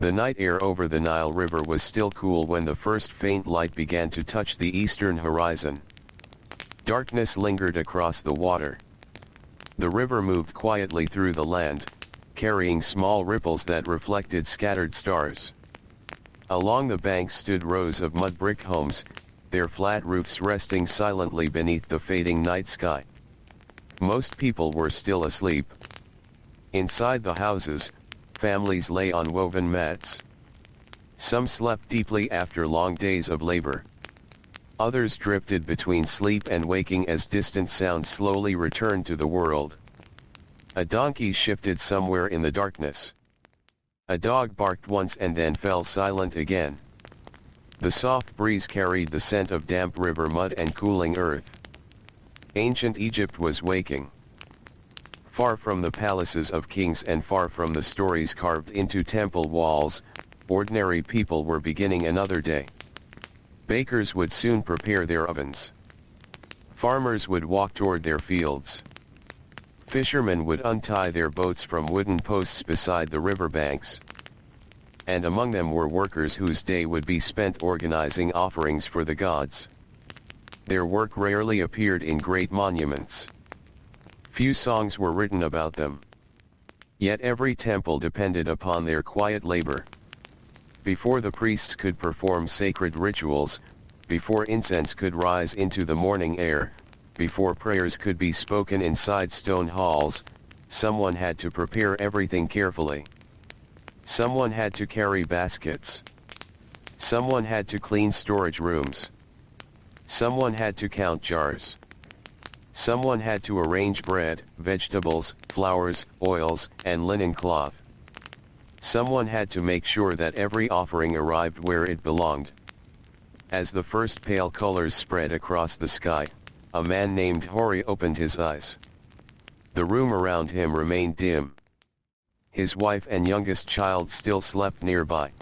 The night air over the Nile River was still cool when the first faint light began to touch the eastern horizon. Darkness lingered across the water. The river moved quietly through the land, carrying small ripples that reflected scattered stars. Along the banks stood rows of mud-brick homes, their flat roofs resting silently beneath the fading night sky. Most people were still asleep. Inside the houses, families lay on woven mats. Some slept deeply after long days of labor. Others drifted between sleep and waking as distant sounds slowly returned to the world. A donkey shifted somewhere in the darkness. A dog barked once and then fell silent again. The soft breeze carried the scent of damp river mud and cooling earth. Ancient Egypt was waking. Far from the palaces of kings and far from the stories carved into temple walls, ordinary people were beginning another day. Bakers would soon prepare their ovens. Farmers would walk toward their fields. Fishermen would untie their boats from wooden posts beside the riverbanks. And among them were workers whose day would be spent organizing offerings for the gods. Their work rarely appeared in great monuments. Few songs were written about them. Yet every temple depended upon their quiet labor. Before the priests could perform sacred rituals, before incense could rise into the morning air, before prayers could be spoken inside stone halls, someone had to prepare everything carefully. Someone had to carry baskets. Someone had to clean storage rooms. Someone had to count jars. Someone had to arrange bread, vegetables, flowers, oils, and linen cloth. Someone had to make sure that every offering arrived where it belonged. As the first pale colors spread across the sky, a man named Hori opened his eyes. The room around him remained dim. His wife and youngest child still slept nearby.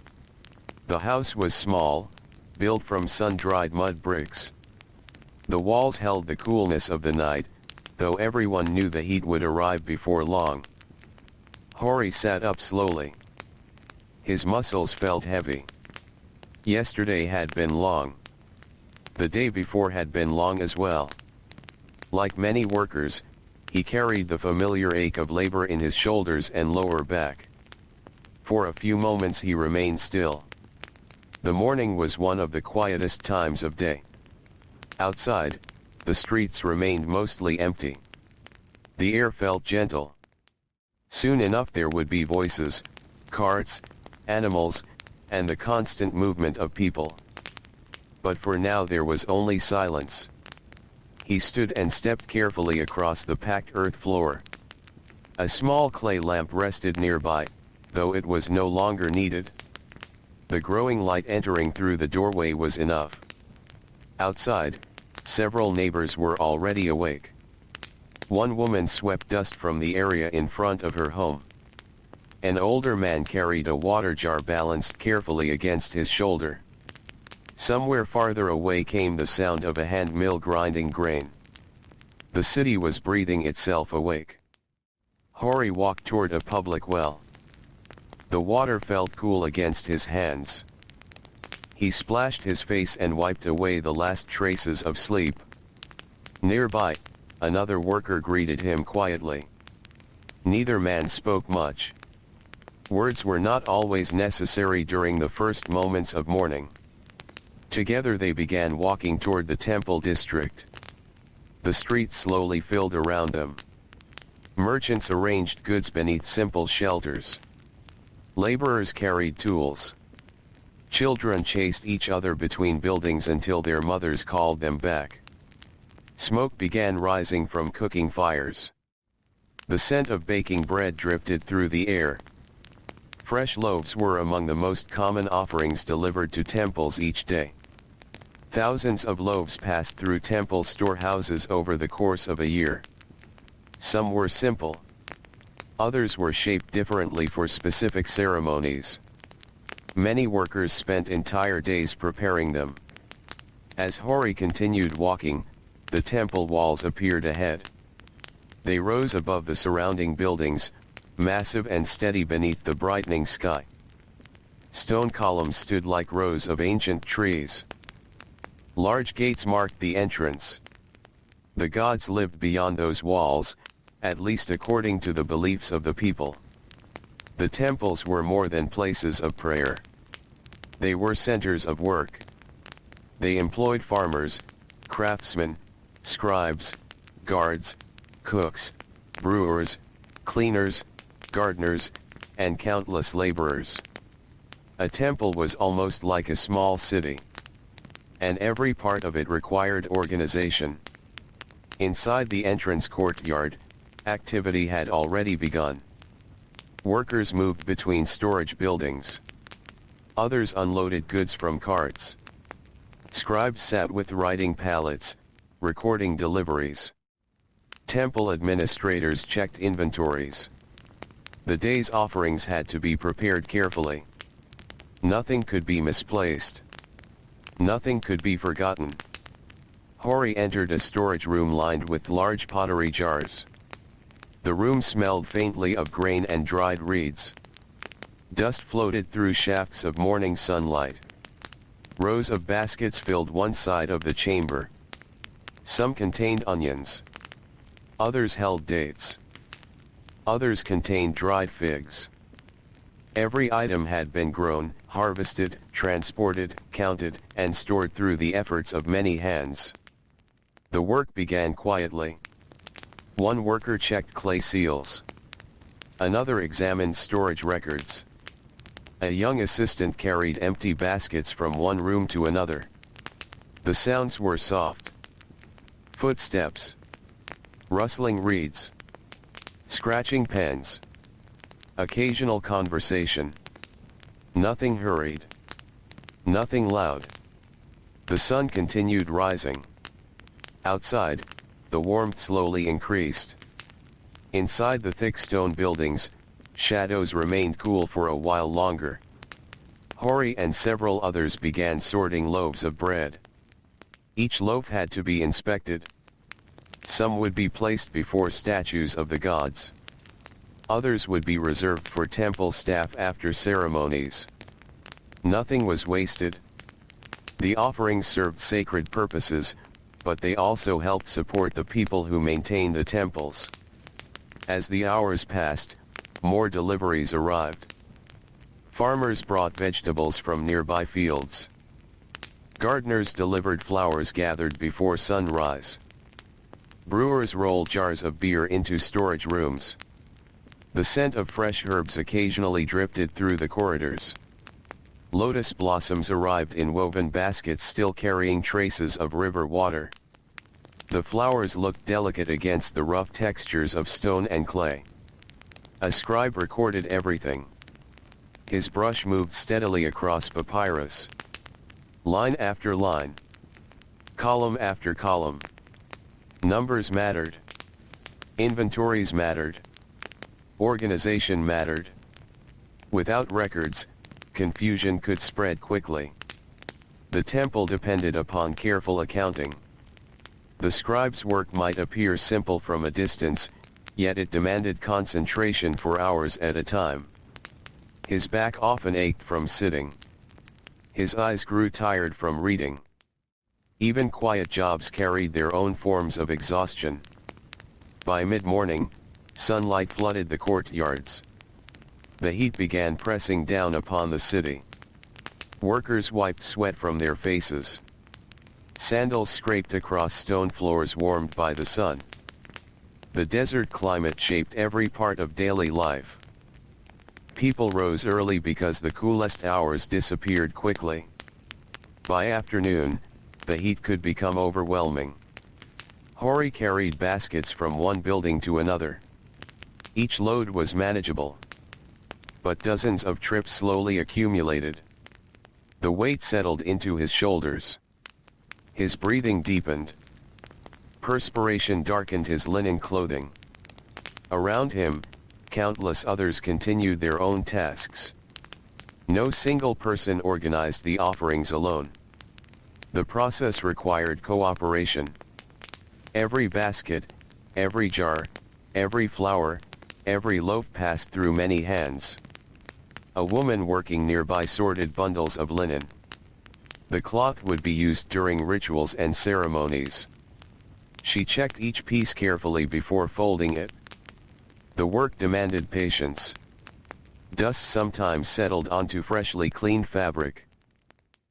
The house was small, built from sun-dried mud bricks. The walls held the coolness of the night, though everyone knew the heat would arrive before long. Hori sat up slowly. His muscles felt heavy. Yesterday had been long. The day before had been long as well. Like many workers, he carried the familiar ache of labor in his shoulders and lower back. For a few moments he remained still. The morning was one of the quietest times of day. Outside, the streets remained mostly empty. The air felt gentle. Soon enough there would be voices, carts, animals, and the constant movement of people. But for now there was only silence. He stood and stepped carefully across the packed earth floor. A small clay lamp rested nearby, though it was no longer needed. The growing light entering through the doorway was enough. Outside, several neighbors were already awake. One woman swept dust from the area in front of her home. An older man carried a water jar balanced carefully against his shoulder. Somewhere farther away came the sound of a hand mill grinding grain. The city was breathing itself awake. Hori walked toward a public well. The water felt cool against his hands. He splashed his face and wiped away the last traces of sleep. Nearby, another worker greeted him quietly. Neither man spoke much. Words were not always necessary during the first moments of morning. Together they began walking toward the temple district. The streets slowly filled around them. Merchants arranged goods beneath simple shelters. Laborers carried tools. Children chased each other between buildings until their mothers called them back. Smoke began rising from cooking fires. The scent of baking bread drifted through the air. Fresh loaves were among the most common offerings delivered to temples each day. Thousands of loaves passed through temple storehouses over the course of a year. Some were simple. Others were shaped differently for specific ceremonies. Many workers spent entire days preparing them. As Hori continued walking, the temple walls appeared ahead. They rose above the surrounding buildings, massive and steady beneath the brightening sky. Stone columns stood like rows of ancient trees. Large gates marked the entrance. The gods lived beyond those walls, at least according to the beliefs of the people. The temples were more than places of prayer. They were centers of work. They employed farmers, craftsmen, scribes, guards, cooks, brewers, cleaners, gardeners, and countless laborers. A temple was almost like a small city. And every part of it required organization. Inside the entrance courtyard, activity had already begun. Workers moved between storage buildings. Others unloaded goods from carts. Scribes sat with writing pallets, recording deliveries. Temple administrators checked inventories. The day's offerings had to be prepared carefully. Nothing could be misplaced. Nothing could be forgotten. Hori entered a storage room lined with large pottery jars. The room smelled faintly of grain and dried reeds. Dust floated through shafts of morning sunlight. Rows of baskets filled one side of the chamber. Some contained onions. Others held dates. Others contained dried figs. Every item had been grown, harvested, transported, counted, and stored through the efforts of many hands. The work began quietly. One worker checked clay seals. Another examined storage records. A young assistant carried empty baskets from one room to another. The sounds were soft. Footsteps. Rustling reeds. Scratching pens. Occasional conversation. Nothing hurried. Nothing loud. The sun continued rising. Outside, the warmth slowly increased. Inside the thick stone buildings, shadows remained cool for a while longer. Hori and several others began sorting loaves of bread. Each loaf had to be inspected. Some would be placed before statues of the gods. Others would be reserved for temple staff after ceremonies. Nothing was wasted. The offerings served sacred purposes, but they also helped support the people who maintained the temples. As the hours passed, more deliveries arrived. Farmers brought vegetables from nearby fields. Gardeners delivered flowers gathered before sunrise. Brewers rolled jars of beer into storage rooms. The scent of fresh herbs occasionally drifted through the corridors. Lotus blossoms arrived in woven baskets still carrying traces of river water. The flowers looked delicate against the rough textures of stone and clay. A scribe recorded everything. His brush moved steadily across papyrus. Line after line. Column after column. Numbers mattered. Inventories mattered. Organization mattered. Without records, confusion could spread quickly. The temple depended upon careful accounting. The scribe's work might appear simple from a distance, yet it demanded concentration for hours at a time. His back often ached from sitting. His eyes grew tired from reading. Even quiet jobs carried their own forms of exhaustion. By mid-morning, sunlight flooded the courtyards. The heat began pressing down upon the city. Workers wiped sweat from their faces. Sandals scraped across stone floors warmed by the sun. The desert climate shaped every part of daily life. People rose early because the coolest hours disappeared quickly. By afternoon, the heat could become overwhelming. Hori carried baskets from one building to another. Each load was manageable. But dozens of trips slowly accumulated. The weight settled into his shoulders. His breathing deepened. Perspiration darkened his linen clothing. Around him, countless others continued their own tasks. No single person organized the offerings alone. The process required cooperation. Every basket, every jar, every flower, every loaf passed through many hands. A woman working nearby sorted bundles of linen. The cloth would be used during rituals and ceremonies. She checked each piece carefully before folding it. The work demanded patience. Dust sometimes settled onto freshly cleaned fabric.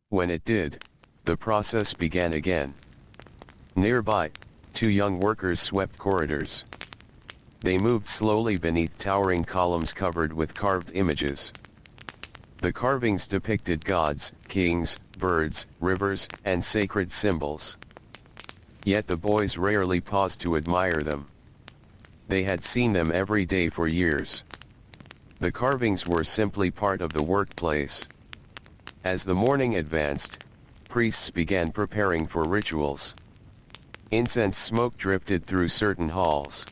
When it did, the process began again. Nearby, 2 young workers swept corridors. They moved slowly beneath towering columns covered with carved images. The carvings depicted gods, kings, birds, rivers, and sacred symbols. Yet the boys rarely paused to admire them. They had seen them every day for years. The carvings were simply part of the workplace. As the morning advanced, priests began preparing for rituals. Incense smoke drifted through certain halls.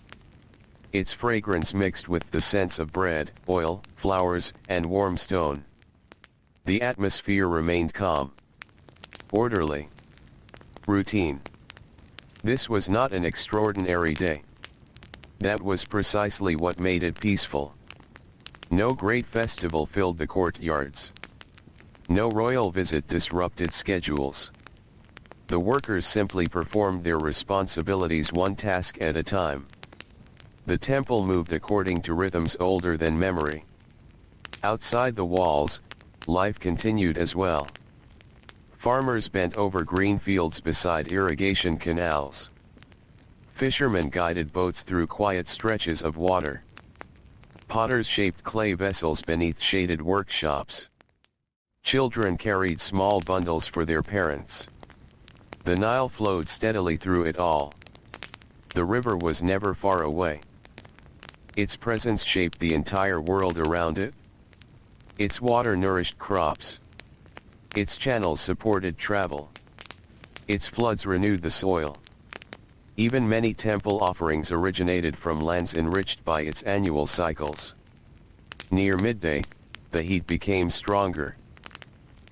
Its fragrance mixed with the scents of bread, oil, flowers, and warm stone. The atmosphere remained calm, orderly, routine. This was not an extraordinary day. That was precisely what made it peaceful. No great festival filled the courtyards. No royal visit disrupted schedules. The workers simply performed their responsibilities one task at a time. The temple moved according to rhythms older than memory. Outside the walls, life continued as well. Farmers bent over green fields beside irrigation canals. Fishermen guided boats through quiet stretches of water. Potters shaped clay vessels beneath shaded workshops. Children carried small bundles for their parents. The Nile flowed steadily through it all. The river was never far away. Its presence shaped the entire world around it. Its water nourished crops. Its channels supported travel. Its floods renewed the soil. Even many temple offerings originated from lands enriched by its annual cycles. Near midday, the heat became stronger.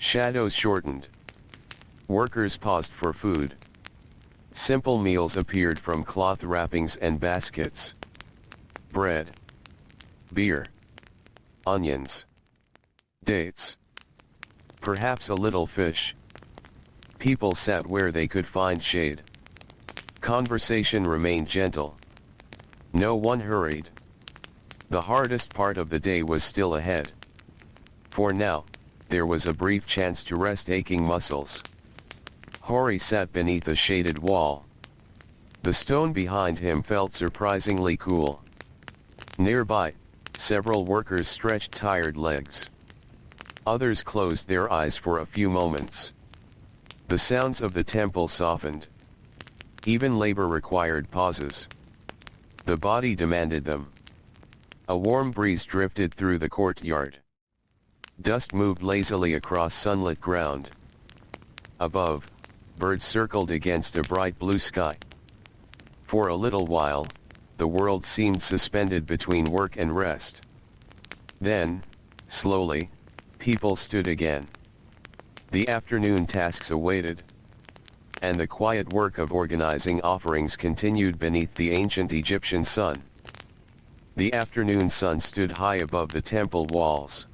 Shadows shortened. Workers paused for food. Simple meals appeared from cloth wrappings and baskets. Bread, beer, onions, dates, perhaps a little fish. People sat where they could find shade. Conversation remained gentle. No one hurried. The hardest part of the day was still ahead. For now, there was a brief chance to rest aching muscles. Hori sat beneath a shaded wall. The stone behind him felt surprisingly cool. Nearby, several workers stretched tired legs. Others closed their eyes for a few moments. The sounds of the temple softened. Even labor required pauses. The body demanded them. A warm breeze drifted through the courtyard. Dust moved lazily across sunlit ground. Above, birds circled against a bright blue sky. For a little while, the world seemed suspended between work and rest. Then, slowly, people stood again. The afternoon tasks awaited. And the quiet work of organizing offerings continued beneath the ancient Egyptian sun. The afternoon sun stood high above the temple walls.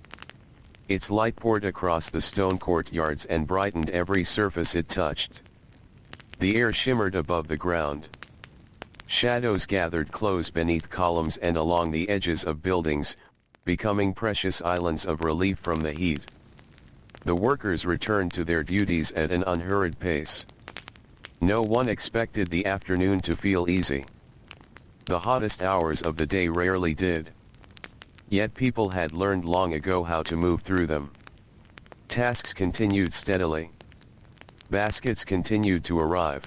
Its light poured across the stone courtyards and brightened every surface it touched. The air shimmered above the ground. Shadows gathered close beneath columns and along the edges of buildings, becoming precious islands of relief from the heat. The workers returned to their duties at an unhurried pace. No one expected the afternoon to feel easy. The hottest hours of the day rarely did. Yet people had learned long ago how to move through them. Tasks continued steadily. Baskets continued to arrive.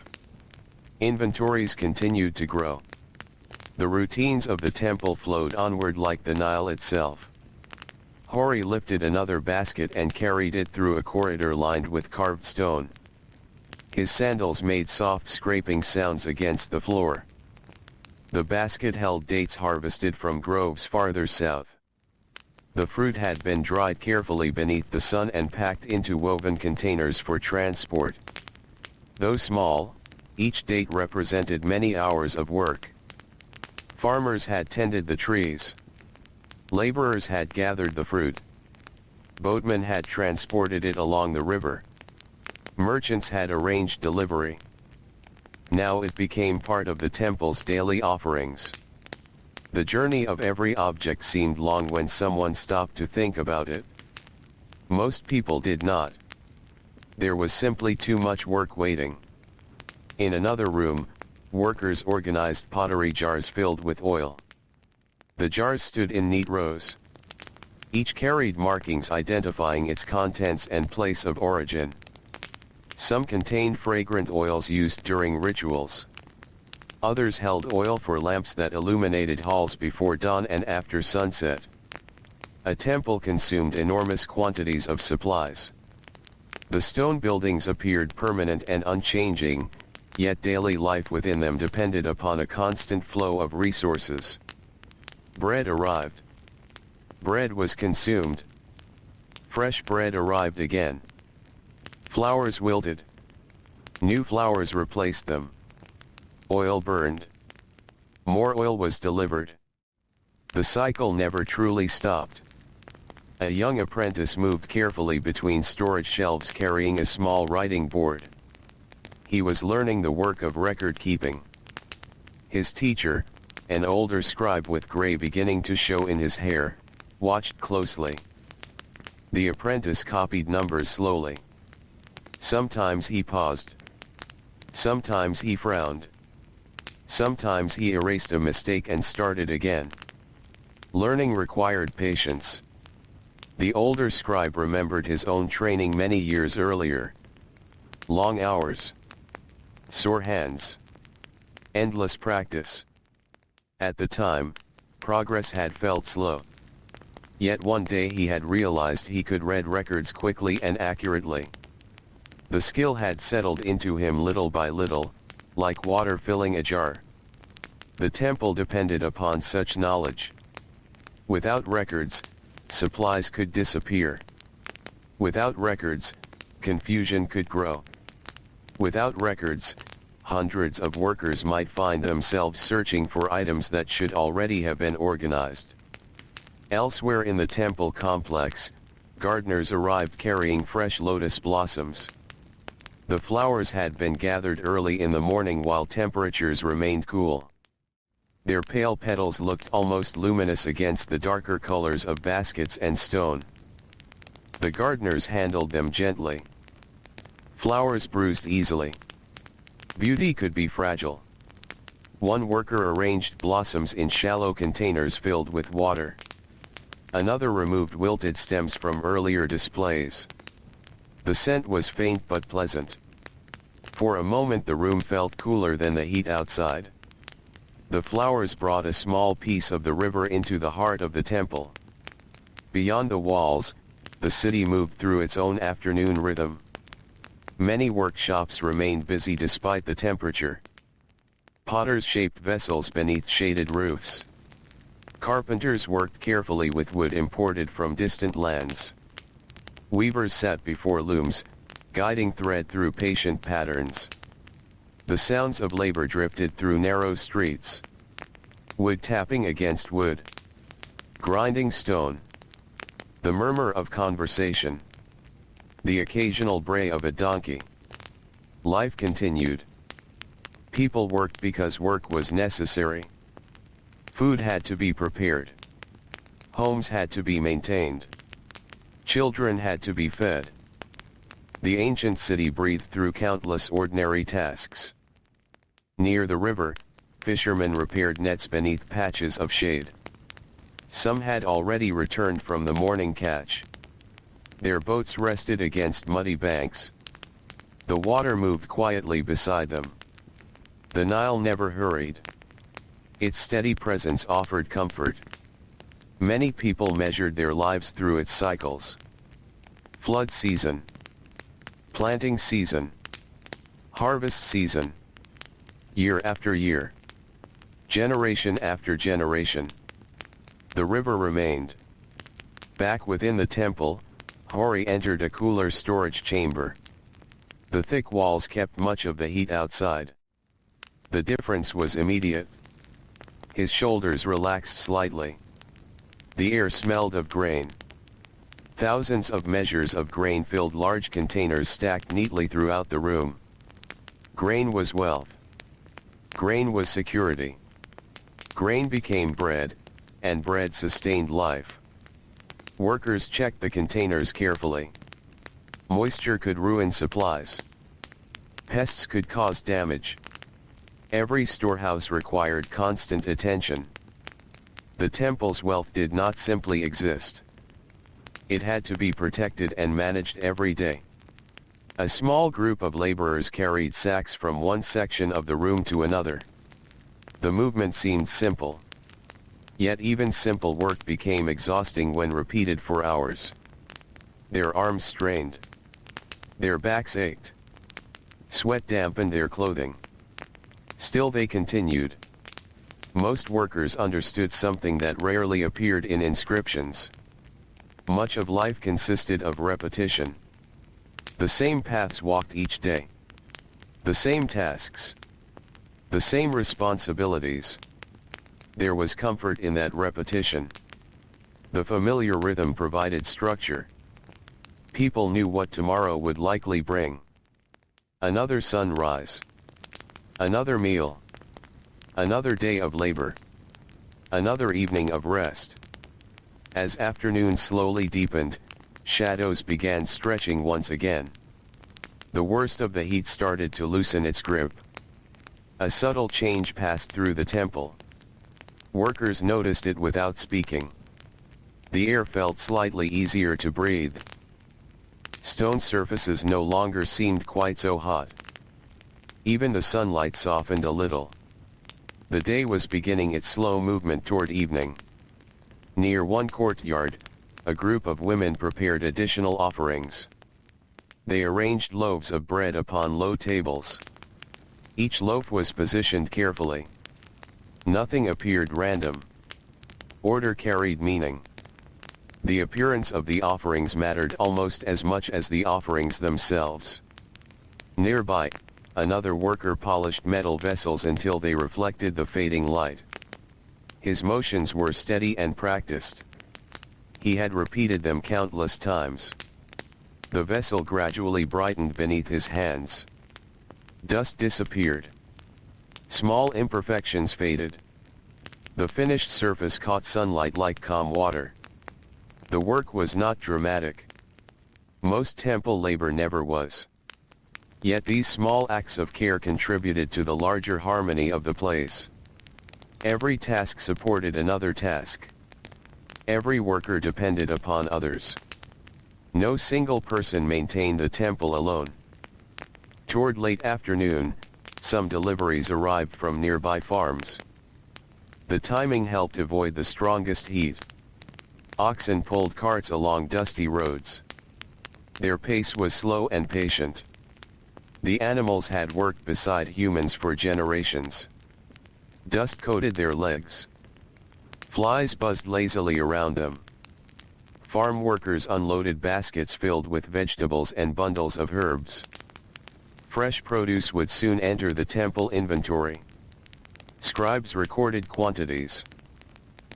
Inventories continued to grow. The routines of the temple flowed onward like the Nile itself. Hori lifted another basket and carried it through a corridor lined with carved stone. His sandals made soft scraping sounds against the floor. The basket held dates harvested from groves farther south. The fruit had been dried carefully beneath the sun and packed into woven containers for transport. Though small, each date represented many hours of work. Farmers had tended the trees. Laborers had gathered the fruit. Boatmen had transported it along the river. Merchants had arranged delivery. Now it became part of the temple's daily offerings. The journey of every object seemed long when someone stopped to think about it. Most people did not. There was simply too much work waiting. In another room, workers organized pottery jars filled with oil. The jars stood in neat rows. Each carried markings identifying its contents and place of origin. Some contained fragrant oils used during rituals. Others held oil for lamps that illuminated halls before dawn and after sunset. A temple consumed enormous quantities of supplies. The stone buildings appeared permanent and unchanging, yet daily life within them depended upon a constant flow of resources. Bread arrived. Bread was consumed. Fresh bread arrived again. Flowers wilted. New flowers replaced them. Oil burned. More oil was delivered. The cycle never truly stopped. A young apprentice moved carefully between storage shelves carrying a small writing board. He was learning the work of record keeping. His teacher, an older scribe with gray beginning to show in his hair, watched closely. The apprentice copied numbers slowly. Sometimes he paused. Sometimes he frowned. Sometimes he erased a mistake and started again. Learning required patience. The older scribe remembered his own training many years earlier. Long hours. Sore hands. Endless practice. At the time, progress had felt slow. Yet one day he had realized he could read records quickly and accurately. The skill had settled into him little by little, like water filling a jar. The temple depended upon such knowledge. Without records, supplies could disappear. Without records, confusion could grow. Without records, hundreds of workers might find themselves searching for items that should already have been organized. Elsewhere in the temple complex, gardeners arrived carrying fresh lotus blossoms. The flowers had been gathered early in the morning while temperatures remained cool. Their pale petals looked almost luminous against the darker colors of baskets and stone. The gardeners handled them gently. Flowers bruised easily. Beauty could be fragile. One worker arranged blossoms in shallow containers filled with water. Another removed wilted stems from earlier displays. The scent was faint but pleasant. For a moment the room felt cooler than the heat outside. The flowers brought a small piece of the river into the heart of the temple. Beyond the walls, the city moved through its own afternoon rhythm. Many workshops remained busy despite the temperature. Potters shaped vessels beneath shaded roofs. Carpenters worked carefully with wood imported from distant lands. Weavers sat before looms, guiding thread through patient patterns. The sounds of labor drifted through narrow streets. Wood tapping against wood. Grinding stone. The murmur of conversation. The occasional bray of a donkey. Life continued. People worked because work was necessary. Food had to be prepared. Homes had to be maintained. Children had to be fed. The ancient city breathed through countless ordinary tasks. Near the river, fishermen repaired nets beneath patches of shade. Some had already returned from the morning catch. Their boats rested against muddy banks. The water moved quietly beside them. The Nile never hurried. Its steady presence offered comfort. Many people measured their lives through its cycles. Flood season. Planting season. Harvest season. Year after year. Generation after generation. The river remained. Back within the temple, Hori entered a cooler storage chamber. The thick walls kept much of the heat outside. The difference was immediate. His shoulders relaxed slightly. The air smelled of grain. Thousands of measures of grain filled large containers stacked neatly throughout the room. Grain was wealth. Grain was security. Grain became bread, and bread sustained life. Workers checked the containers carefully. Moisture could ruin supplies. Pests could cause damage. Every storehouse required constant attention. The temple's wealth did not simply exist. It had to be protected and managed every day. A small group of laborers carried sacks from one section of the room to another. The movement seemed simple. Yet even simple work became exhausting when repeated for hours. Their arms strained. Their backs ached. Sweat dampened their clothing. Still they continued. Most workers understood something that rarely appeared in inscriptions. Much of life consisted of repetition. The same paths walked each day. The same tasks. The same responsibilities. There was comfort in that repetition. The familiar rhythm provided structure. People knew what tomorrow would likely bring. Another sunrise. Another meal. Another day of labor. Another evening of rest. As afternoon slowly deepened, shadows began stretching once again. The worst of the heat started to loosen its grip. A subtle change passed through the temple. Workers noticed it without speaking. The air felt slightly easier to breathe. Stone surfaces no longer seemed quite so hot. Even the sunlight softened a little. The day was beginning its slow movement toward evening. Near one courtyard, a group of women prepared additional offerings. They arranged loaves of bread upon low tables. Each loaf was positioned carefully. Nothing appeared random. Order carried meaning. The appearance of the offerings mattered almost as much as the offerings themselves. Nearby, another worker polished metal vessels until they reflected the fading light. His motions were steady and practiced. He had repeated them countless times. The vessel gradually brightened beneath his hands. Dust disappeared. Small imperfections faded. The finished surface caught sunlight like calm water. The work was not dramatic. Most temple labor never was. Yet these small acts of care contributed to the larger harmony of the place. Every task supported another task. Every worker depended upon others. No single person maintained the temple alone. Toward late afternoon, some deliveries arrived from nearby farms. The timing helped avoid the strongest heat. Oxen pulled carts along dusty roads. Their pace was slow and patient. The animals had worked beside humans for generations. Dust coated their legs. Flies buzzed lazily around them. Farm workers unloaded baskets filled with vegetables and bundles of herbs. Fresh produce would soon enter the temple inventory. Scribes recorded quantities.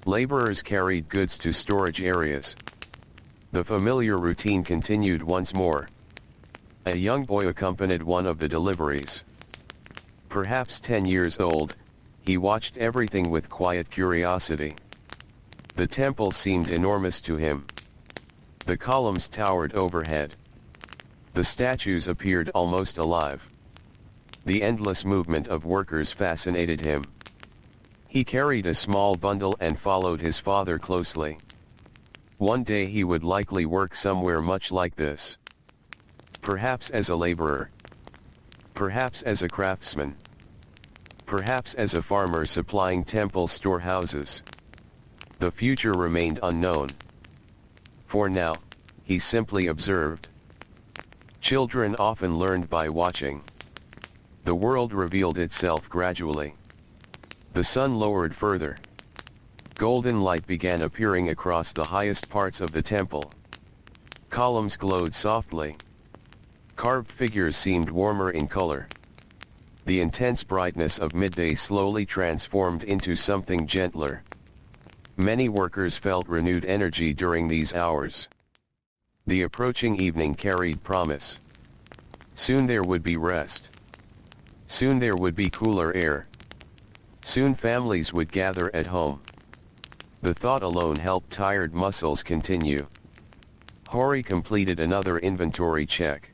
Laborers carried goods to storage areas. The familiar routine continued once more. A young boy accompanied one of the deliveries. Perhaps 10 years old, he watched everything with quiet curiosity. The temple seemed enormous to him. The columns towered overhead. The statues appeared almost alive. The endless movement of workers fascinated him. He carried a small bundle and followed his father closely. One day he would likely work somewhere much like this. Perhaps as a laborer. Perhaps as a craftsman. Perhaps as a farmer supplying temple storehouses. The future remained unknown. For now, he simply observed. Children often learned by watching. The world revealed itself gradually. The sun lowered further. Golden light began appearing across the highest parts of the temple. Columns glowed softly. Carved figures seemed warmer in color. The intense brightness of midday slowly transformed into something gentler. Many workers felt renewed energy during these hours. The approaching evening carried promise. Soon there would be rest. Soon there would be cooler air. Soon families would gather at home. The thought alone helped tired muscles continue. Hori completed another inventory check.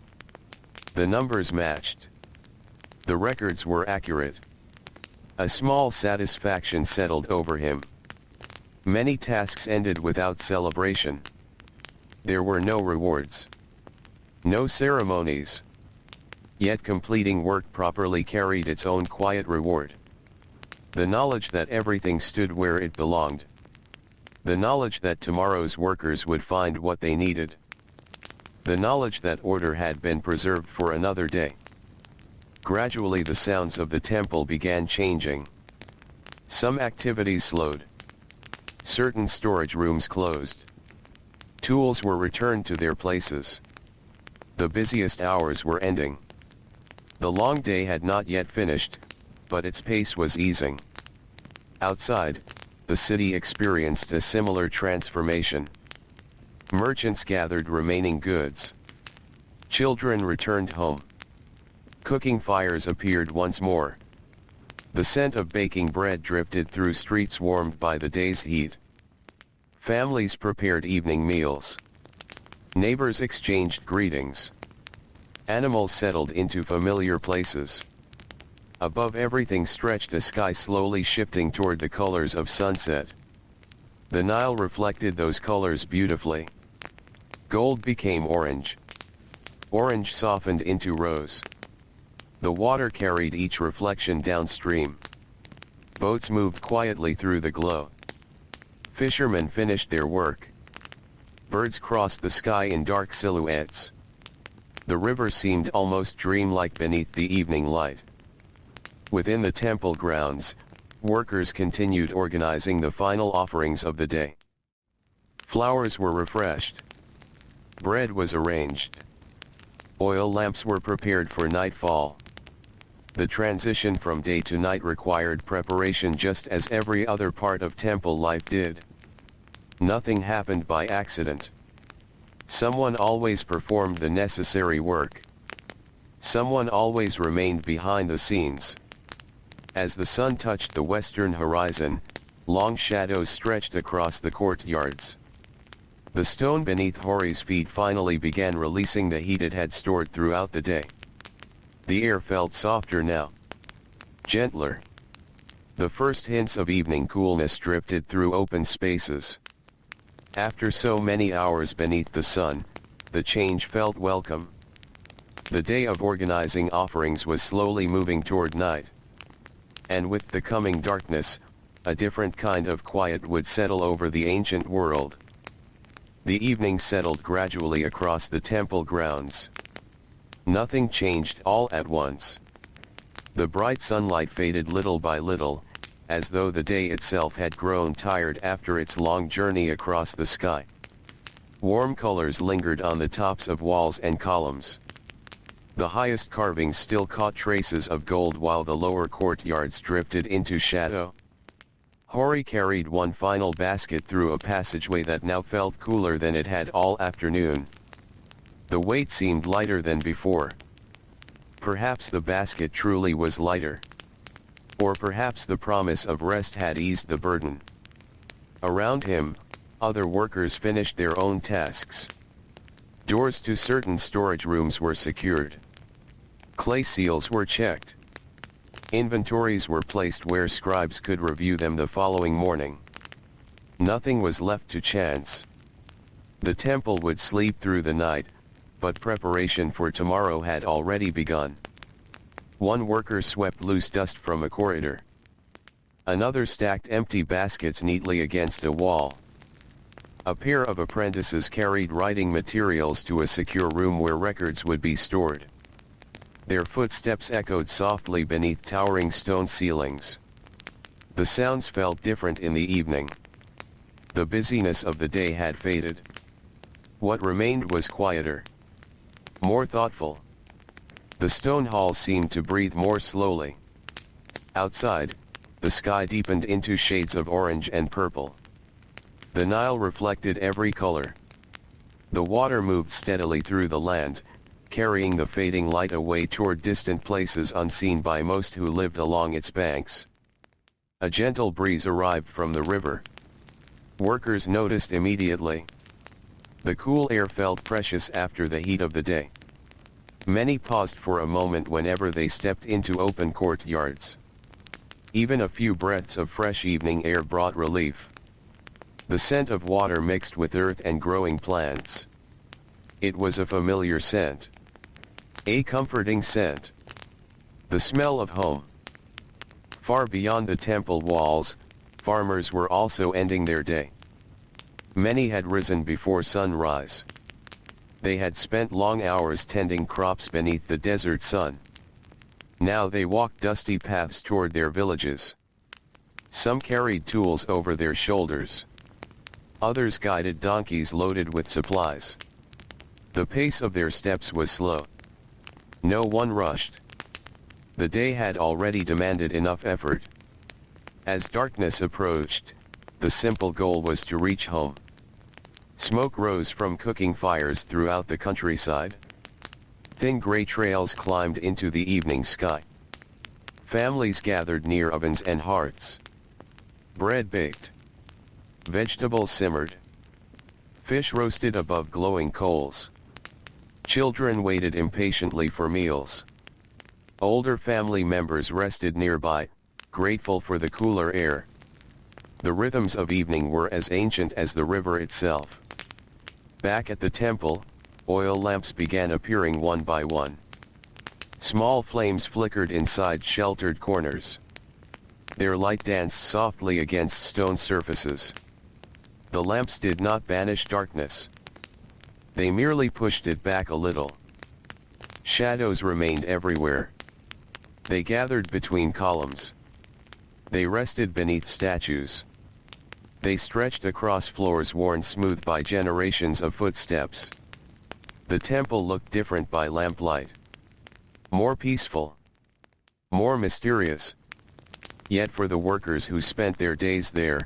The numbers matched. The records were accurate. A small satisfaction settled over him. Many tasks ended without celebration. There were no rewards. No ceremonies. Yet completing work properly carried its own quiet reward. The knowledge that everything stood where it belonged. The knowledge that tomorrow's workers would find what they needed. The knowledge that order had been preserved for another day. Gradually the sounds of the temple began changing. Some activities slowed. Certain storage rooms closed. Tools were returned to their places. The busiest hours were ending. The long day had not yet finished, but its pace was easing. Outside, the city experienced a similar transformation. Merchants gathered remaining goods. Children returned home. Cooking fires appeared once more. The scent of baking bread drifted through streets warmed by the day's heat. Families prepared evening meals. Neighbors exchanged greetings. Animals settled into familiar places. Above everything stretched a sky slowly shifting toward the colors of sunset. The Nile reflected those colors beautifully. Gold became orange. Orange softened into rose. The water carried each reflection downstream. Boats moved quietly through the glow. Fishermen finished their work. Birds crossed the sky in dark silhouettes. The river seemed almost dreamlike beneath the evening light. Within the temple grounds, workers continued organizing the final offerings of the day. Flowers were refreshed. Bread was arranged. Oil lamps were prepared for nightfall. The transition from day to night required preparation just as every other part of temple life did. Nothing happened by accident. Someone always performed the necessary work. Someone always remained behind the scenes. As the sun touched the western horizon, long shadows stretched across the courtyards. The stone beneath Hori's feet finally began releasing the heat it had stored throughout the day. The air felt softer now. Gentler. The first hints of evening coolness drifted through open spaces. After so many hours beneath the sun, the change felt welcome. The day of organizing offerings was slowly moving toward night. And with the coming darkness, a different kind of quiet would settle over the ancient world. The evening settled gradually across the temple grounds. Nothing changed all at once. The bright sunlight faded little by little, as though the day itself had grown tired after its long journey across the sky. Warm colors lingered on the tops of walls and columns. The highest carvings still caught traces of gold while the lower courtyards drifted into shadow. Hori carried one final basket through a passageway that now felt cooler than it had all afternoon. The weight seemed lighter than before. Perhaps the basket truly was lighter. Or perhaps the promise of rest had eased the burden. Around him, other workers finished their own tasks. Doors to certain storage rooms were secured. Clay seals were checked. Inventories were placed where scribes could review them the following morning. Nothing was left to chance. The temple would sleep through the night, but preparation for tomorrow had already begun. One worker swept loose dust from a corridor. Another stacked empty baskets neatly against a wall. A pair of apprentices carried writing materials to a secure room where records would be stored. Their footsteps echoed softly beneath towering stone ceilings. The sounds felt different in the evening. The busyness of the day had faded. What remained was quieter. More thoughtful. The stone hall seemed to breathe more slowly. Outside, the sky deepened into shades of orange and purple. The Nile reflected every color. The water moved steadily through the land, carrying the fading light away toward distant places unseen by most who lived along its banks. A gentle breeze arrived from the river. Workers noticed immediately. The cool air felt precious after the heat of the day. Many paused for a moment whenever they stepped into open courtyards. Even a few breaths of fresh evening air brought relief. The scent of water mixed with earth and growing plants. It was a familiar scent. A comforting scent. The smell of home. Far beyond the temple walls, farmers were also ending their day. Many had risen before sunrise. They had spent long hours tending crops beneath the desert sun. Now they walked dusty paths toward their villages. Some carried tools over their shoulders. Others guided donkeys loaded with supplies. The pace of their steps was slow. No one rushed. The day had already demanded enough effort. As darkness approached, the simple goal was to reach home. Smoke rose from cooking fires throughout the countryside. Thin gray trails climbed into the evening sky. Families gathered near ovens and hearths. Bread baked. Vegetables simmered. Fish roasted above glowing coals. Children waited impatiently for meals. Older family members rested nearby, grateful for the cooler air. The rhythms of evening were as ancient as the river itself. Back at the temple, oil lamps began appearing one by one. Small flames flickered inside sheltered corners. Their light danced softly against stone surfaces. The lamps did not banish darkness. They merely pushed it back a little. Shadows remained everywhere. They gathered between columns. They rested beneath statues. They stretched across floors worn smooth by generations of footsteps. The temple looked different by lamplight. More peaceful. More mysterious. Yet for the workers who spent their days there,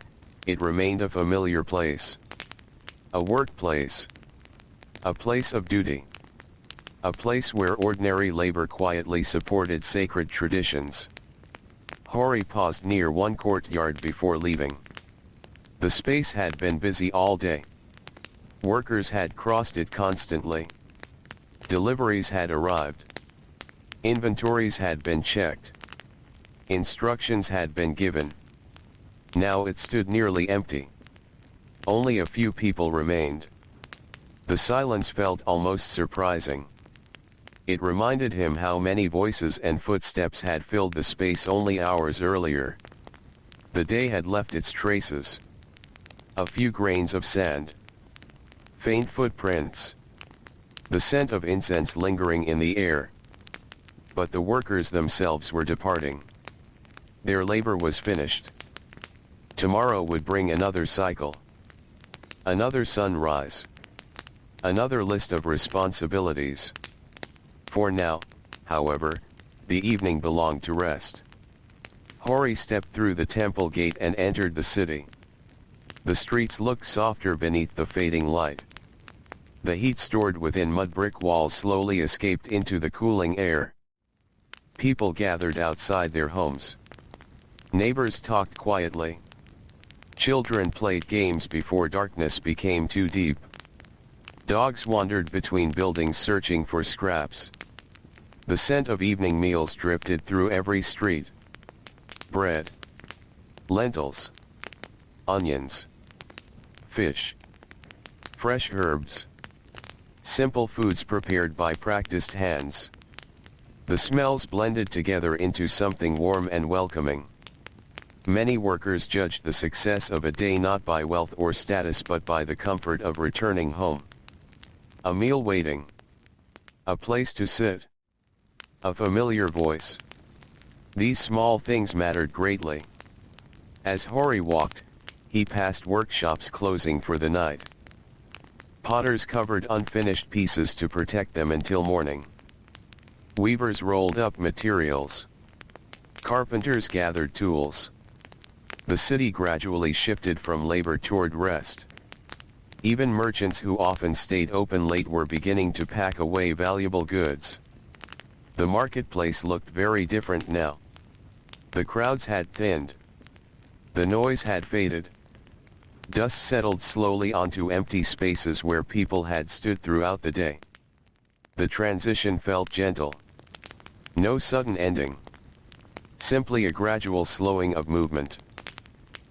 it remained a familiar place. A workplace. A place of duty. A place where ordinary labor quietly supported sacred traditions. Hori paused near one courtyard before leaving. The space had been busy all day. Workers had crossed it constantly. Deliveries had arrived. Inventories had been checked. Instructions had been given. Now it stood nearly empty. Only a few people remained. The silence felt almost surprising. It reminded him how many voices and footsteps had filled the space only hours earlier. The day had left its traces. A few grains of sand. Faint footprints. The scent of incense lingering in the air. But the workers themselves were departing. Their labor was finished. Tomorrow would bring another cycle. Another sunrise. Another list of responsibilities. For now, however, the evening belonged to rest. Hori stepped through the temple gate and entered the city. The streets looked softer beneath the fading light. The heat stored within mudbrick walls slowly escaped into the cooling air. People gathered outside their homes. Neighbors talked quietly. Children played games before darkness became too deep. Dogs wandered between buildings searching for scraps. The scent of evening meals drifted through every street. Bread. Lentils. Onions. Fish. Fresh herbs. Simple foods prepared by practiced hands. The smells blended together into something warm and welcoming. Many workers judged the success of a day not by wealth or status but by the comfort of returning home. A meal waiting. A place to sit. A familiar voice. These small things mattered greatly. As Hori walked, he passed workshops closing for the night. Potters covered unfinished pieces to protect them until morning. Weavers rolled up materials. Carpenters gathered tools. The city gradually shifted from labor toward rest. Even merchants who often stayed open late were beginning to pack away valuable goods. The marketplace looked very different now. The crowds had thinned. The noise had faded. Dust settled slowly onto empty spaces where people had stood throughout the day. The transition felt gentle. No sudden ending. Simply a gradual slowing of movement.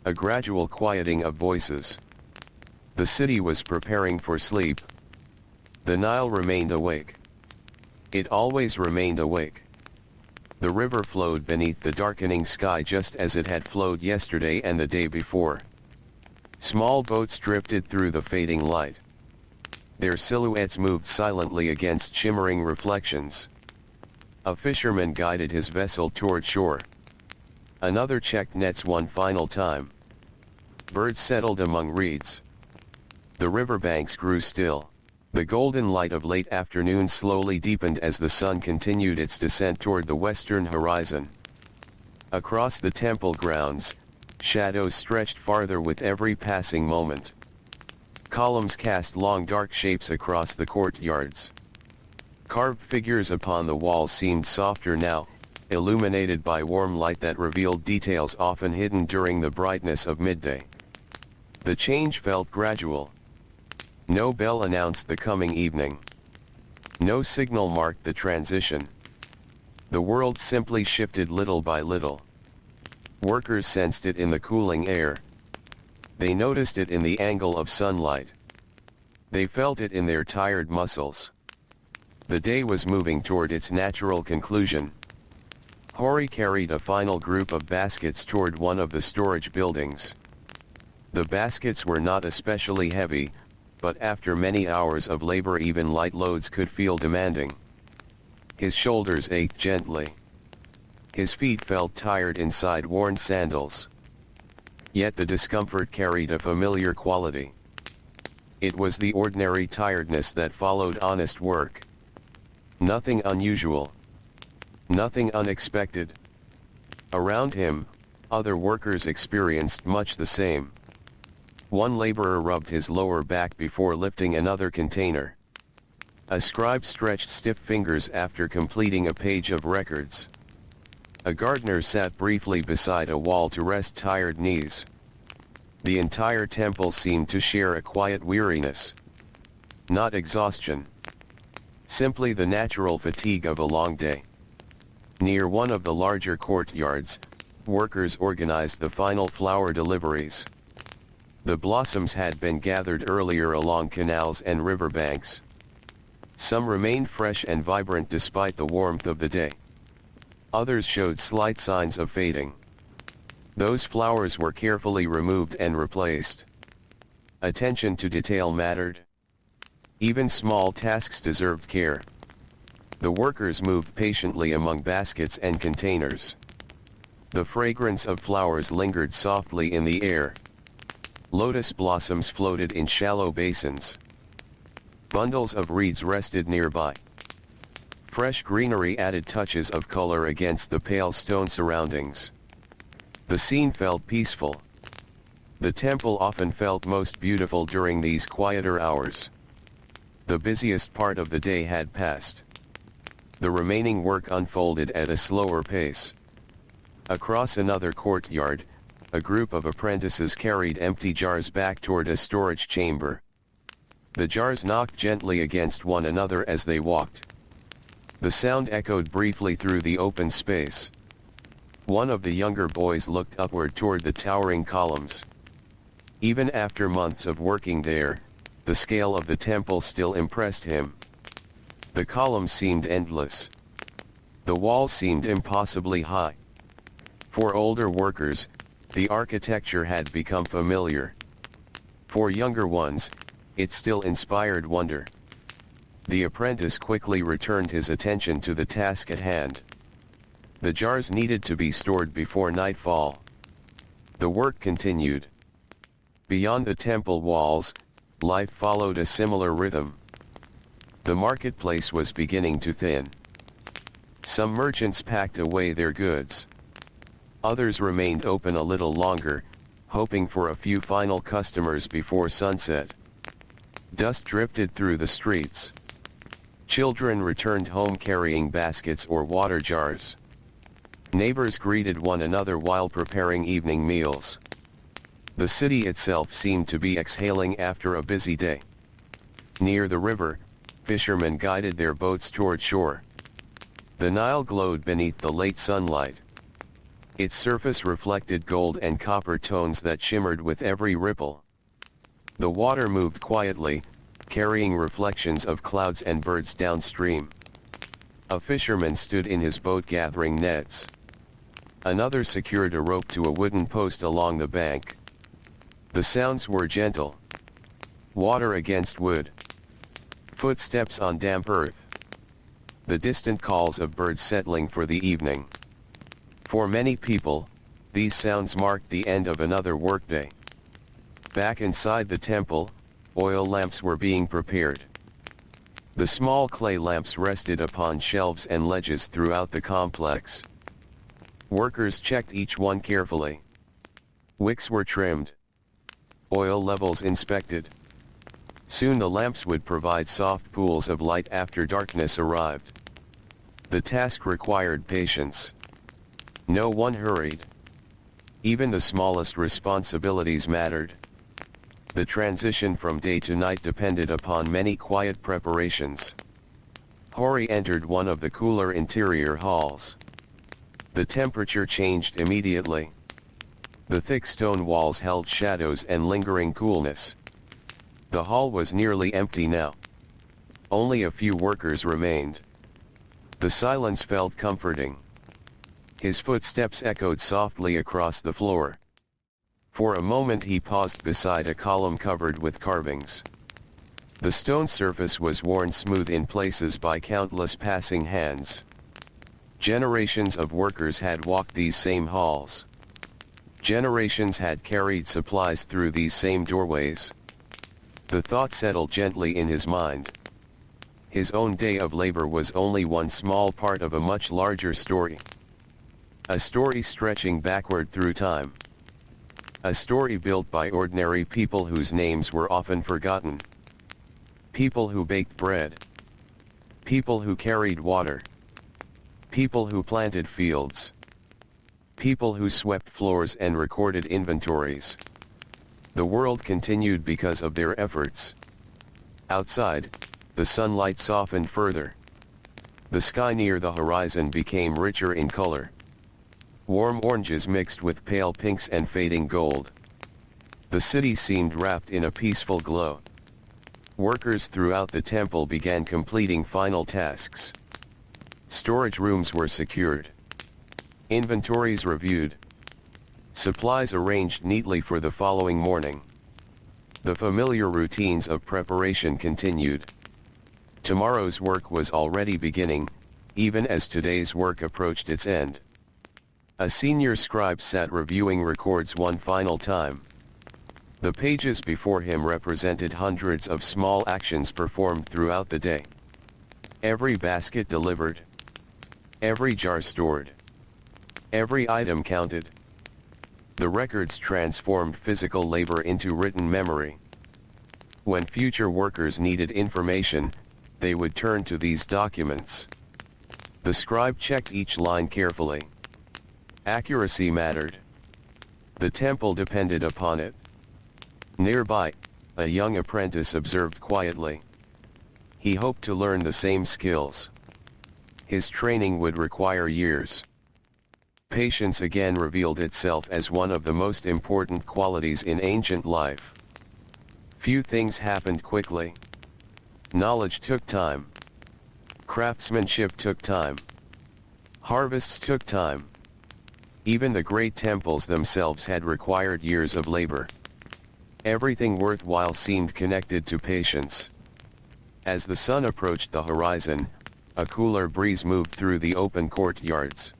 A gradual quieting of voices. The city was preparing for sleep. The Nile remained awake. It always remained awake. The river flowed beneath the darkening sky just as it had flowed yesterday and the day before. Small boats drifted through the fading light. Their silhouettes moved silently against shimmering reflections. A fisherman guided his vessel toward shore. Another checked nets one final time. Birds settled among reeds. The riverbanks grew still. The golden light of late afternoon slowly deepened as the sun continued its descent toward the western horizon. Across the temple grounds, shadows stretched farther with every passing moment. Columns cast long dark shapes across the courtyards. Carved figures upon the walls seemed softer now, illuminated by warm light that revealed details often hidden during the brightness of midday. The change felt gradual. No bell announced the coming evening. No signal marked the transition. The world simply shifted little by little. Workers sensed it in the cooling air. They noticed it in the angle of sunlight. They felt it in their tired muscles. The day was moving toward its natural conclusion. Hori carried a final group of baskets toward one of the storage buildings. The baskets were not especially heavy, but after many hours of labor even light loads could feel demanding. His shoulders ached gently. His feet felt tired inside worn sandals. Yet the discomfort carried a familiar quality. It was the ordinary tiredness that followed honest work. Nothing unusual. Nothing unexpected. Around him, other workers experienced much the same. One laborer rubbed his lower back before lifting another container. A scribe stretched stiff fingers after completing a page of records. A gardener sat briefly beside a wall to rest tired knees. The entire temple seemed to share a quiet weariness. Not exhaustion. Simply the natural fatigue of a long day. Near one of the larger courtyards, workers organized the final flower deliveries. The blossoms had been gathered earlier along canals and riverbanks. Some remained fresh and vibrant despite the warmth of the day. Others showed slight signs of fading. Those flowers were carefully removed and replaced. Attention to detail mattered. Even small tasks deserved care. The workers moved patiently among baskets and containers. The fragrance of flowers lingered softly in the air. Lotus blossoms floated in shallow basins. Bundles of reeds rested nearby. Fresh greenery added touches of color against the pale stone surroundings. The scene felt peaceful. The temple often felt most beautiful during these quieter hours. The busiest part of the day had passed. The remaining work unfolded at a slower pace. Across another courtyard, a group of apprentices carried empty jars back toward a storage chamber. The jars knocked gently against one another as they walked. The sound echoed briefly through the open space. One of the younger boys looked upward toward the towering columns. Even after months of working there, the scale of the temple still impressed him. The columns seemed endless. The walls seemed impossibly high. For older workers, the architecture had become familiar. For younger ones, it still inspired wonder. The apprentice quickly returned his attention to the task at hand. The jars needed to be stored before nightfall. The work continued. Beyond the temple walls, life followed a similar rhythm. The marketplace was beginning to thin. Some merchants packed away their goods. Others remained open a little longer, hoping for a few final customers before sunset. Dust drifted through the streets. Children returned home carrying baskets or water jars. Neighbors greeted one another while preparing evening meals. The city itself seemed to be exhaling after a busy day. Near the river, fishermen guided their boats toward shore. The Nile glowed beneath the late sunlight. Its surface reflected gold and copper tones that shimmered with every ripple. The water moved quietly, carrying reflections of clouds and birds downstream. A fisherman stood in his boat gathering nets. Another secured a rope to a wooden post along the bank. The sounds were gentle. Water against wood. Footsteps on damp earth. The distant calls of birds settling for the evening. For many people, these sounds marked the end of another workday. Back inside the temple, oil lamps were being prepared. The small clay lamps rested upon shelves and ledges throughout the complex. Workers checked each one carefully. Wicks were trimmed. Oil levels inspected. Soon the lamps would provide soft pools of light after darkness arrived. The task required patience. No one hurried. Even the smallest responsibilities mattered. The transition from day to night depended upon many quiet preparations. Hori entered one of the cooler interior halls. The temperature changed immediately. The thick stone walls held shadows and lingering coolness. The hall was nearly empty now. Only a few workers remained. The silence felt comforting. His footsteps echoed softly across the floor. For a moment he paused beside a column covered with carvings. The stone surface was worn smooth in places by countless passing hands. Generations of workers had walked these same halls. Generations had carried supplies through these same doorways. The thought settled gently in his mind. His own day of labor was only one small part of a much larger story. A story stretching backward through time. A story built by ordinary people whose names were often forgotten. People who baked bread. People who carried water. People who planted fields. People who swept floors and recorded inventories. The world continued because of their efforts. Outside, the sunlight softened further. The sky near the horizon became richer in color. Warm oranges mixed with pale pinks and fading gold. The city seemed wrapped in a peaceful glow. Workers throughout the temple began completing final tasks. Storage rooms were secured. Inventories reviewed. Supplies arranged neatly for the following morning. The familiar routines of preparation continued. Tomorrow's work was already beginning, even as today's work approached its end. A senior scribe sat reviewing records one final time. The pages before him represented hundreds of small actions performed throughout the day. Every basket delivered. Every jar stored. Every item counted. The records transformed physical labor into written memory. When future workers needed information, they would turn to these documents. The scribe checked each line carefully. Accuracy mattered. The temple depended upon it. Nearby, a young apprentice observed quietly. He hoped to learn the same skills. His training would require years. Patience again revealed itself as one of the most important qualities in ancient life. Few things happened quickly. Knowledge took time. Craftsmanship took time. Harvests took time. Even the great temples themselves had required years of labor. Everything worthwhile seemed connected to patience. As the sun approached the horizon, a cooler breeze moved through the open courtyards.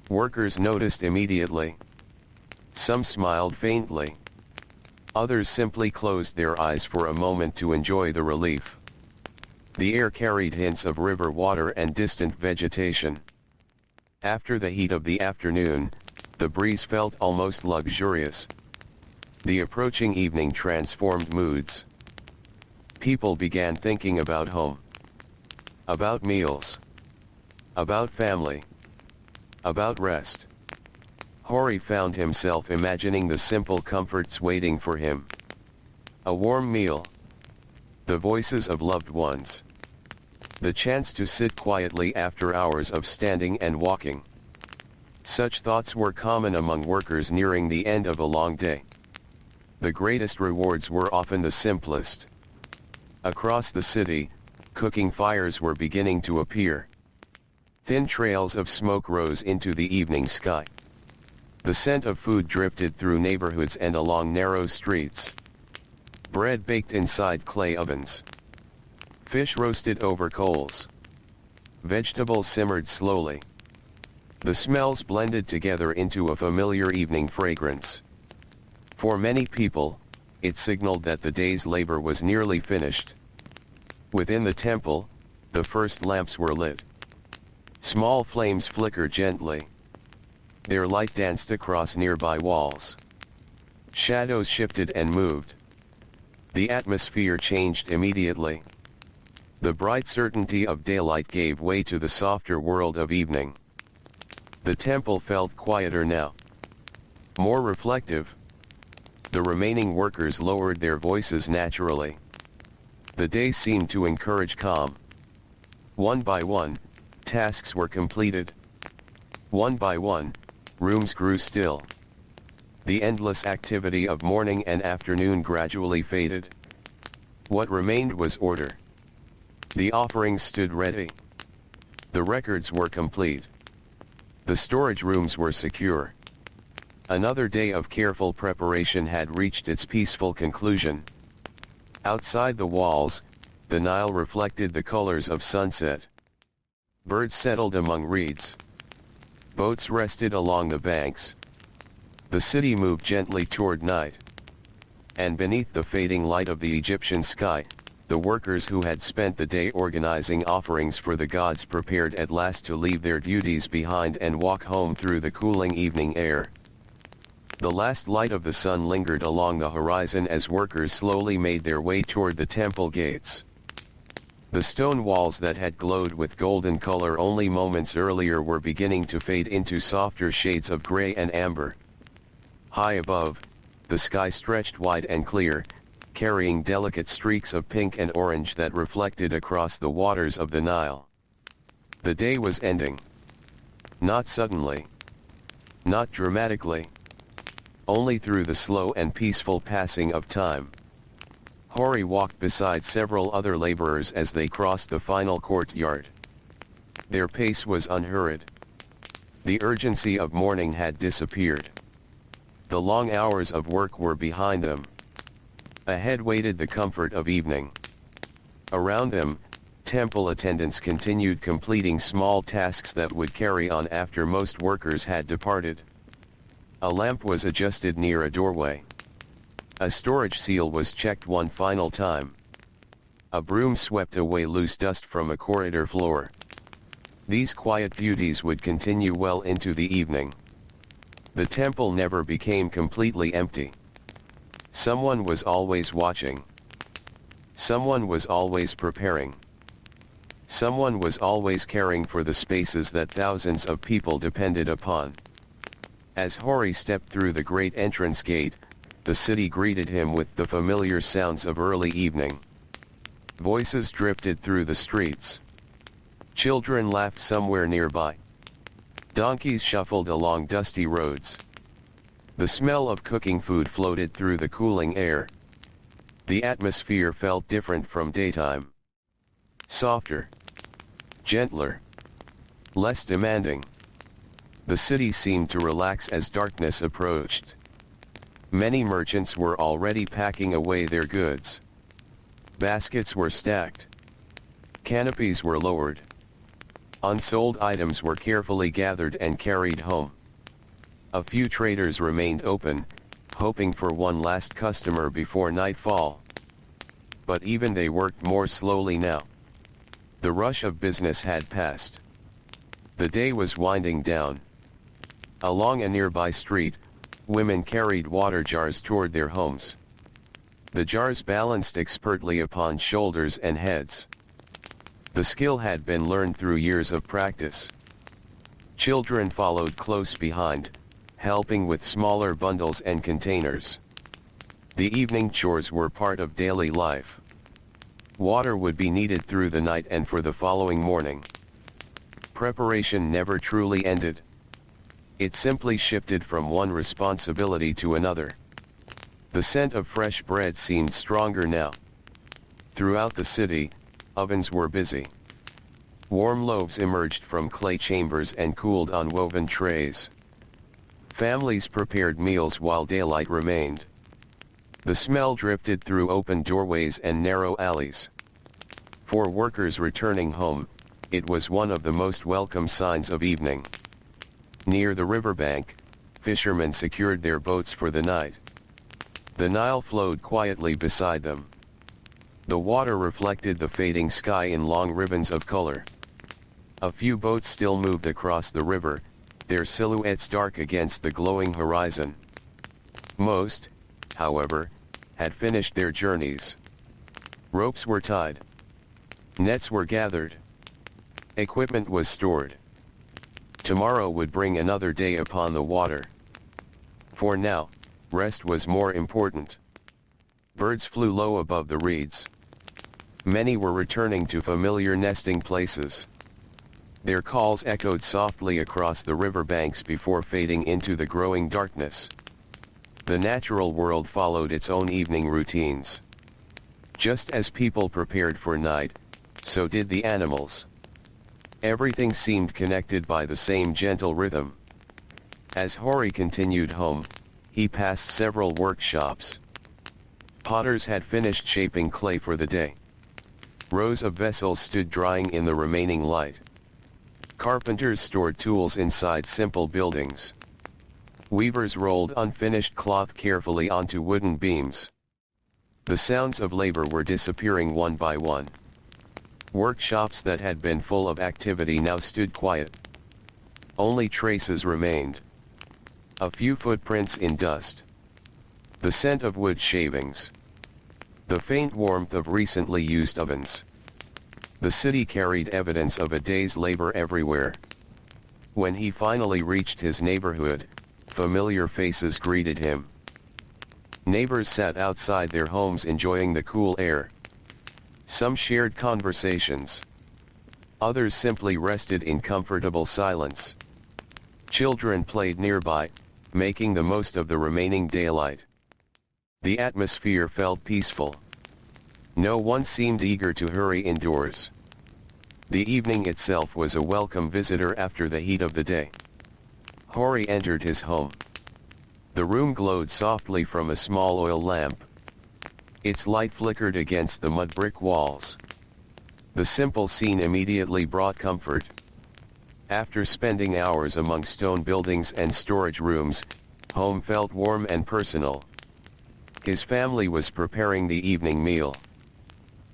Workers noticed immediately. Some smiled faintly. Others simply closed their eyes for a moment to enjoy the relief. The air carried hints of river water and distant vegetation. After the heat of the afternoon, the breeze felt almost luxurious. The approaching evening transformed moods. People began thinking about home, about meals, about family, about rest. Hori found himself imagining the simple comforts waiting for him. A warm meal, the voices of loved ones, the chance to sit quietly after hours of standing and walking. Such thoughts were common among workers nearing the end of a long day. The greatest rewards were often the simplest. Across the city, cooking fires were beginning to appear. Thin trails of smoke rose into the evening sky. The scent of food drifted through neighborhoods and along narrow streets. Bread baked inside clay ovens. Fish roasted over coals. Vegetables simmered slowly. The smells blended together into a familiar evening fragrance. For many people, it signaled that the day's labor was nearly finished. Within the temple, the first lamps were lit. Small flames flickered gently. Their light danced across nearby walls. Shadows shifted and moved. The atmosphere changed immediately. The bright certainty of daylight gave way to the softer world of evening. The temple felt quieter now. More reflective. The remaining workers lowered their voices naturally. The day seemed to encourage calm. One by one, tasks were completed. One by one, rooms grew still. The endless activity of morning and afternoon gradually faded. What remained was order. The offerings stood ready. The records were complete. The storage rooms were secure. Another day of careful preparation had reached its peaceful conclusion. Outside the walls, the Nile reflected the colors of sunset. Birds settled among reeds. Boats rested along the banks. The city moved gently toward night. And beneath the fading light of the Egyptian sky, the workers who had spent the day organizing offerings for the gods prepared at last to leave their duties behind and walk home through the cooling evening air. The last light of the sun lingered along the horizon as workers slowly made their way toward the temple gates. The stone walls that had glowed with golden color only moments earlier were beginning to fade into softer shades of gray and amber. High above, the sky stretched wide and clear, carrying delicate streaks of pink and orange that reflected across the waters of the Nile. The day was ending. Not suddenly. Not dramatically. Only through the slow and peaceful passing of time. Hori walked beside several other laborers as they crossed the final courtyard. Their pace was unhurried. The urgency of morning had disappeared. The long hours of work were behind them. Ahead waited the comfort of evening. Around them, temple attendants continued completing small tasks that would carry on after most workers had departed. A lamp was adjusted near a doorway. A storage seal was checked one final time. A broom swept away loose dust from a corridor floor. These quiet duties would continue well into the evening. The temple never became completely empty. Someone was always watching. Someone was always preparing. Someone was always caring for the spaces that thousands of people depended upon. As Hori stepped through the great entrance gate, the city greeted him with the familiar sounds of early evening. Voices drifted through the streets. Children laughed somewhere nearby. Donkeys shuffled along dusty roads. The smell of cooking food floated through the cooling air. The atmosphere felt different from daytime. Softer. Gentler. Less demanding. The city seemed to relax as darkness approached. Many merchants were already packing away their goods. Baskets were stacked. Canopies were lowered. Unsold items were carefully gathered and carried home. A few traders remained open, hoping for one last customer before nightfall. But even they worked more slowly now. The rush of business had passed. The day was winding down. Along a nearby street, women carried water jars toward their homes. The jars balanced expertly upon shoulders and heads. The skill had been learned through years of practice. Children followed close behind, helping with smaller bundles and containers. The evening chores were part of daily life. Water would be needed through the night and for the following morning. Preparation never truly ended. It simply shifted from one responsibility to another. The scent of fresh bread seemed stronger now. Throughout the city, ovens were busy. Warm loaves emerged from clay chambers and cooled on woven trays. Families prepared meals while daylight remained. The smell drifted through open doorways and narrow alleys. For workers returning home, it was one of the most welcome signs of evening. Near the riverbank, fishermen secured their boats for the night. The Nile flowed quietly beside them. The water reflected the fading sky in long ribbons of color. A few boats still moved across the river, their silhouettes dark against the glowing horizon. Most, however, had finished their journeys. Ropes were tied. Nets were gathered. Equipment was stored. Tomorrow would bring another day upon the water. For now, rest was more important. Birds flew low above the reeds. Many were returning to familiar nesting places. Their calls echoed softly across the riverbanks before fading into the growing darkness. The natural world followed its own evening routines. Just as people prepared for night, so did the animals. Everything seemed connected by the same gentle rhythm. As Hori continued home, he passed several workshops. Potters had finished shaping clay for the day. Rows of vessels stood drying in the remaining light. Carpenters stored tools inside simple buildings. Weavers rolled unfinished cloth carefully onto wooden beams. The sounds of labor were disappearing one by one. Workshops that had been full of activity now stood quiet. Only traces remained. A few footprints in dust. The scent of wood shavings. The faint warmth of recently used ovens. The city carried evidence of a day's labor everywhere. When he finally reached his neighborhood, familiar faces greeted him. Neighbors sat outside their homes enjoying the cool air. Some shared conversations. Others simply rested in comfortable silence. Children played nearby, making the most of the remaining daylight. The atmosphere felt peaceful. No one seemed eager to hurry indoors. The evening itself was a welcome visitor after the heat of the day. Hori entered his home. The room glowed softly from a small oil lamp. Its light flickered against the mud-brick walls. The simple scene immediately brought comfort. After spending hours among stone buildings and storage rooms, home felt warm and personal. His family was preparing the evening meal.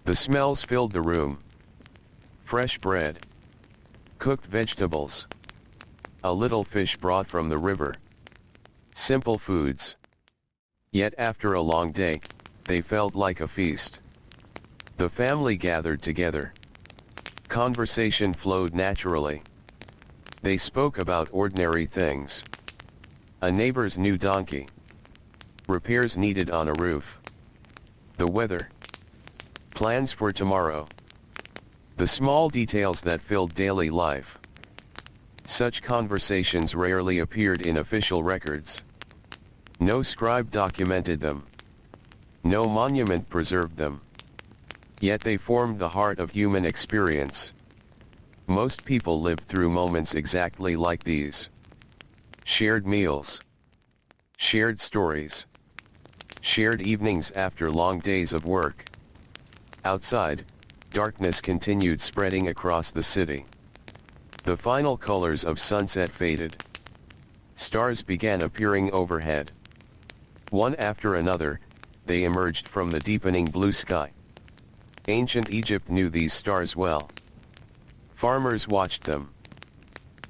The smells filled the room. Fresh bread. Cooked vegetables. A little fish brought from the river. Simple foods. Yet after a long day, they felt like a feast. The family gathered together. Conversation flowed naturally. They spoke about ordinary things. A neighbor's new donkey. Repairs needed on a roof. The weather. Plans for tomorrow. The small details that filled daily life. Such conversations rarely appeared in official records. No scribe documented them. No monument preserved them. Yet they formed the heart of human experience. Most people lived through moments exactly like these. Shared meals. Shared stories. Shared evenings after long days of work. Outside, darkness continued spreading across the city. The final colors of sunset faded. Stars began appearing overhead. One after another, they emerged from the deepening blue sky. Ancient Egypt knew these stars well. Farmers watched them.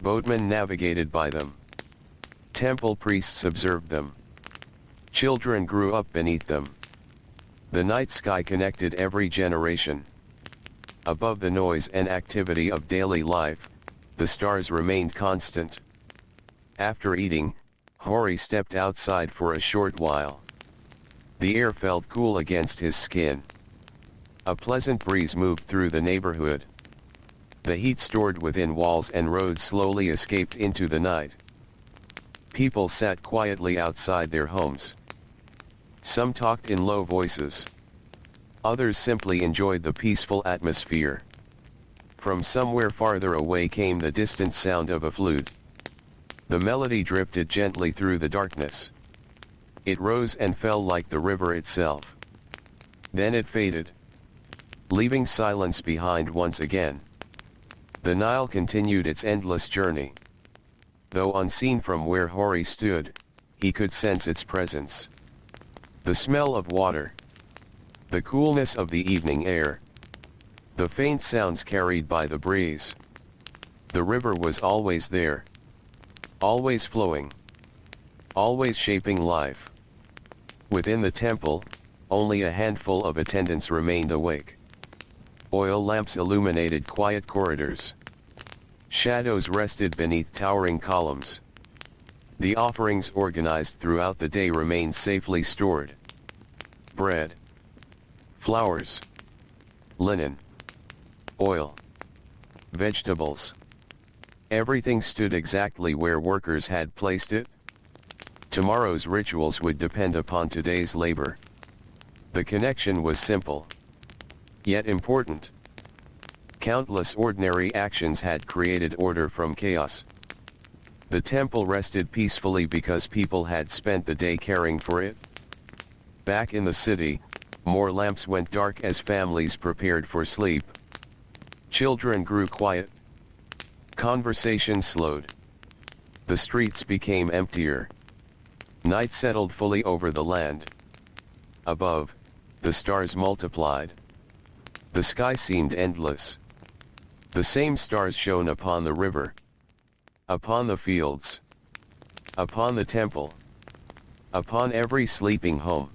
Boatmen navigated by them. Temple priests observed them. Children grew up beneath them. The night sky connected every generation. Above the noise and activity of daily life, the stars remained constant. After eating, Hori stepped outside for a short while. The air felt cool against his skin. A pleasant breeze moved through the neighborhood. The heat stored within walls and roads slowly escaped into the night. People sat quietly outside their homes. Some talked in low voices. Others simply enjoyed the peaceful atmosphere. From somewhere farther away came the distant sound of a flute. The melody drifted gently through the darkness. It rose and fell like the river itself. Then it faded, leaving silence behind once again. The Nile continued its endless journey. Though unseen from where Hori stood, he could sense its presence. The smell of water, the coolness of the evening air, the faint sounds carried by the breeze. The river was always there, always flowing, always shaping life. Within the temple, only a handful of attendants remained awake. Oil lamps illuminated quiet corridors. Shadows rested beneath towering columns. The offerings organized throughout the day remained safely stored. Bread, flowers, linen, oil, vegetables. Everything stood exactly where workers had placed it. Tomorrow's rituals would depend upon today's labor. The connection was simple, yet important. Countless ordinary actions had created order from chaos. The temple rested peacefully because people had spent the day caring for it. Back in the city, more lamps went dark as families prepared for sleep. Children grew quiet. Conversation slowed. The streets became emptier. Night settled fully over the land. Above, the stars multiplied. The sky seemed endless. The same stars shone upon the river, upon the fields, upon the temple, upon every sleeping home.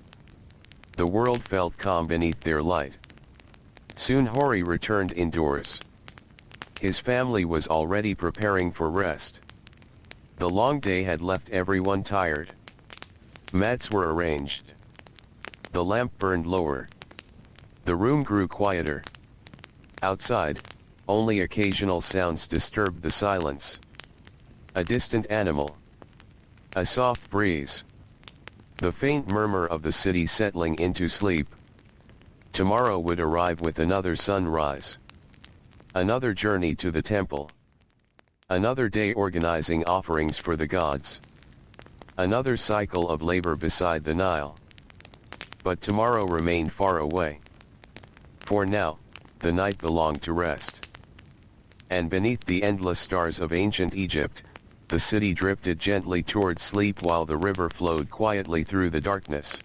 The world felt calm beneath their light. Soon Hori returned indoors. His family was already preparing for rest. The long day had left everyone tired. Mats were arranged. The lamp burned lower. The room grew quieter. Outside, only occasional sounds disturbed the silence. A distant animal. A soft breeze. The faint murmur of the city settling into sleep. Tomorrow would arrive with another sunrise. Another journey to the temple. Another day organizing offerings for the gods. Another cycle of labor beside the Nile. But tomorrow remained far away. For now, the night belonged to rest. And beneath the endless stars of ancient Egypt, the city drifted gently toward sleep while the river flowed quietly through the darkness.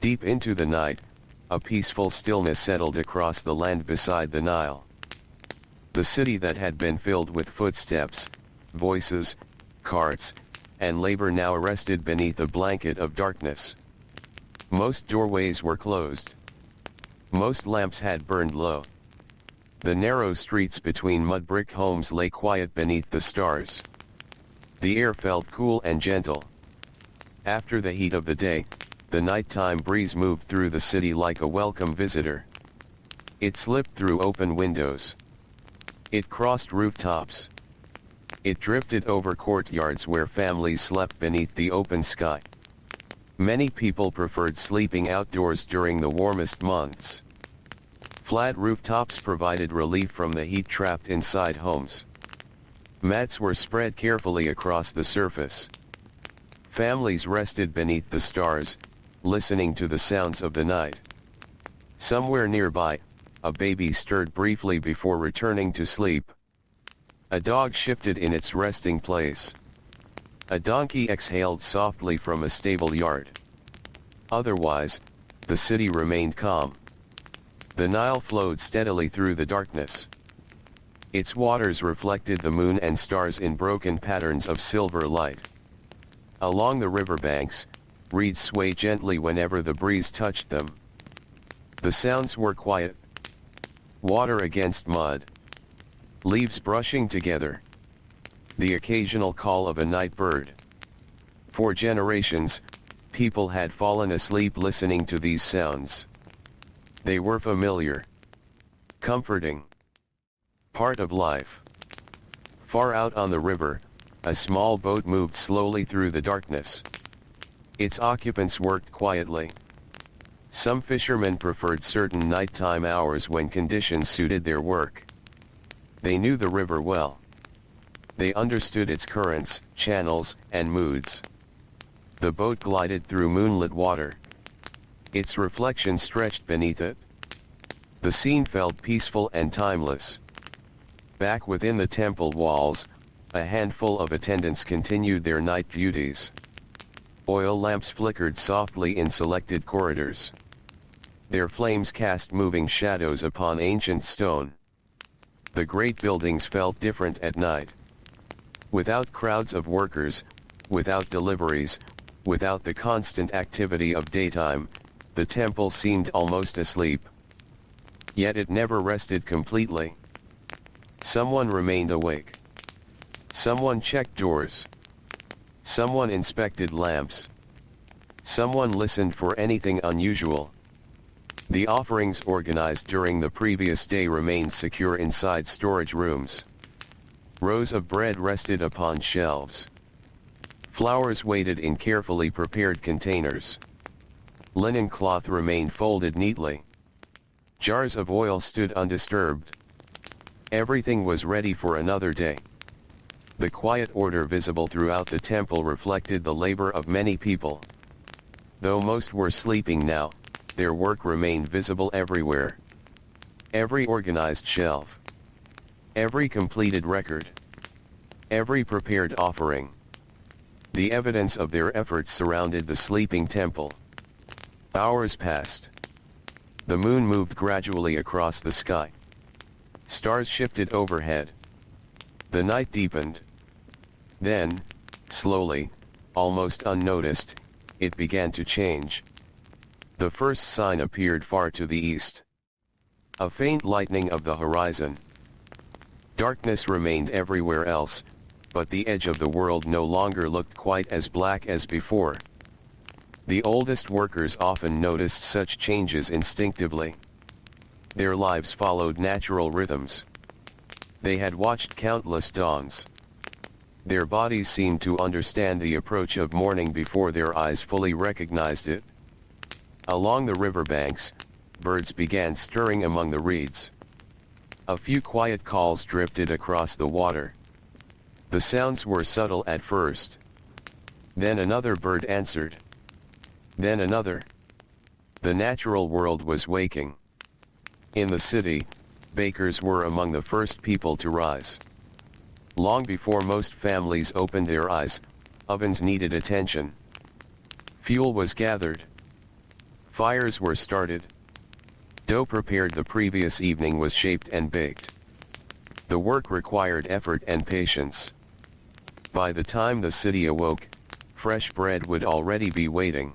Deep into the night, a peaceful stillness settled across the land beside the Nile. The city that had been filled with footsteps, voices, carts, and labor now rested beneath a blanket of darkness. Most doorways were closed. Most lamps had burned low. The narrow streets between mud-brick homes lay quiet beneath the stars. The air felt cool and gentle. After the heat of the day, the nighttime breeze moved through the city like a welcome visitor. It slipped through open windows. It crossed rooftops. It drifted over courtyards where families slept beneath the open sky. Many people preferred sleeping outdoors during the warmest months. Flat rooftops provided relief from the heat trapped inside homes. Mats were spread carefully across the surface. Families rested beneath the stars, listening to the sounds of the night. Somewhere nearby, a baby stirred briefly before returning to sleep. A dog shifted in its resting place. A donkey exhaled softly from a stable yard. Otherwise, the city remained calm. The Nile flowed steadily through the darkness. Its waters reflected the moon and stars in broken patterns of silver light. Along the riverbanks, reeds swayed gently whenever the breeze touched them. The sounds were quiet. Water against mud. Leaves brushing together. The occasional call of a night bird. For generations, people had fallen asleep listening to these sounds. They were familiar. Comforting. Part of life. Far out on the river, a small boat moved slowly through the darkness. Its occupants worked quietly. Some fishermen preferred certain nighttime hours when conditions suited their work. They knew the river well. They understood its currents, channels, and moods. The boat glided through moonlit water. Its reflection stretched beneath it. The scene felt peaceful and timeless. Back within the temple walls, a handful of attendants continued their night duties. Oil lamps flickered softly in selected corridors. Their flames cast moving shadows upon ancient stone. The great buildings felt different at night. Without crowds of workers, without deliveries, without the constant activity of daytime, the temple seemed almost asleep. Yet it never rested completely. Someone remained awake. Someone checked doors. Someone inspected lamps. Someone listened for anything unusual. The offerings organized during the previous day remained secure inside storage rooms. Rows of bread rested upon shelves. Flowers waited in carefully prepared containers. Linen cloth remained folded neatly. Jars of oil stood undisturbed. Everything was ready for another day. The quiet order visible throughout the temple reflected the labor of many people. Though most were sleeping now, their work remained visible everywhere. Every organized shelf. Every completed record. Every prepared offering. The evidence of their efforts surrounded the sleeping temple. Hours passed. The moon moved gradually across the sky. Stars shifted overhead. The night deepened. Then, slowly, almost unnoticed, it began to change. The first sign appeared far to the east. A faint lightening of the horizon. Darkness remained everywhere else, but the edge of the world no longer looked quite as black as before. The oldest workers often noticed such changes instinctively. Their lives followed natural rhythms. They had watched countless dawns. Their bodies seemed to understand the approach of morning before their eyes fully recognized it. Along the riverbanks, birds began stirring among the reeds. A few quiet calls drifted across the water. The sounds were subtle at first. Then another bird answered. Then another. The natural world was waking. In the city, bakers were among the first people to rise. Long before most families opened their eyes, ovens needed attention. Fuel was gathered. Fires were started. Dough prepared the previous evening was shaped and baked. The work required effort and patience. By the time the city awoke, fresh bread would already be waiting.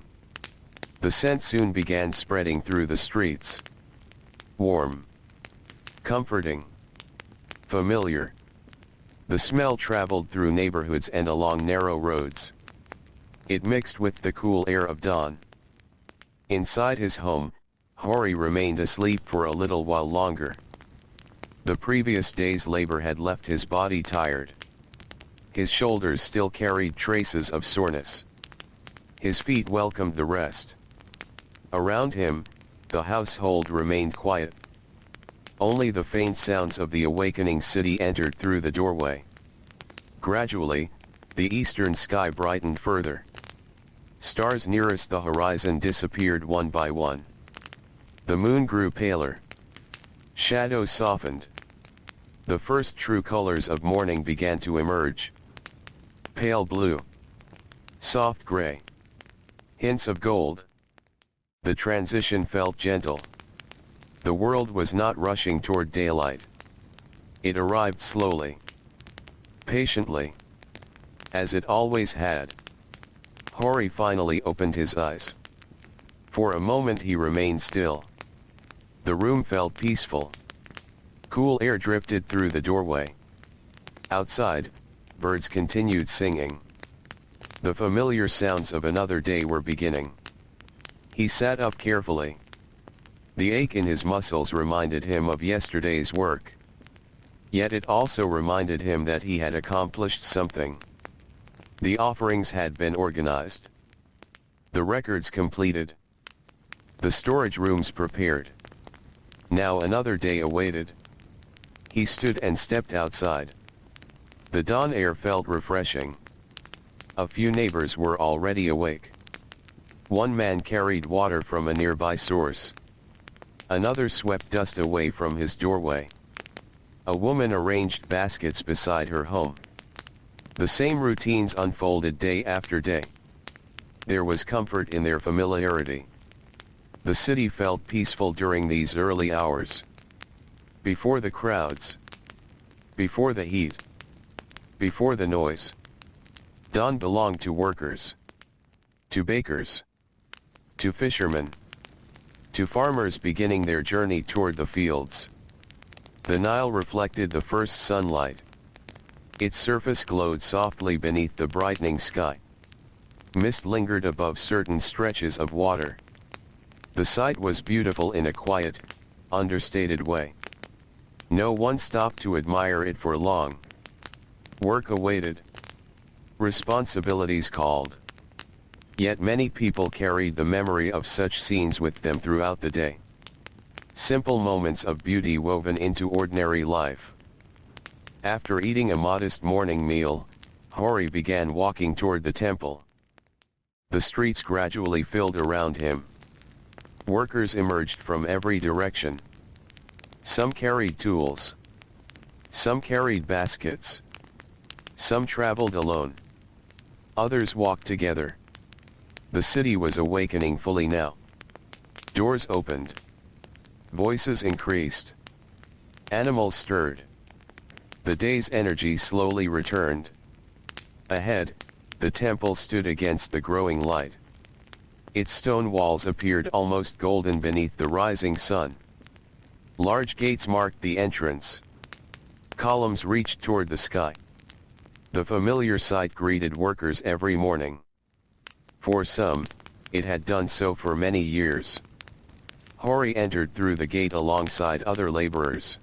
The scent soon began spreading through the streets. Warm. Comforting. Familiar. The smell traveled through neighborhoods and along narrow roads. It mixed with the cool air of dawn. Inside his home, Hori remained asleep for a little while longer. The previous day's labor had left his body tired. His shoulders still carried traces of soreness. His feet welcomed the rest. Around him, the household remained quiet. Only the faint sounds of the awakening city entered through the doorway. Gradually, the eastern sky brightened further. Stars nearest the horizon disappeared one by one. The moon grew paler. Shadows softened. The first true colors of morning began to emerge. Pale blue. Soft gray. Hints of gold. The transition felt gentle. The world was not rushing toward daylight. It arrived slowly. Patiently. As it always had. Hori finally opened his eyes. For a moment he remained still. The room felt peaceful. Cool air drifted through the doorway. Outside, birds continued singing. The familiar sounds of another day were beginning. He sat up carefully. The ache in his muscles reminded him of yesterday's work. Yet it also reminded him that he had accomplished something. The offerings had been organized. The records completed. The storage rooms prepared. Now another day awaited. He stood and stepped outside. The dawn air felt refreshing. A few neighbors were already awake. One man carried water from a nearby source. Another swept dust away from his doorway. A woman arranged baskets beside her home. The same routines unfolded day after day. There was comfort in their familiarity. The city felt peaceful during these early hours. Before the crowds. Before the heat. Before the noise. Dawn belonged to workers. To bakers. To fishermen. To farmers beginning their journey toward the fields. The Nile reflected the first sunlight. Its surface glowed softly beneath the brightening sky. Mist lingered above certain stretches of water. The sight was beautiful in a quiet, understated way. No one stopped to admire it for long. Work awaited. Responsibilities called. Yet many people carried the memory of such scenes with them throughout the day. Simple moments of beauty woven into ordinary life. After eating a modest morning meal, Hori began walking toward the temple. The streets gradually filled around him. Workers emerged from every direction. Some carried tools. Some carried baskets. Some traveled alone. Others walked together. The city was awakening fully now. Doors opened. Voices increased. Animals stirred. The day's energy slowly returned. Ahead, the temple stood against the growing light. Its stone walls appeared almost golden beneath the rising sun. Large gates marked the entrance. Columns reached toward the sky. The familiar sight greeted workers every morning. For some, it had done so for many years. Hori entered through the gate alongside other laborers.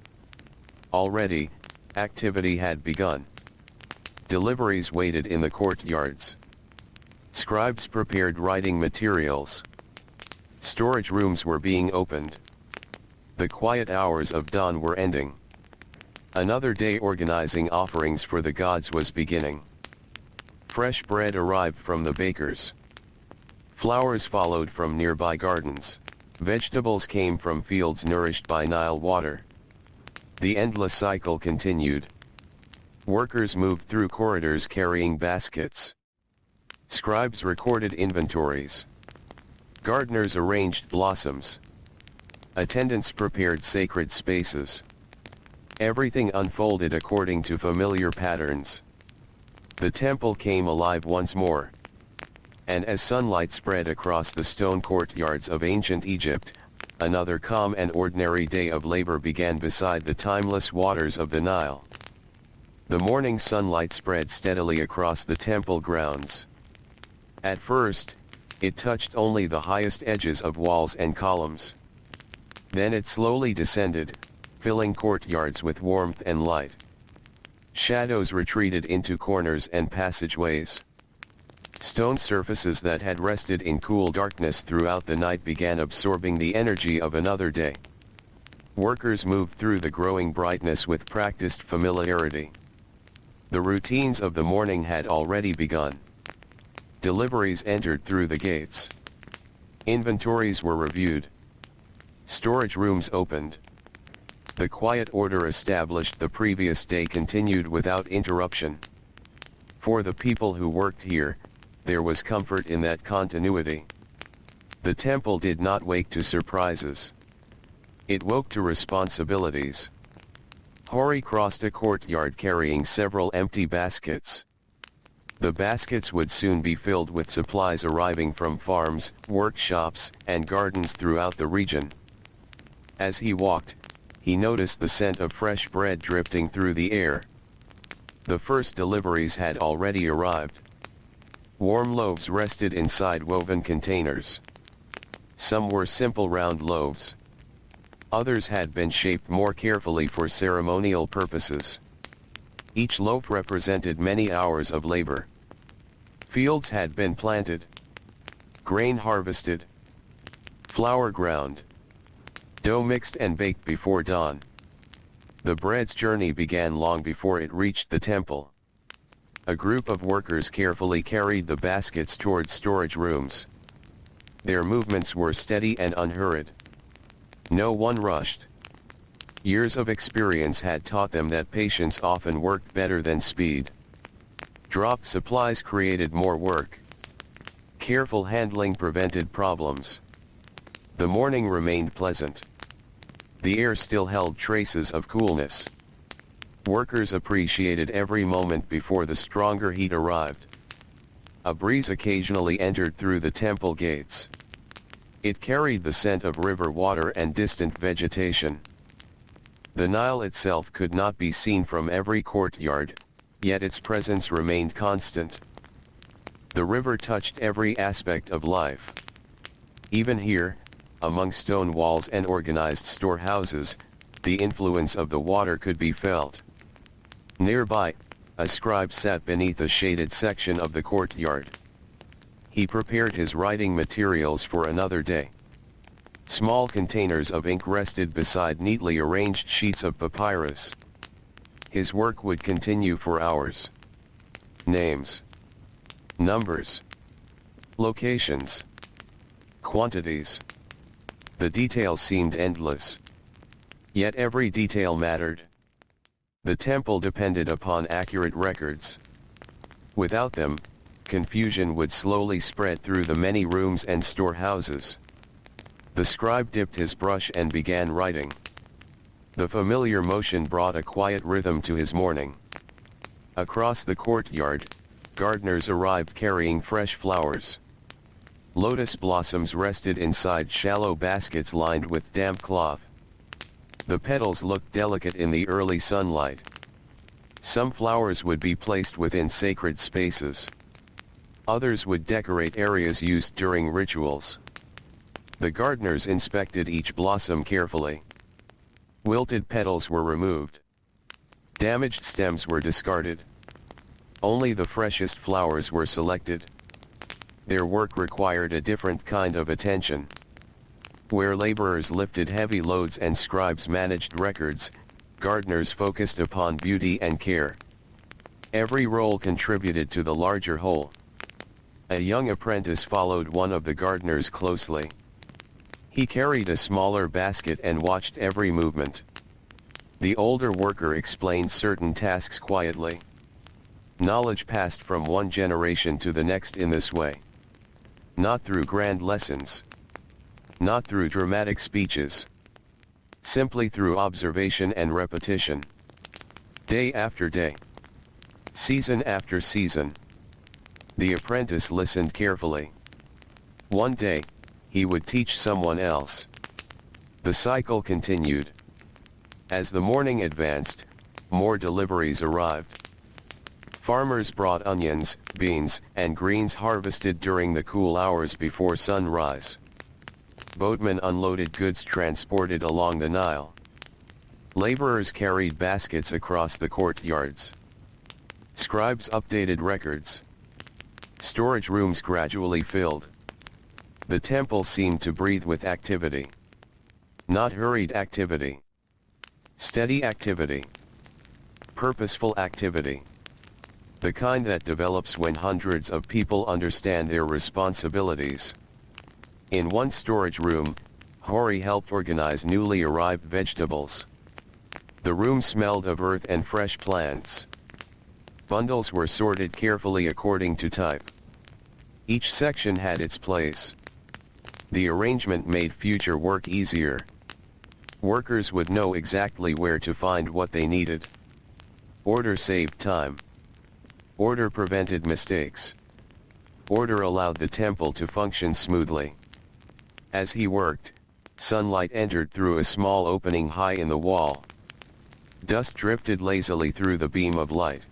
Already, activity had begun. Deliveries waited in the courtyards. Scribes prepared writing materials. Storage rooms were being opened. The quiet hours of dawn were ending. Another day organizing offerings for the gods was beginning. Fresh bread arrived from the bakers. Flowers followed from nearby gardens. Vegetables came from fields nourished by Nile water. The endless cycle continued. Workers moved through corridors carrying baskets. Scribes recorded inventories. Gardeners arranged blossoms. Attendants prepared sacred spaces. Everything unfolded according to familiar patterns. The temple came alive once more. And as sunlight spread across the stone courtyards of ancient Egypt, another calm and ordinary day of labor began beside the timeless waters of the Nile. The morning sunlight spread steadily across the temple grounds. At first, it touched only the highest edges of walls and columns. Then it slowly descended, filling courtyards with warmth and light. Shadows retreated into corners and passageways. Stone surfaces that had rested in cool darkness throughout the night began absorbing the energy of another day. Workers moved through the growing brightness with practiced familiarity. The routines of the morning had already begun. Deliveries entered through the gates. Inventories were reviewed. Storage rooms opened. The quiet order established the previous day continued without interruption. For the people who worked here, there was comfort in that continuity. The temple did not wake to surprises. It woke to responsibilities. Hori crossed a courtyard carrying several empty baskets. The baskets would soon be filled with supplies arriving from farms, workshops, and gardens throughout the region. As he walked, he noticed the scent of fresh bread drifting through the air. The first deliveries had already arrived. Warm loaves rested inside woven containers. Some were simple round loaves. Others had been shaped more carefully for ceremonial purposes. Each loaf represented many hours of labor. Fields had been planted, grain harvested, flour ground, dough mixed and baked before dawn. The bread's journey began long before it reached the temple. A group of workers carefully carried the baskets towards storage rooms. Their movements were steady and unhurried. No one rushed. Years of experience had taught them that patience often worked better than speed. Dropped supplies created more work. Careful handling prevented problems. The morning remained pleasant. The air still held traces of coolness. Workers appreciated every moment before the stronger heat arrived. A breeze occasionally entered through the temple gates. It carried the scent of river water and distant vegetation. The Nile itself could not be seen from every courtyard, yet its presence remained constant. The river touched every aspect of life. Even here, among stone walls and organized storehouses, the influence of the water could be felt. Nearby, a scribe sat beneath a shaded section of the courtyard. He prepared his writing materials for another day. Small containers of ink rested beside neatly arranged sheets of papyrus. His work would continue for hours. Names, numbers, locations, quantities. The details seemed endless. Yet every detail mattered. The temple depended upon accurate records. Without them, confusion would slowly spread through the many rooms and storehouses. The scribe dipped his brush and began writing. The familiar motion brought a quiet rhythm to his morning. Across the courtyard, gardeners arrived carrying fresh flowers. Lotus blossoms rested inside shallow baskets lined with damp cloth. The petals looked delicate in the early sunlight. Some flowers would be placed within sacred spaces. Others would decorate areas used during rituals. The gardeners inspected each blossom carefully. Wilted petals were removed. Damaged stems were discarded. Only the freshest flowers were selected. Their work required a different kind of attention. Where laborers lifted heavy loads and scribes managed records, gardeners focused upon beauty and care. Every role contributed to the larger whole. A young apprentice followed one of the gardeners closely. He carried a smaller basket and watched every movement. The older worker explained certain tasks quietly. Knowledge passed from one generation to the next in this way. Not through grand lessons. Not through dramatic speeches. Simply through observation and repetition. Day after day. Season after season. The apprentice listened carefully. One day, he would teach someone else. The cycle continued. As the morning advanced, more deliveries arrived. Farmers brought onions, beans, and greens harvested during the cool hours before sunrise. Boatmen unloaded goods transported along the Nile. Laborers carried baskets across the courtyards. Scribes updated records. Storage rooms gradually filled. The temple seemed to breathe with activity. Not hurried activity. Steady activity. Purposeful activity. The kind that develops when hundreds of people understand their responsibilities. In one storage room, Hori helped organize newly arrived vegetables. The room smelled of earth and fresh plants. Bundles were sorted carefully according to type. Each section had its place. The arrangement made future work easier. Workers would know exactly where to find what they needed. Order saved time. Order prevented mistakes. Order allowed the temple to function smoothly. As he worked, Sunlight entered through a small opening high in the wall. Dust drifted lazily through the beam of light.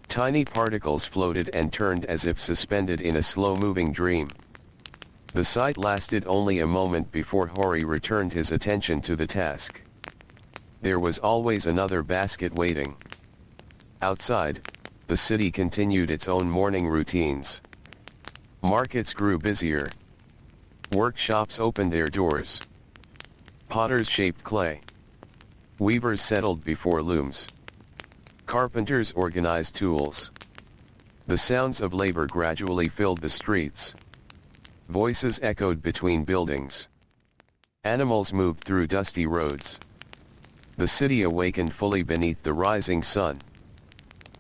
Tiny particles floated and turned as if suspended in a slow-moving dream. The sight lasted only a moment before Hori returned his attention to the task. There was always another basket waiting. Outside, the city continued its own morning routines. Markets grew busier. Workshops opened their doors. Potters shaped clay. Weavers settled before looms. Carpenters organized tools. The sounds of labor gradually filled the streets. Voices echoed between buildings. Animals moved through dusty roads. The city awakened fully beneath the rising sun.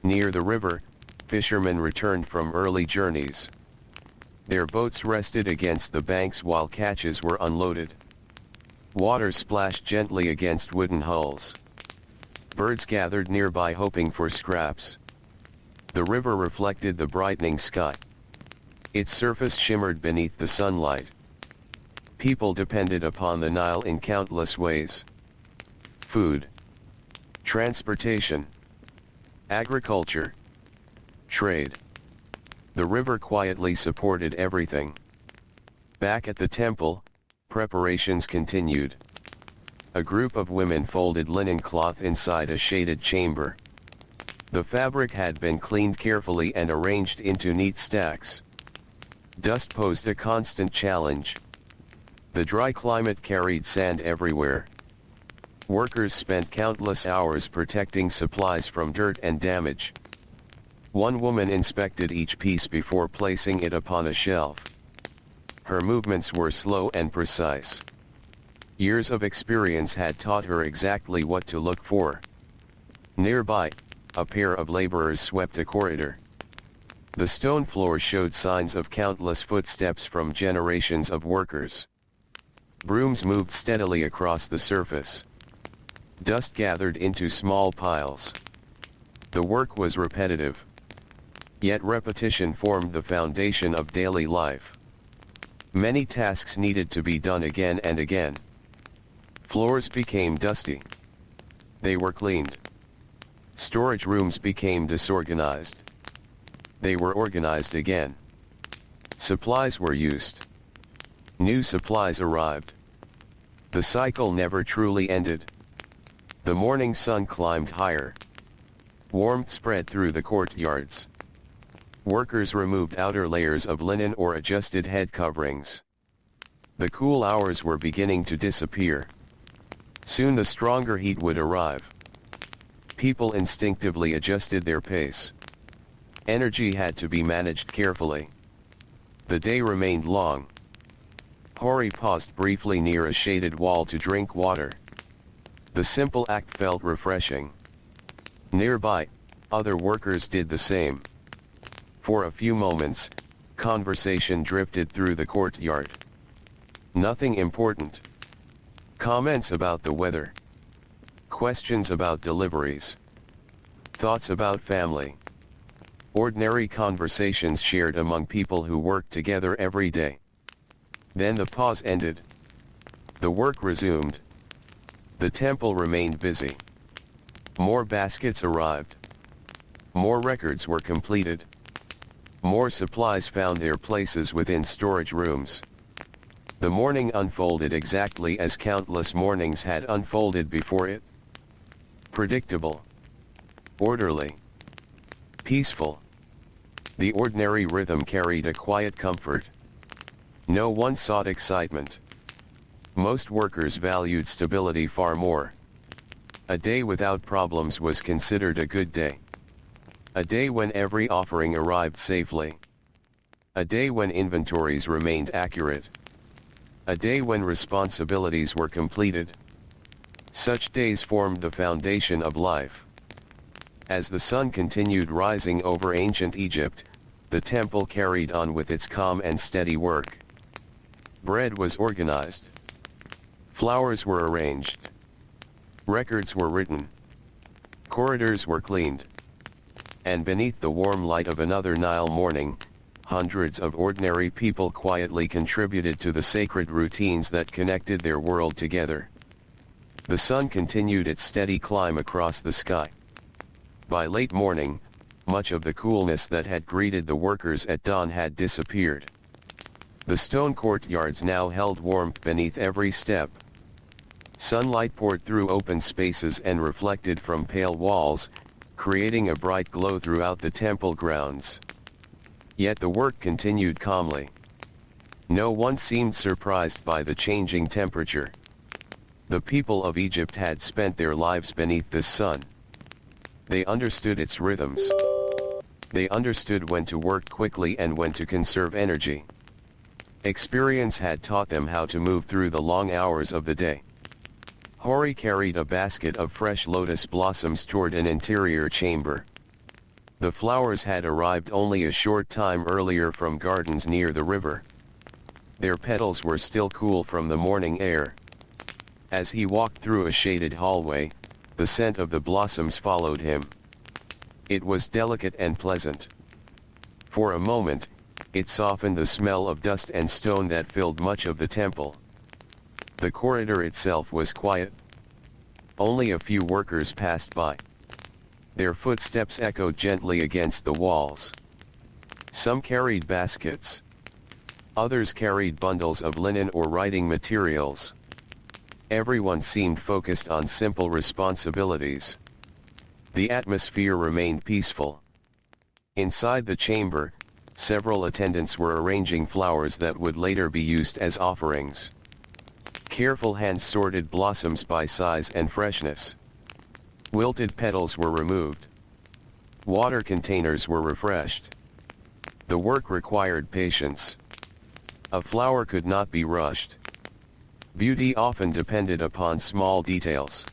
Near the river, fishermen returned from early journeys. Their boats rested against the banks while catches were unloaded. Water splashed gently against wooden hulls. Birds gathered nearby hoping for scraps. The river reflected the brightening sky. Its surface shimmered beneath the sunlight. People depended upon the Nile in countless ways. Food, transportation, agriculture, trade. The river quietly supported everything. Back at the temple, preparations continued. A group of women folded linen cloth inside a shaded chamber. The fabric had been cleaned carefully and arranged into neat stacks. Dust posed a constant challenge. The dry climate carried sand everywhere. Workers spent countless hours protecting supplies from dirt and damage. One woman inspected each piece before placing it upon a shelf. Her movements were slow and precise. Years of experience had taught her exactly what to look for. Nearby, a pair of laborers swept a corridor. The stone floor showed signs of countless footsteps from generations of workers. Brooms moved steadily across the surface. Dust gathered into small piles. The work was repetitive. Yet repetition formed the foundation of daily life. Many tasks needed to be done again and again. Floors became dusty. They were cleaned. Storage rooms became disorganized. They were organized again. Supplies were used. New supplies arrived. The cycle never truly ended. The morning sun climbed higher. Warmth spread through the courtyards. Workers removed outer layers of linen or adjusted head coverings. The cool hours were beginning to disappear. Soon the stronger heat would arrive. People instinctively adjusted their pace. Energy had to be managed carefully. The day remained long. Hori paused briefly near a shaded wall to drink water. The simple act felt refreshing. Nearby, other workers did the same. For a few moments, conversation drifted through the courtyard. Nothing important. Comments about the weather. Questions about deliveries. Thoughts about family. Ordinary conversations shared among people who worked together every day. Then the pause ended. The work resumed. The temple remained busy. More baskets arrived. More records were completed. More supplies found their places within storage rooms. The morning unfolded exactly as countless mornings had unfolded before it. Predictable. Orderly. Peaceful. The ordinary rhythm carried a quiet comfort. No one sought excitement. Most workers valued stability far more. A day without problems was considered a good day. A day when every offering arrived safely. A day when inventories remained accurate. A day when responsibilities were completed. Such days formed the foundation of life. As the sun continued rising over ancient Egypt, the temple carried on with its calm and steady work. Bread was organized. Flowers were arranged. Records were written. Corridors were cleaned. And beneath the warm light of another Nile morning, hundreds of ordinary people quietly contributed to the sacred routines that connected their world together. The sun continued its steady climb across the sky. By late morning, much of the coolness that had greeted the workers at dawn had disappeared. The stone courtyards now held warmth beneath every step. Sunlight poured through open spaces and reflected from pale walls, creating a bright glow throughout the temple grounds. Yet the work continued calmly. No one seemed surprised by the changing temperature. The people of Egypt had spent their lives beneath the sun. They understood its rhythms. They understood when to work quickly and when to conserve energy. Experience had taught them how to move through the long hours of the day. Hori carried a basket of fresh lotus blossoms toward an interior chamber. The flowers had arrived only a short time earlier from gardens near the river. Their petals were still cool from the morning air. As he walked through a shaded hallway, the scent of the blossoms followed him. It was delicate and pleasant. For a moment, it softened the smell of dust and stone that filled much of the temple. The corridor itself was quiet. Only a few workers passed by. Their footsteps echoed gently against the walls. Some carried baskets. Others carried bundles of linen or writing materials. Everyone seemed focused on simple responsibilities. The atmosphere remained peaceful. Inside the chamber, several attendants were arranging flowers that would later be used as offerings. Careful hands sorted blossoms by size and freshness. Wilted petals were removed. Water containers were refreshed. The work required patience. A flower could not be rushed. Beauty often depended upon small details.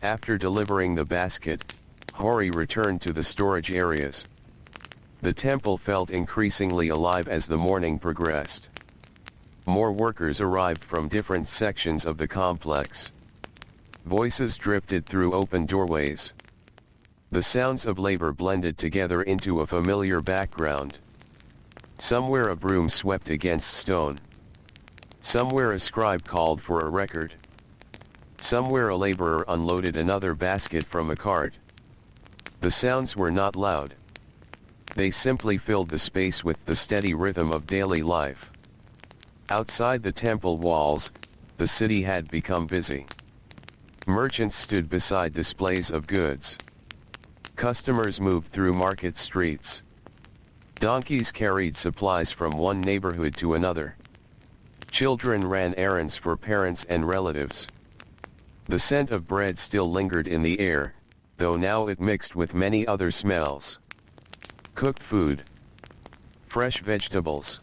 After delivering the basket, Hori returned to the storage areas. The temple felt increasingly alive as the morning progressed. More workers arrived from different sections of the complex. Voices drifted through open doorways. The sounds of labor blended together into a familiar background. Somewhere a broom swept against stone. Somewhere a scribe called for a record. Somewhere a laborer unloaded another basket from a cart. The sounds were not loud. They simply filled the space with the steady rhythm of daily life. Outside the temple walls, the city had become busy. Merchants stood beside displays of goods. Customers moved through market streets. Donkeys carried supplies from one neighborhood to another. Children ran errands for parents and relatives. The scent of bread still lingered in the air, though now it mixed with many other smells. Cooked food. Fresh vegetables.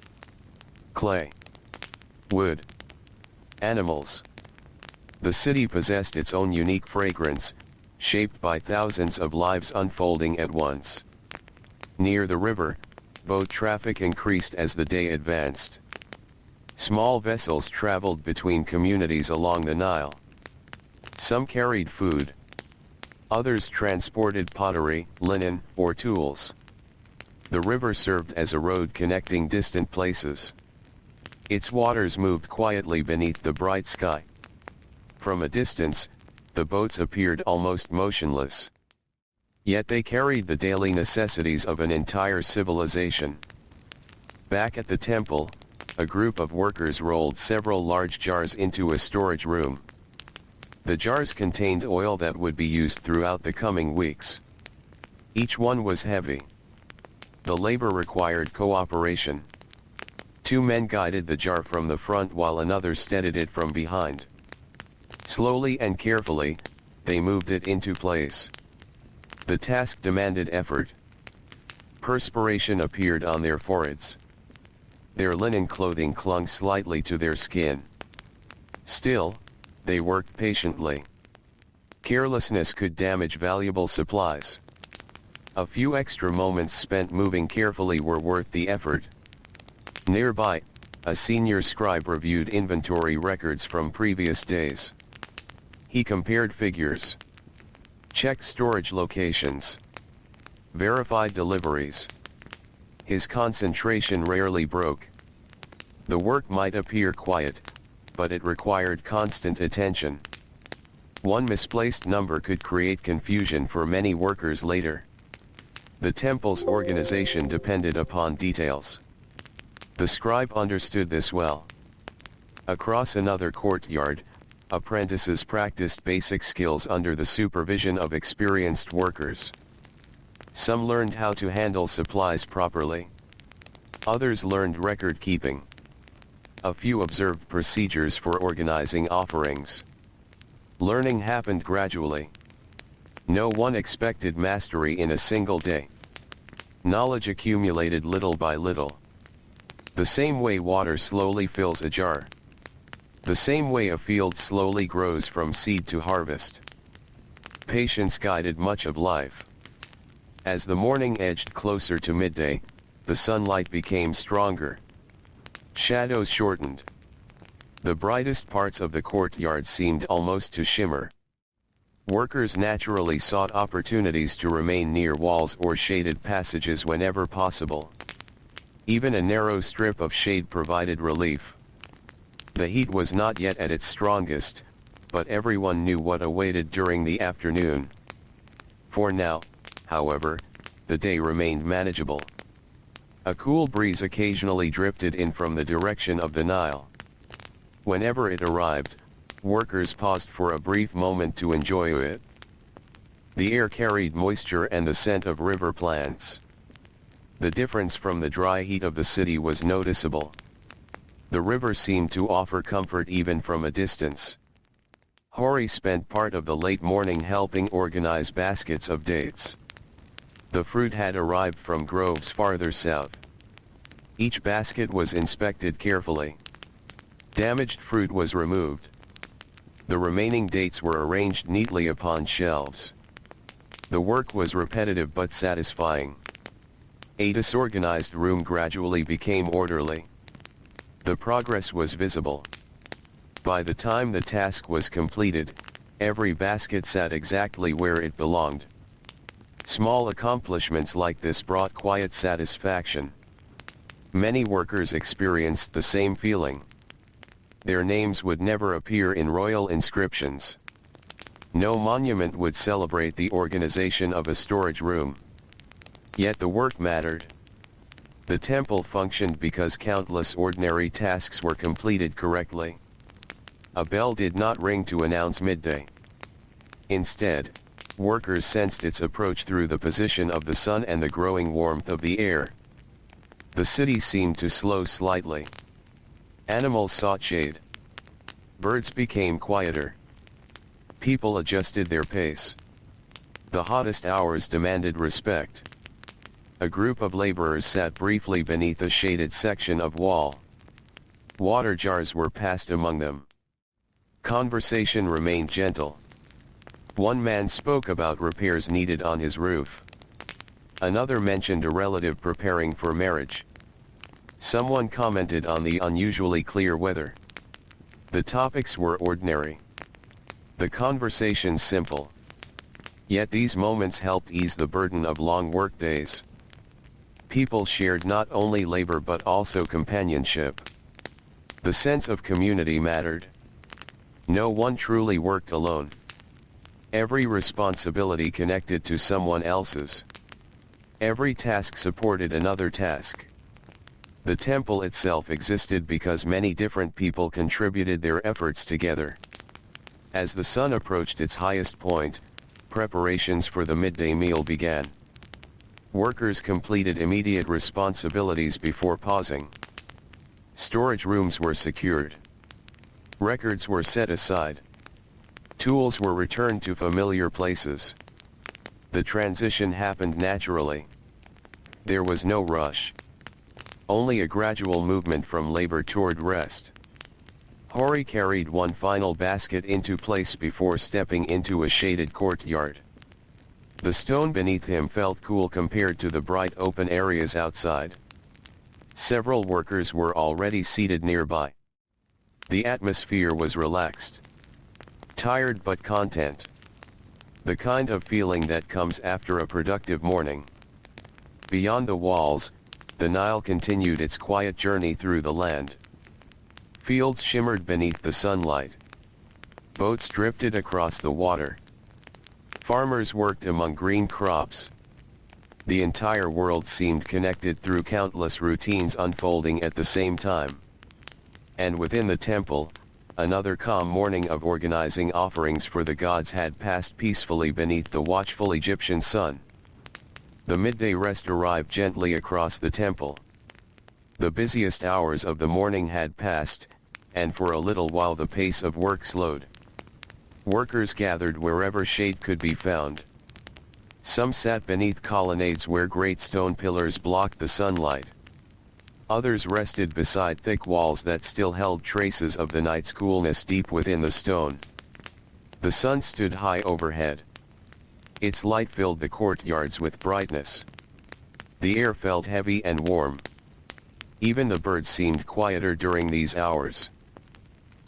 Clay. Wood. Animals. The city possessed its own unique fragrance, shaped by thousands of lives unfolding at once. Near the river, boat traffic increased as the day advanced. Small vessels traveled between communities along the Nile. Some carried food. Others transported pottery, linen, or tools. The river served as a road connecting distant places. Its waters moved quietly beneath the bright sky. From a distance, the boats appeared almost motionless. Yet they carried the daily necessities of an entire civilization. Back at the temple, a group of workers rolled several large jars into a storage room. The jars contained oil that would be used throughout the coming weeks. Each one was heavy. The labor required cooperation. 2 men guided the jar from the front while another steadied it from behind. Slowly and carefully, they moved it into place. The task demanded effort. Perspiration appeared on their foreheads. Their linen clothing clung slightly to their skin. Still, they worked patiently. Carelessness could damage valuable supplies. A few extra moments spent moving carefully were worth the effort. Nearby, a senior scribe reviewed inventory records from previous days. He compared figures. Checked storage locations. Verified deliveries. His concentration rarely broke. The work might appear quiet, but it required constant attention. One misplaced number could create confusion for many workers later. The temple's organization depended upon details. The scribe understood this well. Across another courtyard, apprentices practiced basic skills under the supervision of experienced workers. Some learned how to handle supplies properly. Others learned record keeping. A few observed procedures for organizing offerings. Learning happened gradually. No one expected mastery in a single day. Knowledge accumulated little by little. The same way water slowly fills a jar. The same way a field slowly grows from seed to harvest. Patience guided much of life. As the morning edged closer to midday, the sunlight became stronger. Shadows shortened. The brightest parts of the courtyard seemed almost to shimmer. Workers naturally sought opportunities to remain near walls or shaded passages whenever possible. Even a narrow strip of shade provided relief. The heat was not yet at its strongest, but everyone knew what awaited during the afternoon. For now, however, the day remained manageable. A cool breeze occasionally drifted in from the direction of the Nile. Whenever it arrived, workers paused for a brief moment to enjoy it. The air carried moisture and the scent of river plants. The difference from the dry heat of the city was noticeable. The river seemed to offer comfort even from a distance. Hori spent part of the late morning helping organize baskets of dates. The fruit had arrived from groves farther south. Each basket was inspected carefully. Damaged fruit was removed. The remaining dates were arranged neatly upon shelves. The work was repetitive but satisfying. A disorganized room gradually became orderly. The progress was visible. By the time the task was completed, every basket sat exactly where it belonged. Small accomplishments like this brought quiet satisfaction. Many workers experienced the same feeling. Their names would never appear in royal inscriptions. No monument would celebrate the organization of a storage room. Yet the work mattered. The temple functioned because countless ordinary tasks were completed correctly. A bell did not ring to announce midday. Instead, workers sensed its approach through the position of the sun and the growing warmth of the air. The city seemed to slow slightly. Animals sought shade. Birds became quieter. People adjusted their pace. The hottest hours demanded respect. A group of laborers sat briefly beneath a shaded section of wall. Water jars were passed among them. Conversation remained gentle. One man spoke about repairs needed on his roof. Another mentioned a relative preparing for marriage. Someone commented on the unusually clear weather. The topics were ordinary. The conversations simple. Yet these moments helped ease the burden of long work days. People shared not only labor but also companionship. The sense of community mattered. No one truly worked alone. Every responsibility connected to someone else's. Every task supported another task. The temple itself existed because many different people contributed their efforts together. As the sun approached its highest point, preparations for the midday meal began. Workers completed immediate responsibilities before pausing. Storage rooms were secured. Records were set aside. Tools were returned to familiar places. The transition happened naturally. There was no rush. Only a gradual movement from labor toward rest. Hori carried one final basket into place before stepping into a shaded courtyard. The stone beneath him felt cool compared to the bright open areas outside. Several workers were already seated nearby. The atmosphere was relaxed. Tired but content. The kind of feeling that comes after a productive morning. Beyond the walls, the Nile continued its quiet journey through the land. Fields shimmered beneath the sunlight. Boats drifted across the water. Farmers worked among green crops. The entire world seemed connected through countless routines unfolding at the same time. And within the temple, another calm morning of organizing offerings for the gods had passed peacefully beneath the watchful Egyptian sun. The midday rest arrived gently across the temple. The busiest hours of the morning had passed, and for a little while the pace of work slowed. Workers gathered wherever shade could be found. Some sat beneath colonnades where great stone pillars blocked the sunlight. Others rested beside thick walls that still held traces of the night's coolness deep within the stone. The sun stood high overhead. Its light filled the courtyards with brightness. The air felt heavy and warm. Even the birds seemed quieter during these hours.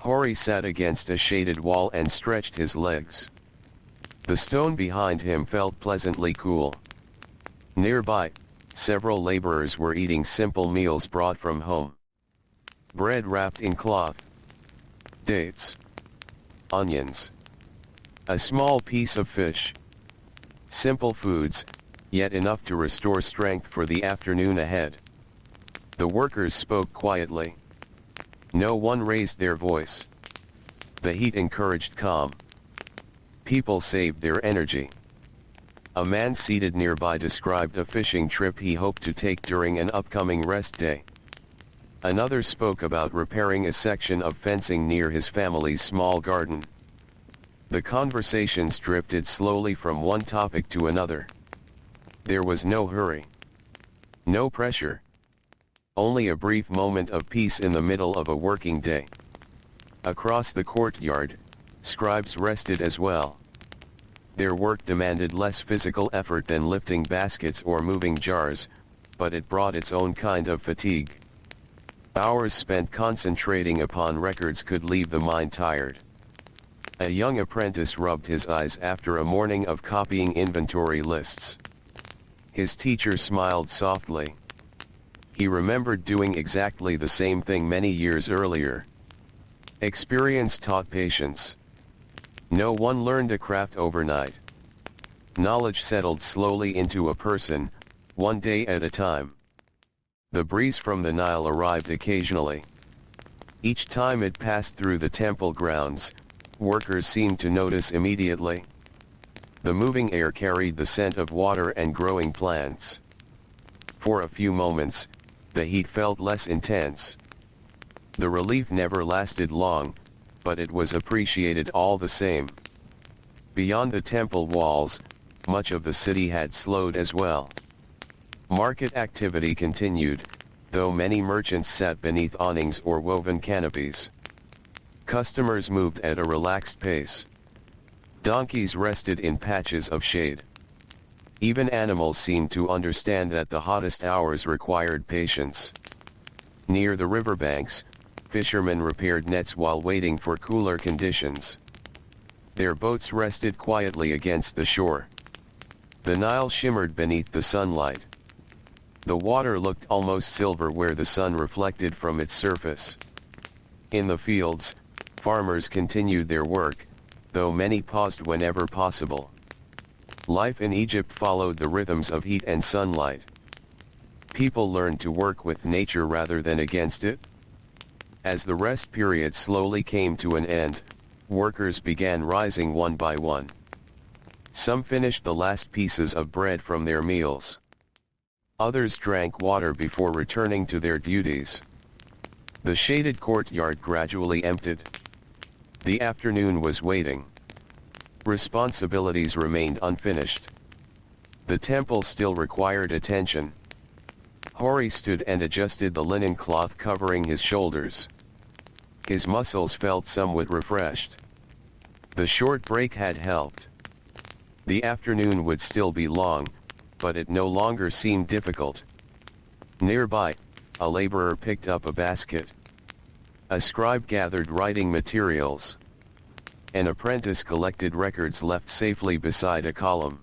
Hori sat against a shaded wall and stretched his legs. The stone behind him felt pleasantly cool. Nearby, several laborers were eating simple meals brought from home. Bread wrapped in cloth. Dates. Onions. A small piece of fish. Simple foods, yet enough to restore strength for the afternoon ahead. The workers spoke quietly. No one raised their voice. The heat encouraged calm. People saved their energy. A man seated nearby described a fishing trip he hoped to take during an upcoming rest day. Another spoke about repairing a section of fencing near his family's small garden. The conversations drifted slowly from one topic to another. There was no hurry. No pressure. Only a brief moment of peace in the middle of a working day. Across the courtyard, scribes rested as well. Their work demanded less physical effort than lifting baskets or moving jars, but it brought its own kind of fatigue. Hours spent concentrating upon records could leave the mind tired. A young apprentice rubbed his eyes after a morning of copying inventory lists. His teacher smiled softly. He remembered doing exactly the same thing many years earlier. Experience taught patience. No one learned a craft overnight. Knowledge settled slowly into a person, one day at a time. The breeze from the Nile arrived occasionally. Each time it passed through the temple grounds, workers seemed to notice immediately. The moving air carried the scent of water and growing plants. For a few moments, the heat felt less intense. The relief never lasted long, but it was appreciated all the same. Beyond the temple walls, much of the city had slowed as well. Market activity continued, though many merchants sat beneath awnings or woven canopies. Customers moved at a relaxed pace. Donkeys rested in patches of shade. Even animals seemed to understand that the hottest hours required patience. Near the riverbanks, fishermen repaired nets while waiting for cooler conditions. Their boats rested quietly against the shore. The Nile shimmered beneath the sunlight. The water looked almost silver where the sun reflected from its surface. In the fields, farmers continued their work, though many paused whenever possible. Life in Egypt followed the rhythms of heat and sunlight. People learned to work with nature rather than against it. As the rest period slowly came to an end, workers began rising one by one. Some finished the last pieces of bread from their meals. Others drank water before returning to their duties. The shaded courtyard gradually emptied. The afternoon was waiting. Responsibilities remained unfinished. The temple still required attention. Hori stood and adjusted the linen cloth covering his shoulders. His muscles felt somewhat refreshed. The short break had helped. The afternoon would still be long, but it no longer seemed difficult. Nearby, a laborer picked up a basket. A scribe gathered writing materials. An apprentice collected records left safely beside a column.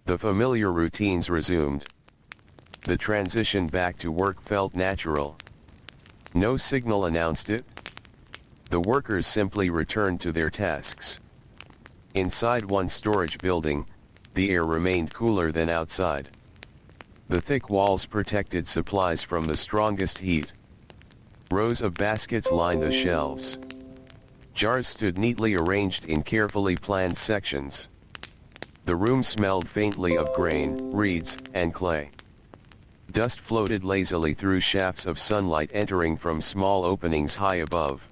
The familiar routines resumed. The transition back to work felt natural. No signal announced it. The workers simply returned to their tasks. Inside one storage building, the air remained cooler than outside. The thick walls protected supplies from the strongest heat. Rows of baskets lined the shelves. Jars stood neatly arranged in carefully planned sections. The room smelled faintly of grain, reeds, and clay. Dust floated lazily through shafts of sunlight entering from small openings high above.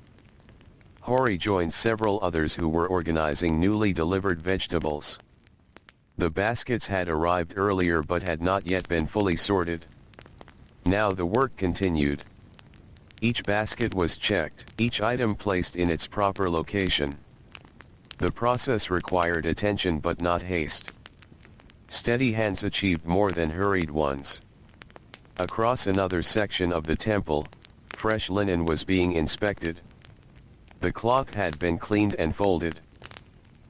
Hori joined several others who were organizing newly delivered vegetables. The baskets had arrived earlier but had not yet been fully sorted. Now the work continued. Each basket was checked, each item placed in its proper location. The process required attention but not haste. Steady hands achieved more than hurried ones. Across another section of the temple, fresh linen was being inspected. The cloth had been cleaned and folded.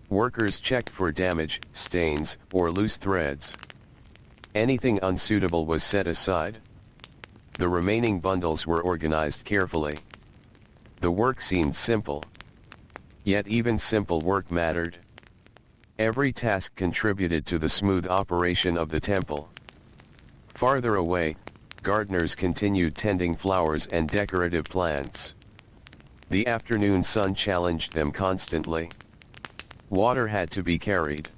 Workers checked for damage, stains, or loose threads. Anything unsuitable was set aside. The remaining bundles were organized carefully. The work seemed simple. Yet even simple work mattered. Every task contributed to the smooth operation of the temple. Farther away, gardeners continued tending flowers and decorative plants. The afternoon sun challenged them constantly. Water had to be carried.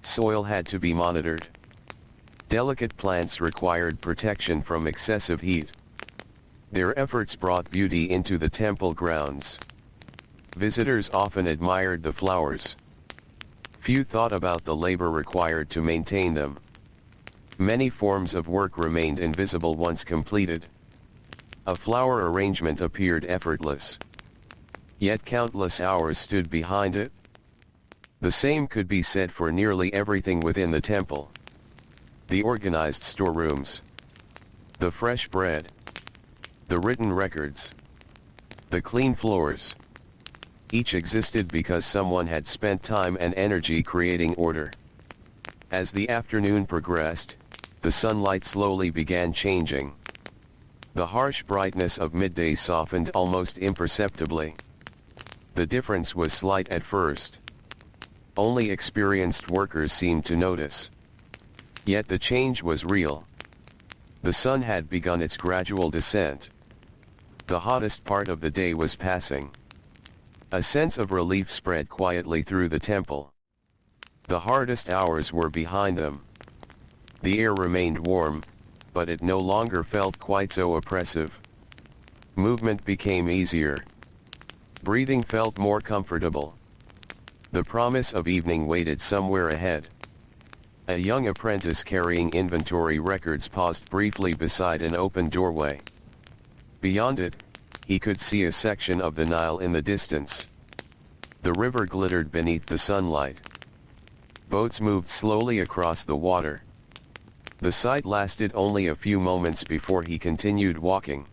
Soil had to be monitored. Delicate plants required protection from excessive heat. Their efforts brought beauty into the temple grounds. Visitors often admired the flowers. Few thought about the labor required to maintain them. Many forms of work remained invisible once completed. A flower arrangement appeared effortless. Yet countless hours stood behind it. The same could be said for nearly everything within the temple. The organized storerooms. The fresh bread. The written records. The clean floors. Each existed because someone had spent time and energy creating order. As the afternoon progressed, the sunlight slowly began changing. The harsh brightness of midday softened almost imperceptibly. The difference was slight at first. Only experienced workers seemed to notice. Yet the change was real. The sun had begun its gradual descent. The hottest part of the day was passing. A sense of relief spread quietly through the temple. The hardest hours were behind them. The air remained warm, but it no longer felt quite so oppressive. Movement became easier. Breathing felt more comfortable. The promise of evening waited somewhere ahead. A young apprentice carrying inventory records paused briefly beside an open doorway. Beyond it, he could see a section of the Nile in the distance. The river glittered beneath the sunlight. Boats moved slowly across the water. The sight lasted only a few moments before he continued walking.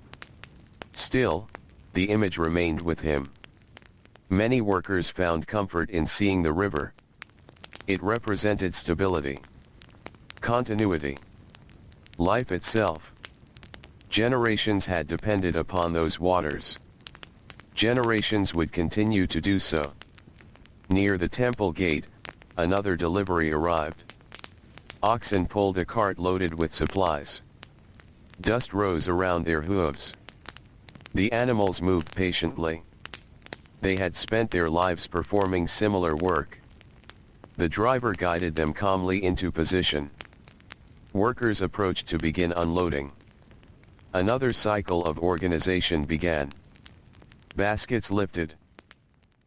Still, the image remained with him. Many workers found comfort in seeing the river. It represented stability, continuity, life itself. Generations had depended upon those waters. Generations would continue to do so. Near the temple gate, another delivery arrived. Oxen pulled a cart loaded with supplies. Dust rose around their hooves. The animals moved patiently. They had spent their lives performing similar work. The driver guided them calmly into position. Workers approached to begin unloading. Another cycle of organization began. Baskets lifted.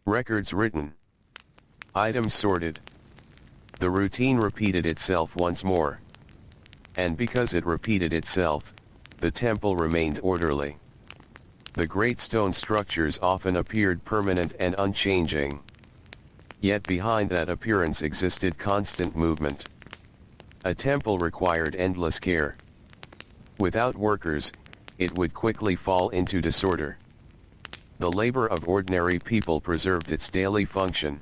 Records written. Items sorted. The routine repeated itself once more. And because it repeated itself, the temple remained orderly. The great stone structures often appeared permanent and unchanging. Yet behind that appearance existed constant movement. A temple required endless care. Without workers, it would quickly fall into disorder. The labor of ordinary people preserved its daily function.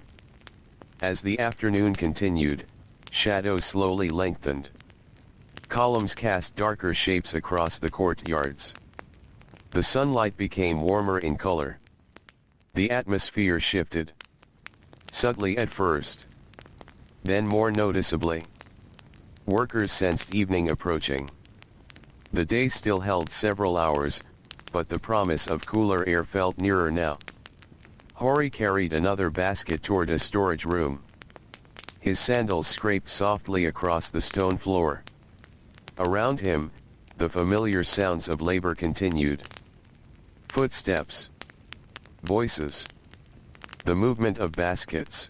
As the afternoon continued, shadows slowly lengthened. Columns cast darker shapes across the courtyards. The sunlight became warmer in color. The atmosphere shifted. Subtly at first. Then more noticeably. Workers sensed evening approaching. The day still held several hours, but the promise of cooler air felt nearer now. Hori carried another basket toward a storage room. His sandals scraped softly across the stone floor. Around him, the familiar sounds of labor continued. Footsteps. Voices. The movement of baskets.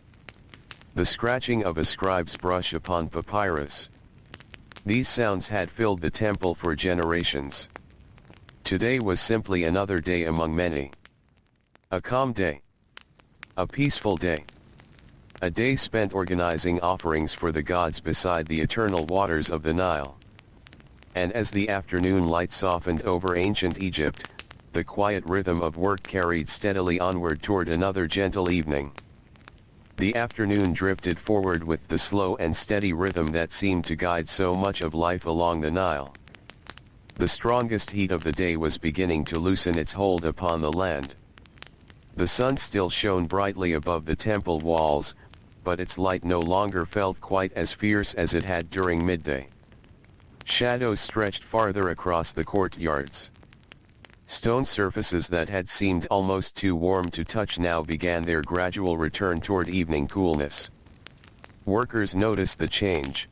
The scratching of a scribe's brush upon papyrus. These sounds had filled the temple for generations. Today was simply another day among many. A calm day. A peaceful day. A day spent organizing offerings for the gods beside the eternal waters of the Nile. And as the afternoon light softened over ancient Egypt, the quiet rhythm of work carried steadily onward toward another gentle evening. The afternoon drifted forward with the slow and steady rhythm that seemed to guide so much of life along the Nile. The strongest heat of the day was beginning to loosen its hold upon the land. The sun still shone brightly above the temple walls, but its light no longer felt quite as fierce as it had during midday. Shadows stretched farther across the courtyards. Stone surfaces that had seemed almost too warm to touch now began their gradual return toward evening coolness. Workers noticed the change.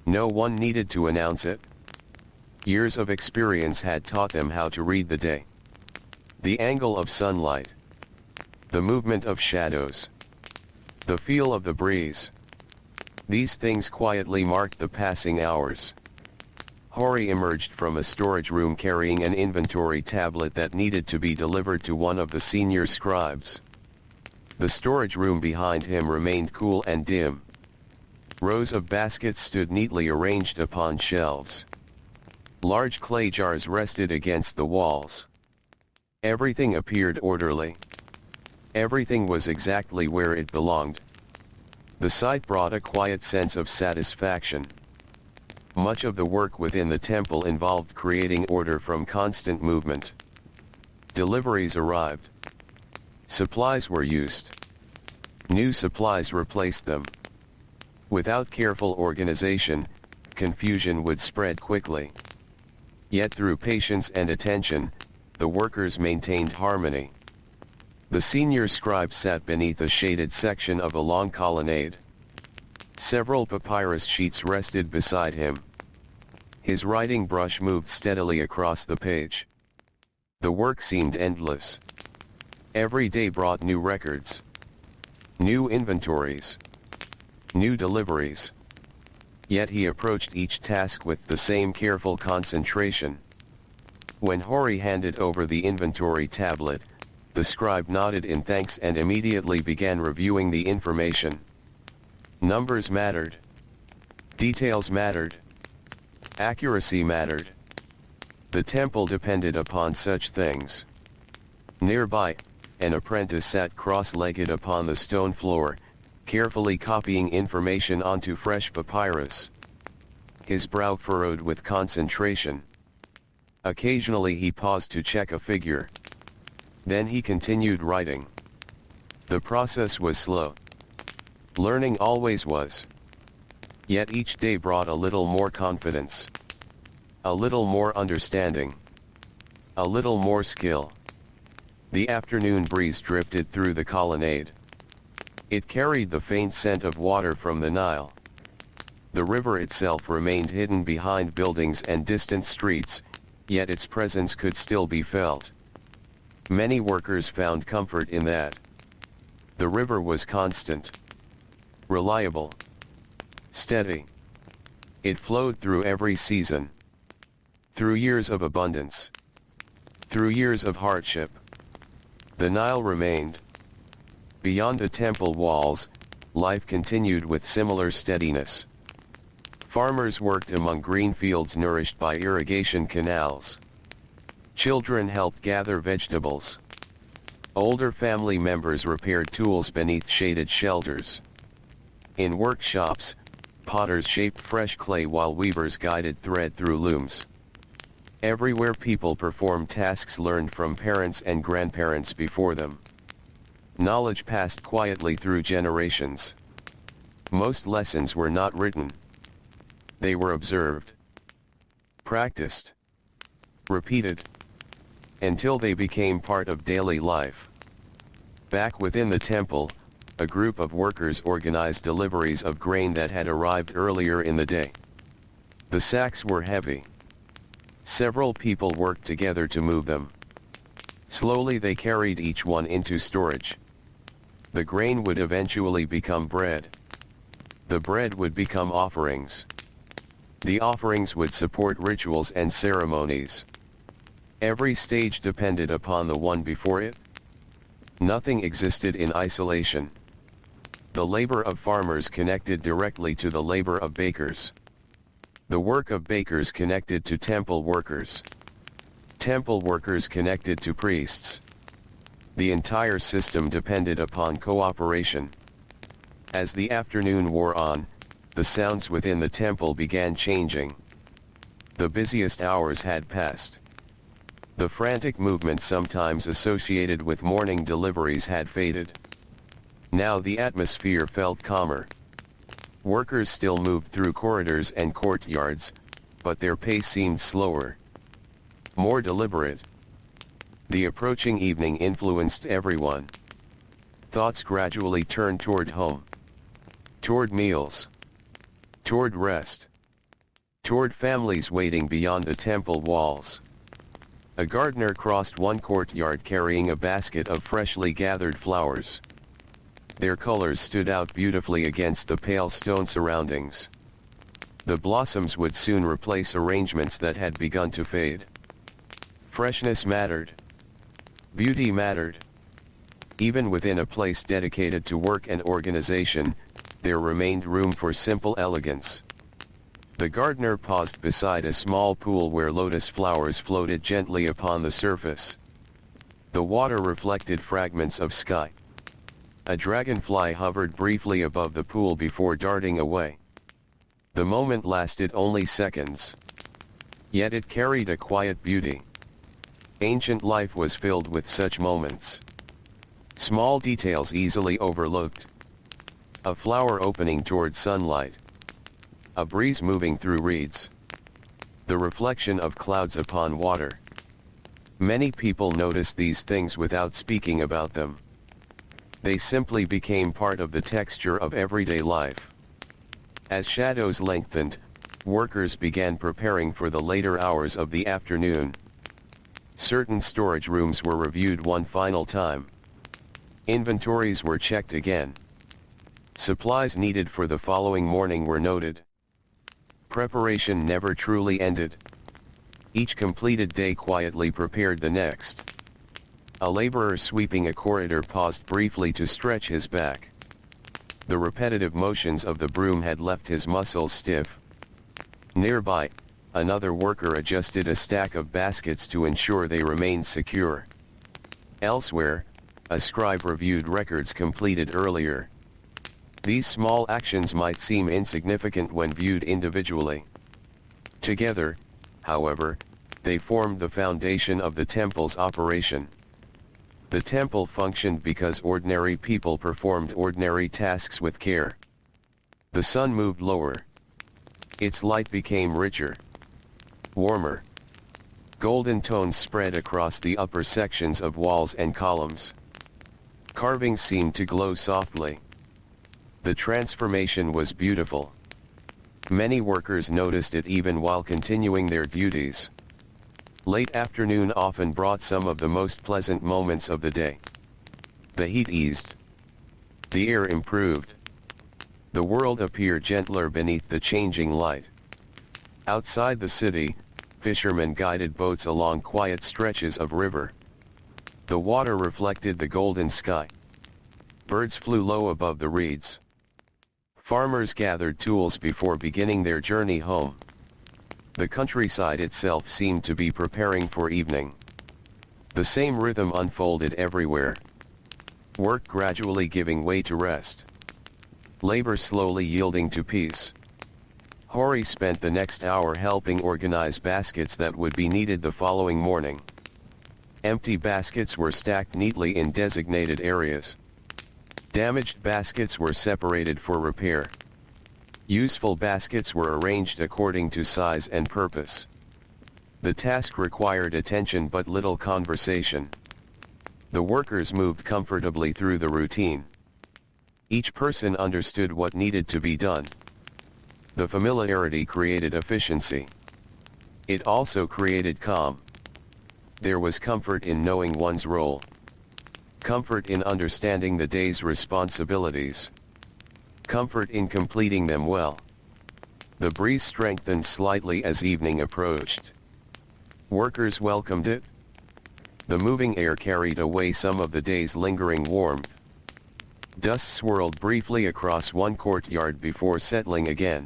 No one needed to announce it. Years of experience had taught them how to read the day. The angle of sunlight. The movement of shadows. The feel of the breeze. These things quietly marked the passing hours. Hori emerged from a storage room carrying an inventory tablet that needed to be delivered to one of the senior scribes. The storage room behind him remained cool and dim. Rows of baskets stood neatly arranged upon shelves. Large clay jars rested against the walls. Everything appeared orderly. Everything was exactly where it belonged. The sight brought a quiet sense of satisfaction. Much of the work within the temple involved creating order from constant movement. Deliveries arrived. Supplies were used. New supplies replaced them. Without careful organization, confusion would spread quickly. Yet through patience and attention, the workers maintained harmony. The senior scribe sat beneath a shaded section of a long colonnade. Several papyrus sheets rested beside him. His writing brush moved steadily across the page. The work seemed endless. Every day brought new records. New inventories. New deliveries. Yet he approached each task with the same careful concentration. When Hori handed over the inventory tablet, the scribe nodded in thanks and immediately began reviewing the information. Numbers mattered. Details mattered. Accuracy mattered. The temple depended upon such things. Nearby, an apprentice sat cross-legged upon the stone floor, carefully copying information onto fresh papyrus. His brow furrowed with concentration. Occasionally he paused to check a figure. Then he continued writing. The process was slow. Learning always was. Yet each day brought a little more confidence. A little more understanding. A little more skill. The afternoon breeze drifted through the colonnade. It carried the faint scent of water from the Nile. The river itself remained hidden behind buildings and distant streets, yet its presence could still be felt. Many workers found comfort in that. The river was constant. Reliable. Steady. It flowed through every season. Through years of abundance. Through years of hardship. The Nile remained. Beyond the temple walls, life continued with similar steadiness. Farmers worked among green fields nourished by irrigation canals. Children helped gather vegetables. Older family members repaired tools beneath shaded shelters. In workshops, Potters shaped fresh clay while weavers guided thread through looms. Everywhere people performed tasks learned from parents and grandparents before them. Knowledge passed quietly through generations. Most lessons were not written. They were observed, practiced, repeated, until they became part of daily life. Back within the temple, a group of workers organized deliveries of grain that had arrived earlier in the day. The sacks were heavy. Several people worked together to move them. Slowly they carried each one into storage. The grain would eventually become bread. The bread would become offerings. The offerings would support rituals and ceremonies. Every stage depended upon the one before it. Nothing existed in isolation. The labor of farmers connected directly to the labor of bakers. The work of bakers connected to temple workers. Temple workers connected to priests. The entire system depended upon cooperation. As the afternoon wore on, the sounds within the temple began changing. The busiest hours had passed. The frantic movement sometimes associated with morning deliveries had faded. Now the atmosphere felt calmer. Workers still moved through corridors and courtyards, but their pace seemed slower, more deliberate. The approaching evening influenced everyone. Thoughts gradually turned toward home, toward meals, toward rest, toward families waiting beyond the temple walls. A gardener crossed one courtyard carrying a basket of freshly gathered flowers. Their colors stood out beautifully against the pale stone surroundings. The blossoms would soon replace arrangements that had begun to fade. Freshness mattered. Beauty mattered. Even within a place dedicated to work and organization, there remained room for simple elegance. The gardener paused beside a small pool where lotus flowers floated gently upon the surface. The water reflected fragments of sky. A dragonfly hovered briefly above the pool before darting away. The moment lasted only seconds. Yet it carried a quiet beauty. Ancient life was filled with such moments. Small details easily overlooked. A flower opening toward sunlight. A breeze moving through reeds. The reflection of clouds upon water. Many people noticed these things without speaking about them. They simply became part of the texture of everyday life. As shadows lengthened, workers began preparing for the later hours of the afternoon. Certain storage rooms were reviewed one final time. Inventories were checked again. Supplies needed for the following morning were noted. Preparation never truly ended. Each completed day quietly prepared the next. A laborer sweeping a corridor paused briefly to stretch his back. The repetitive motions of the broom had left his muscles stiff. Nearby, another worker adjusted a stack of baskets to ensure they remained secure. Elsewhere, a scribe reviewed records completed earlier. These small actions might seem insignificant when viewed individually. Together, however, they formed the foundation of the temple's operation. The temple functioned because ordinary people performed ordinary tasks with care. The sun moved lower. Its light became richer, warmer. Golden tones spread across the upper sections of walls and columns. Carvings seemed to glow softly. The transformation was beautiful. Many workers noticed it even while continuing their duties. Late afternoon often brought some of the most pleasant moments of the day. The heat eased. The air improved. The world appeared gentler beneath the changing light. Outside the city, fishermen guided boats along quiet stretches of river. The water reflected the golden sky. Birds flew low above the reeds. Farmers gathered tools before beginning their journey home. The countryside itself seemed to be preparing for evening. The same rhythm unfolded everywhere. Work gradually giving way to rest. Labor slowly yielding to peace. Hori spent the next hour helping organize baskets that would be needed the following morning. Empty baskets were stacked neatly in designated areas. Damaged baskets were separated for repair. Useful baskets were arranged according to size and purpose. The task required attention but little conversation. The workers moved comfortably through the routine. Each person understood what needed to be done. The familiarity created efficiency. It also created calm. There was comfort in knowing one's role. Comfort in understanding the day's responsibilities. Comfort in completing them well. The breeze strengthened slightly as evening approached. Workers welcomed it. The moving air carried away some of the day's lingering warmth. Dust swirled briefly across one courtyard before settling again.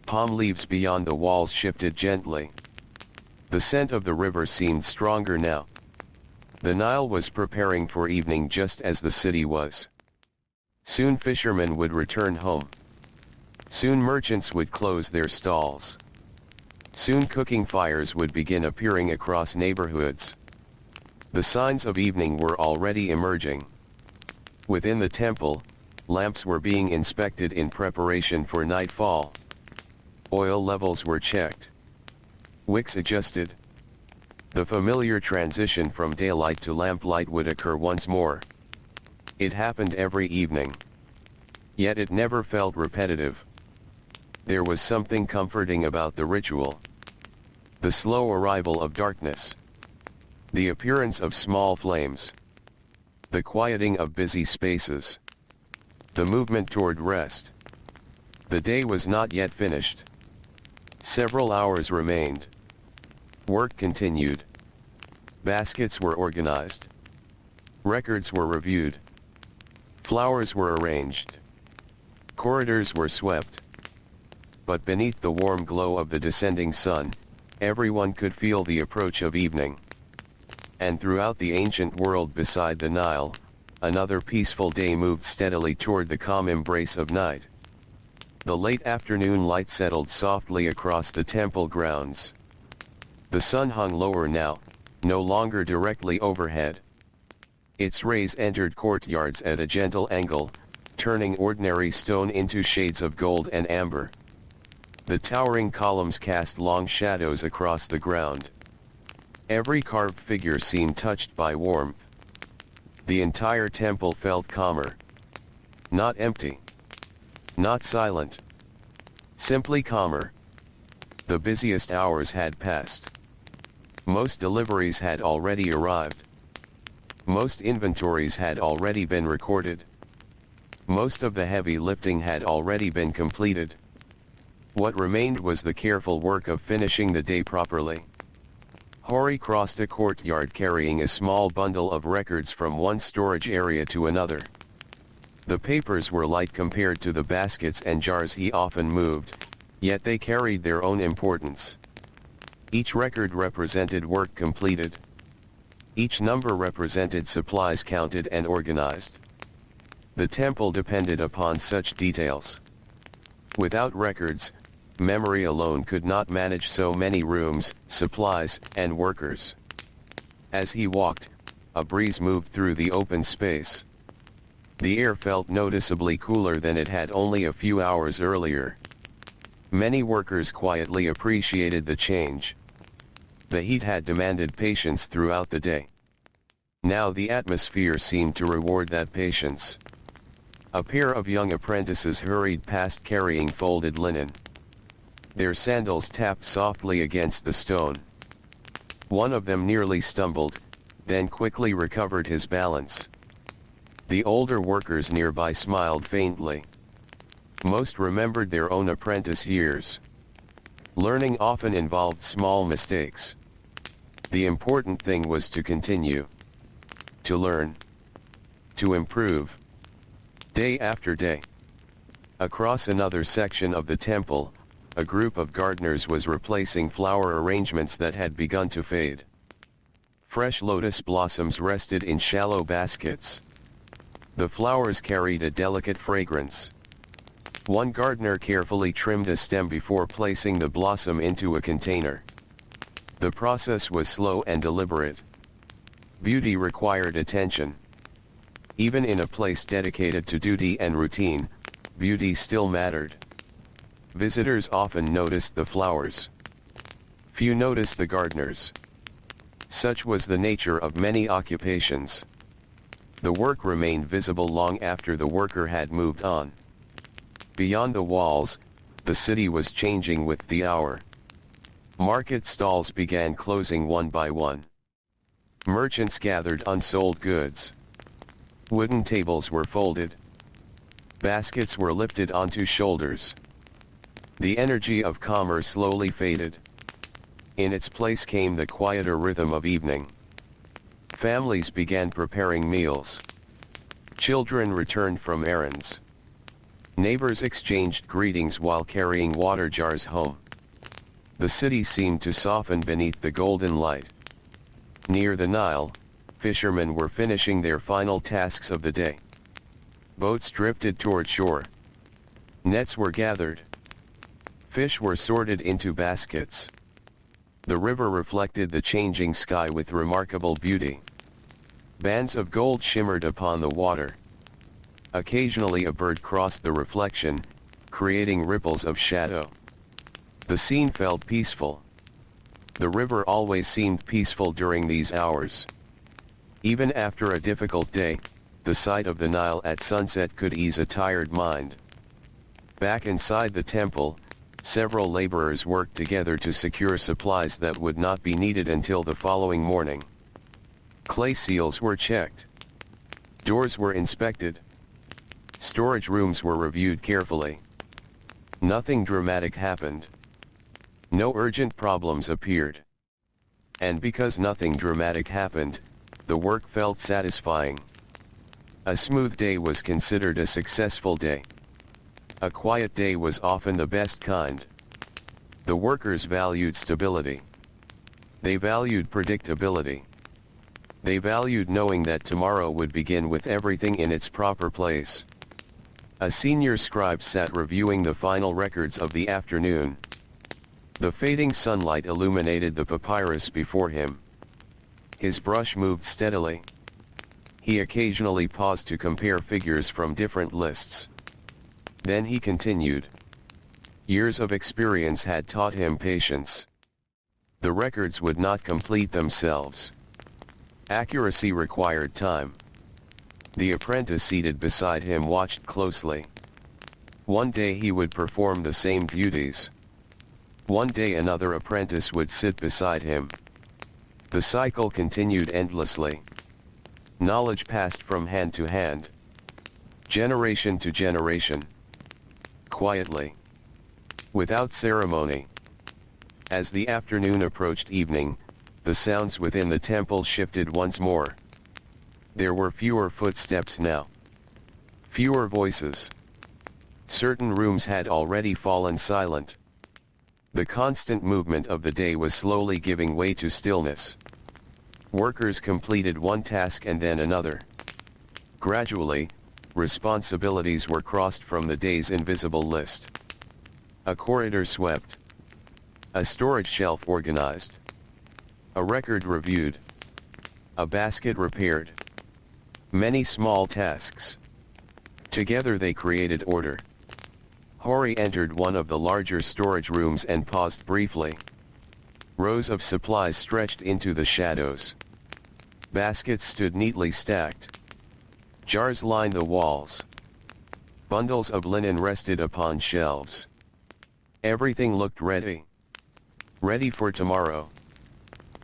Palm leaves beyond the walls shifted gently. The scent of the river seemed stronger now. The Nile was preparing for evening just as the city was. Soon fishermen would return home. Soon merchants would close their stalls. Soon cooking fires would begin appearing across neighborhoods. The signs of evening were already emerging. Within the temple, lamps were being inspected in preparation for nightfall. Oil levels were checked. Wicks adjusted. The familiar transition from daylight to lamplight would occur once more. It happened every evening. Yet it never felt repetitive. There was something comforting about the ritual. The slow arrival of darkness. The appearance of small flames. The quieting of busy spaces. The movement toward rest. The day was not yet finished. Several hours remained. Work continued. Baskets were organized. Records were reviewed. Flowers were arranged. Corridors were swept. But beneath the warm glow of the descending sun, everyone could feel the approach of evening. And throughout the ancient world beside the Nile, another peaceful day moved steadily toward the calm embrace of night. The late afternoon light settled softly across the temple grounds. The sun hung lower now, no longer directly overhead. Its rays entered courtyards at a gentle angle, turning ordinary stone into shades of gold and amber. The towering columns cast long shadows across the ground. Every carved figure seemed touched by warmth. The entire temple felt calmer. Not empty. Not silent. Simply calmer. The busiest hours had passed. Most deliveries had already arrived. Most inventories had already been recorded. Most of the heavy lifting had already been completed. What remained was the careful work of finishing the day properly. Hori crossed a courtyard carrying a small bundle of records from one storage area to another. The papers were light compared to the baskets and jars he often moved, yet they carried their own importance. Each record represented work completed. Each number represented supplies counted and organized. The temple depended upon such details. Without records, memory alone could not manage so many rooms, supplies, and workers. As he walked, a breeze moved through the open space. The air felt noticeably cooler than it had only a few hours earlier. Many workers quietly appreciated the change. The heat had demanded patience throughout the day. Now the atmosphere seemed to reward that patience. A pair of young apprentices hurried past carrying folded linen. Their sandals tapped softly against the stone. One of them nearly stumbled, then quickly recovered his balance. The older workers nearby smiled faintly. Most remembered their own apprentice years. Learning often involved small mistakes. The important thing was to continue. To learn. To improve. Day after day. Across another section of the temple, a group of gardeners was replacing flower arrangements that had begun to fade. Fresh lotus blossoms rested in shallow baskets. The flowers carried a delicate fragrance. One gardener carefully trimmed a stem before placing the blossom into a container. The process was slow and deliberate. Beauty required attention. Even in a place dedicated to duty and routine, beauty still mattered. Visitors often noticed the flowers. Few noticed the gardeners. Such was the nature of many occupations. The work remained visible long after the worker had moved on. Beyond the walls, the city was changing with the hour. Market stalls began closing one by one. Merchants gathered unsold goods. Wooden tables were folded. Baskets were lifted onto shoulders. The energy of commerce slowly faded. In its place came the quieter rhythm of evening. Families began preparing meals. Children returned from errands. Neighbors exchanged greetings while carrying water jars home. The city seemed to soften beneath the golden light. Near the Nile, fishermen were finishing their final tasks of the day. Boats drifted toward shore. Nets were gathered. Fish were sorted into baskets. The river reflected the changing sky with remarkable beauty. Bands of gold shimmered upon the water. Occasionally a bird crossed the reflection, creating ripples of shadow. The scene felt peaceful. The river always seemed peaceful during these hours. Even after a difficult day, the sight of the Nile at sunset could ease a tired mind. Back inside the temple, several laborers worked together to secure supplies that would not be needed until the following morning. Clay seals were checked. Doors were inspected. Storage rooms were reviewed carefully. Nothing dramatic happened. No urgent problems appeared. And because nothing dramatic happened, the work felt satisfying. A smooth day was considered a successful day. A quiet day was often the best kind. The workers valued stability. They valued predictability. They valued knowing that tomorrow would begin with everything in its proper place. A senior scribe sat reviewing the final records of the afternoon. The fading sunlight illuminated the papyrus before him. His brush moved steadily. He occasionally paused to compare figures from different lists. Then he continued. Years of experience had taught him patience. The records would not complete themselves. Accuracy required time. The apprentice seated beside him watched closely. One day he would perform the same duties. One day another apprentice would sit beside him. The cycle continued endlessly. Knowledge passed from hand to hand. Generation to generation. Quietly. Without ceremony. As the afternoon approached evening, the sounds within the temple shifted once more. There were fewer footsteps now. Fewer voices. Certain rooms had already fallen silent. The constant movement of the day was slowly giving way to stillness. Workers completed one task and then another. Gradually, responsibilities were crossed from the day's invisible list. A corridor swept. A storage shelf organized. A record reviewed. A basket repaired. Many small tasks. Together they created order. Hori entered one of the larger storage rooms and paused briefly. Rows of supplies stretched into the shadows. Baskets stood neatly stacked. Jars lined the walls. Bundles of linen rested upon shelves. Everything looked ready. Ready for tomorrow.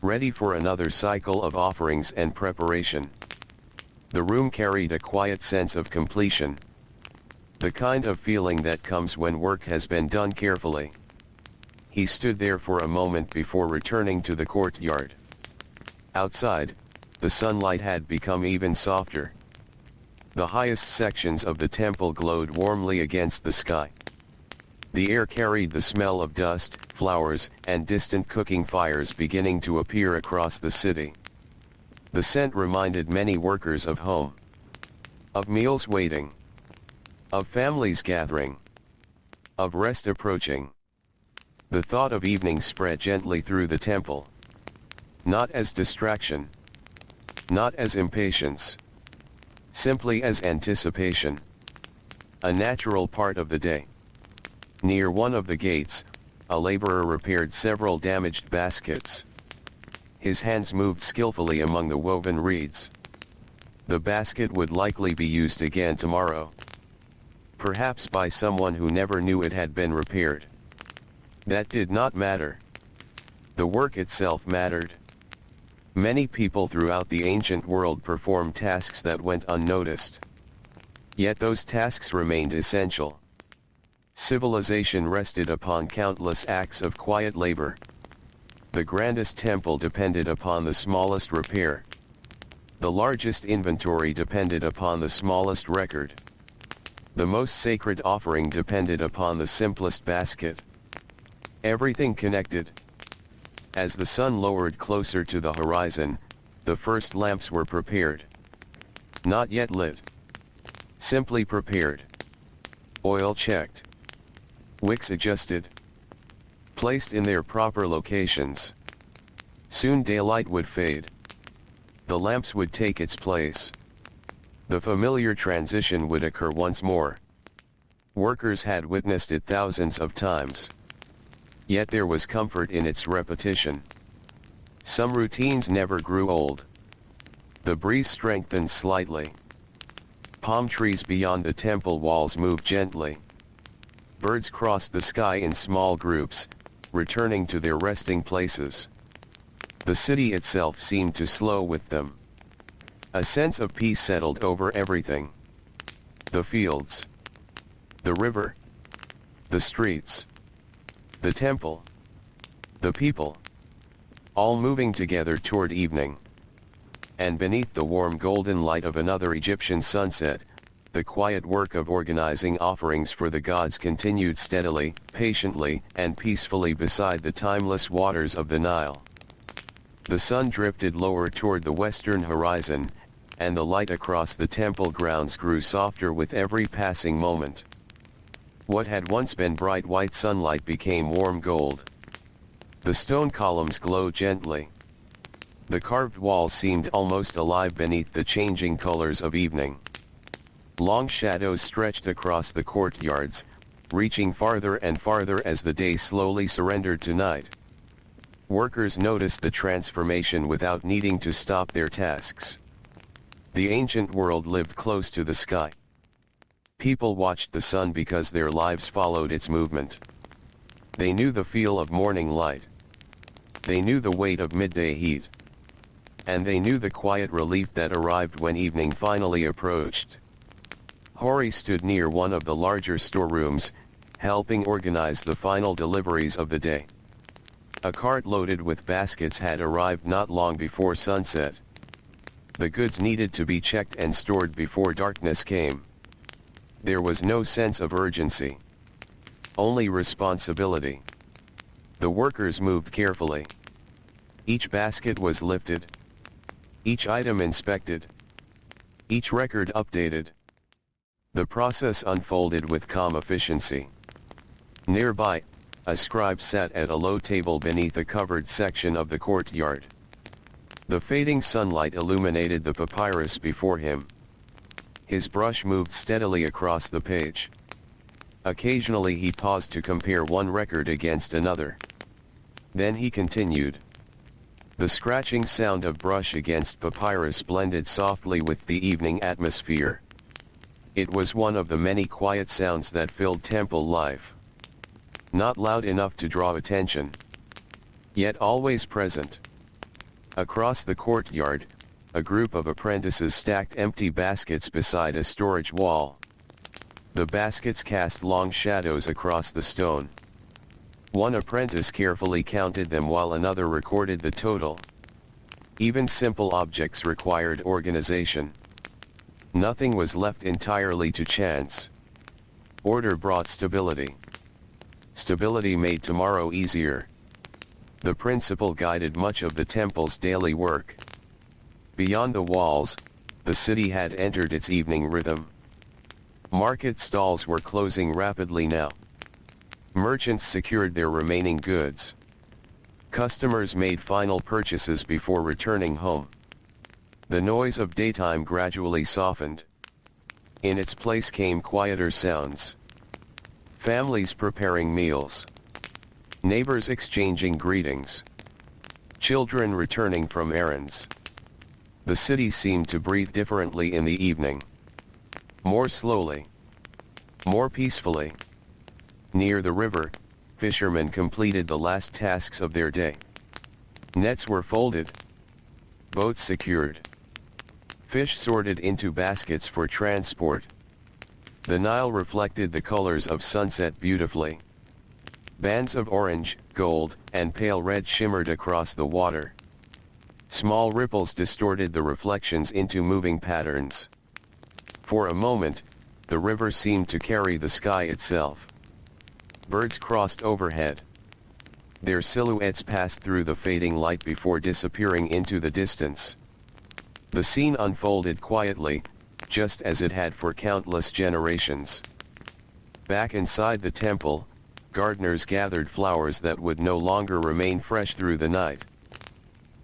Ready for another cycle of offerings and preparation. The room carried a quiet sense of completion. The kind of feeling that comes when work has been done carefully. He stood there for a moment before returning to the courtyard. Outside, the sunlight had become even softer. The highest sections of the temple glowed warmly against the sky. The air carried the smell of dust, flowers, and distant cooking fires beginning to appear across the city. The scent reminded many workers of home. Of meals waiting. Of families gathering. of rest approaching. The thought of evening spread gently through the temple. Not as distraction. Not as impatience. Simply as anticipation. A natural part of the day. Near one of the gates, a laborer repaired several damaged baskets. His hands moved skillfully among the woven reeds. The basket would likely be used again tomorrow. Perhaps by someone who never knew it had been repaired. That did not matter. The work itself mattered. Many people throughout the ancient world performed tasks that went unnoticed. Yet those tasks remained essential. Civilization rested upon countless acts of quiet labor. The grandest temple depended upon the smallest repair. The largest inventory depended upon the smallest record. The most sacred offering depended upon the simplest basket. Everything connected. As the sun lowered closer to the horizon, the first lamps were prepared. Not yet lit. Simply prepared. Oil checked. Wicks adjusted. Placed in their proper locations. Soon daylight would fade. The lamps would take its place. The familiar transition would occur once more. Workers had witnessed it thousands of times. Yet there was comfort in its repetition. Some routines never grew old. The breeze strengthened slightly. Palm trees beyond the temple walls moved gently. Birds crossed the sky in small groups, returning to their resting places. The city itself seemed to slow with them. A sense of peace settled over everything. The fields. The river. The streets. The temple. The people. All moving together toward evening. And beneath the warm golden light of another Egyptian sunset, the quiet work of organizing offerings for the gods continued steadily, patiently, and peacefully beside the timeless waters of the Nile. The sun drifted lower toward the western horizon, and the light across the temple grounds grew softer with every passing moment. What had once been bright white sunlight became warm gold. The stone columns glowed gently. The carved walls seemed almost alive beneath the changing colors of evening. Long shadows stretched across the courtyards, reaching farther and farther as the day slowly surrendered to night. Workers noticed the transformation without needing to stop their tasks. The ancient world lived close to the sky. People watched the sun because their lives followed its movement. They knew the feel of morning light. They knew the weight of midday heat. And they knew the quiet relief that arrived when evening finally approached. Hori stood near one of the larger storerooms, helping organize the final deliveries of the day. A cart loaded with baskets had arrived not long before sunset. The goods needed to be checked and stored before darkness came. There was no sense of urgency. Only responsibility. The workers moved carefully. Each basket was lifted. Each item inspected. Each record updated. The process unfolded with calm efficiency. Nearby, a scribe sat at a low table beneath a covered section of the courtyard. The fading sunlight illuminated the papyrus before him. His brush moved steadily across the page. Occasionally he paused to compare one record against another. Then he continued. The scratching sound of brush against papyrus blended softly with the evening atmosphere. It was one of the many quiet sounds that filled temple life. Not loud enough to draw attention. Yet always present. Across the courtyard, a group of apprentices stacked empty baskets beside a storage wall. The baskets cast long shadows across the stone. One apprentice carefully counted them while another recorded the total. Even simple objects required organization. Nothing was left entirely to chance. Order brought stability. Stability made tomorrow easier. The principle guided much of the temple's daily work. Beyond the walls, the city had entered its evening rhythm. Market stalls were closing rapidly now. Merchants secured their remaining goods. Customers made final purchases before returning home. The noise of daytime gradually softened. In its place came quieter sounds. Families preparing meals. Neighbors exchanging greetings. Children returning from errands. The city seemed to breathe differently in the evening. More slowly. More peacefully. Near the river, fishermen completed the last tasks of their day. Nets were folded. Boats secured. Fish sorted into baskets for transport. The Nile reflected the colors of sunset beautifully. Bands of orange, gold, and pale red shimmered across the water. Small ripples distorted the reflections into moving patterns. For a moment, the river seemed to carry the sky itself. Birds crossed overhead. Their silhouettes passed through the fading light before disappearing into the distance. The scene unfolded quietly, just as it had for countless generations. Back inside the temple, gardeners gathered flowers that would no longer remain fresh through the night.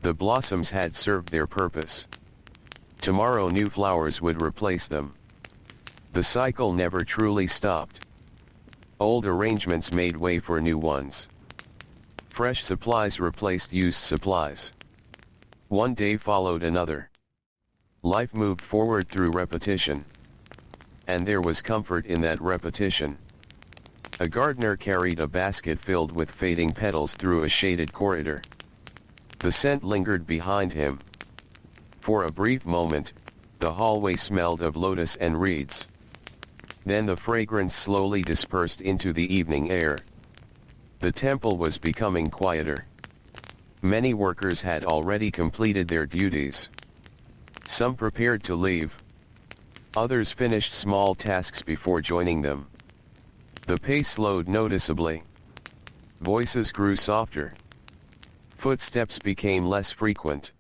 The blossoms had served their purpose. Tomorrow new flowers would replace them. The cycle never truly stopped. Old arrangements made way for new ones. Fresh supplies replaced used supplies. One day followed another. Life moved forward through repetition. And there was comfort in that repetition. A gardener carried a basket filled with fading petals through a shaded corridor. The scent lingered behind him. For a brief moment, the hallway smelled of lotus and reeds. Then the fragrance slowly dispersed into the evening air. The temple was becoming quieter. Many workers had already completed their duties. Some prepared to leave. Others finished small tasks before joining them. The pace slowed noticeably. Voices grew softer. Footsteps became less frequent.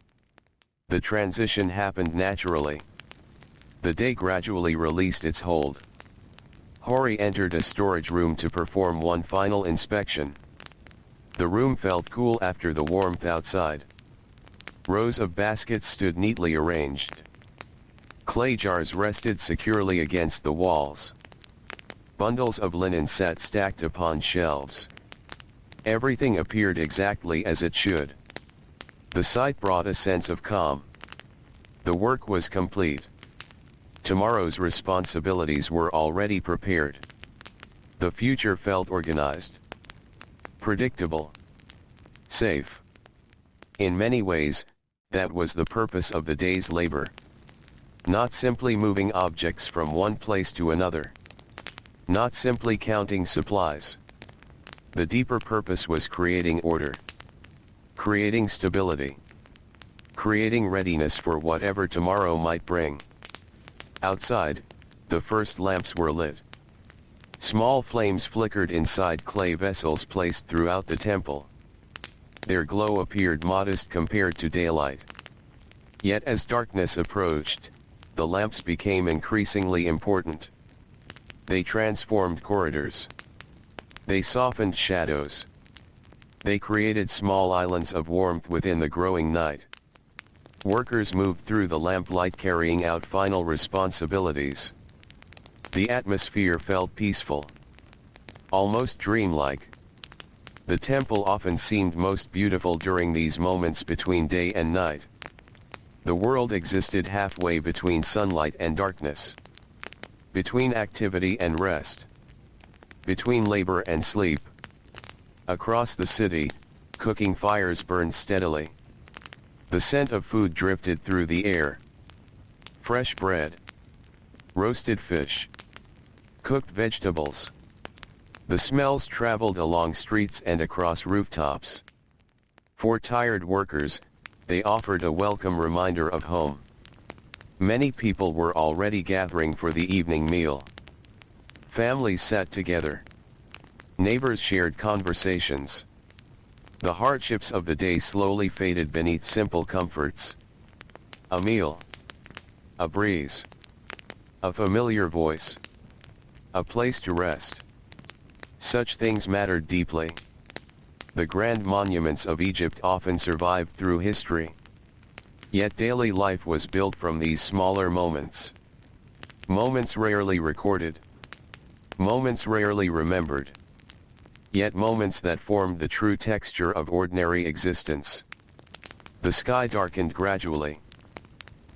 The transition happened naturally. The day gradually released its hold. Hori entered a storage room to perform one final inspection. The room felt cool after the warmth outside. Rows of baskets stood neatly arranged. Clay jars rested securely against the walls. Bundles of linen sat stacked upon shelves. Everything appeared exactly as it should. The sight brought a sense of calm. The work was complete. Tomorrow's responsibilities were already prepared. The future felt organized. Predictable. Safe. In many ways, that was the purpose of the day's labor. Not simply moving objects from one place to another. Not simply counting supplies. The deeper purpose was creating order. Creating stability. Creating readiness for whatever tomorrow might bring. Outside, the first lamps were lit. Small flames flickered inside clay vessels placed throughout the temple. Their glow appeared modest compared to daylight. Yet as darkness approached, the lamps became increasingly important. They transformed corridors. They softened shadows. They created small islands of warmth within the growing night. Workers moved through the lamplight carrying out final responsibilities. The atmosphere felt peaceful. Almost dreamlike. The temple often seemed most beautiful during these moments between day and night. The world existed halfway between sunlight and darkness. Between activity and rest. Between labor and sleep. Across the city, cooking fires burned steadily. The scent of food drifted through the air. Fresh bread. Roasted fish. Cooked vegetables. The smells traveled along streets and across rooftops. For tired workers, they offered a welcome reminder of home. Many people were already gathering for the evening meal. Families sat together. Neighbors shared conversations. The hardships of the day slowly faded beneath simple comforts. A meal. A breeze. A familiar voice. A place to rest. Such things mattered deeply. The grand monuments of Egypt often survived through history. Yet daily life was built from these smaller moments. Moments rarely recorded. Moments rarely remembered. Yet moments that formed the true texture of ordinary existence. The sky darkened gradually.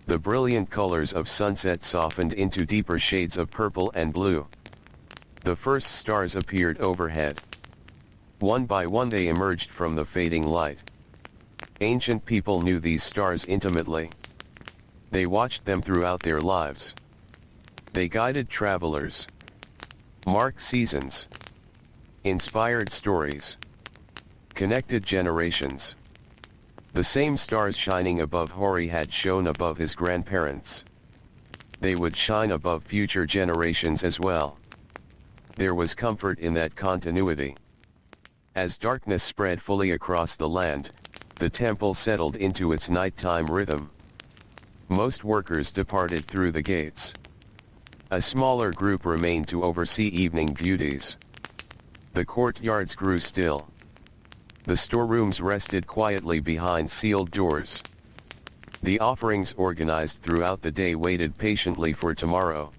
The brilliant colors of sunset softened into deeper shades of purple and blue. The first stars appeared overhead. One by one they emerged from the fading light. Ancient people knew these stars intimately. They watched them throughout their lives. They guided travelers, marked seasons, inspired stories, connected generations. The same stars shining above Hori had shone above his grandparents. They would shine above future generations as well. There was comfort in that continuity. As darkness spread fully across the land, the temple settled into its nighttime rhythm. Most workers departed through the gates. A smaller group remained to oversee evening duties. The courtyards grew still. The storerooms rested quietly behind sealed doors. The offerings organized throughout the day waited patiently for tomorrow.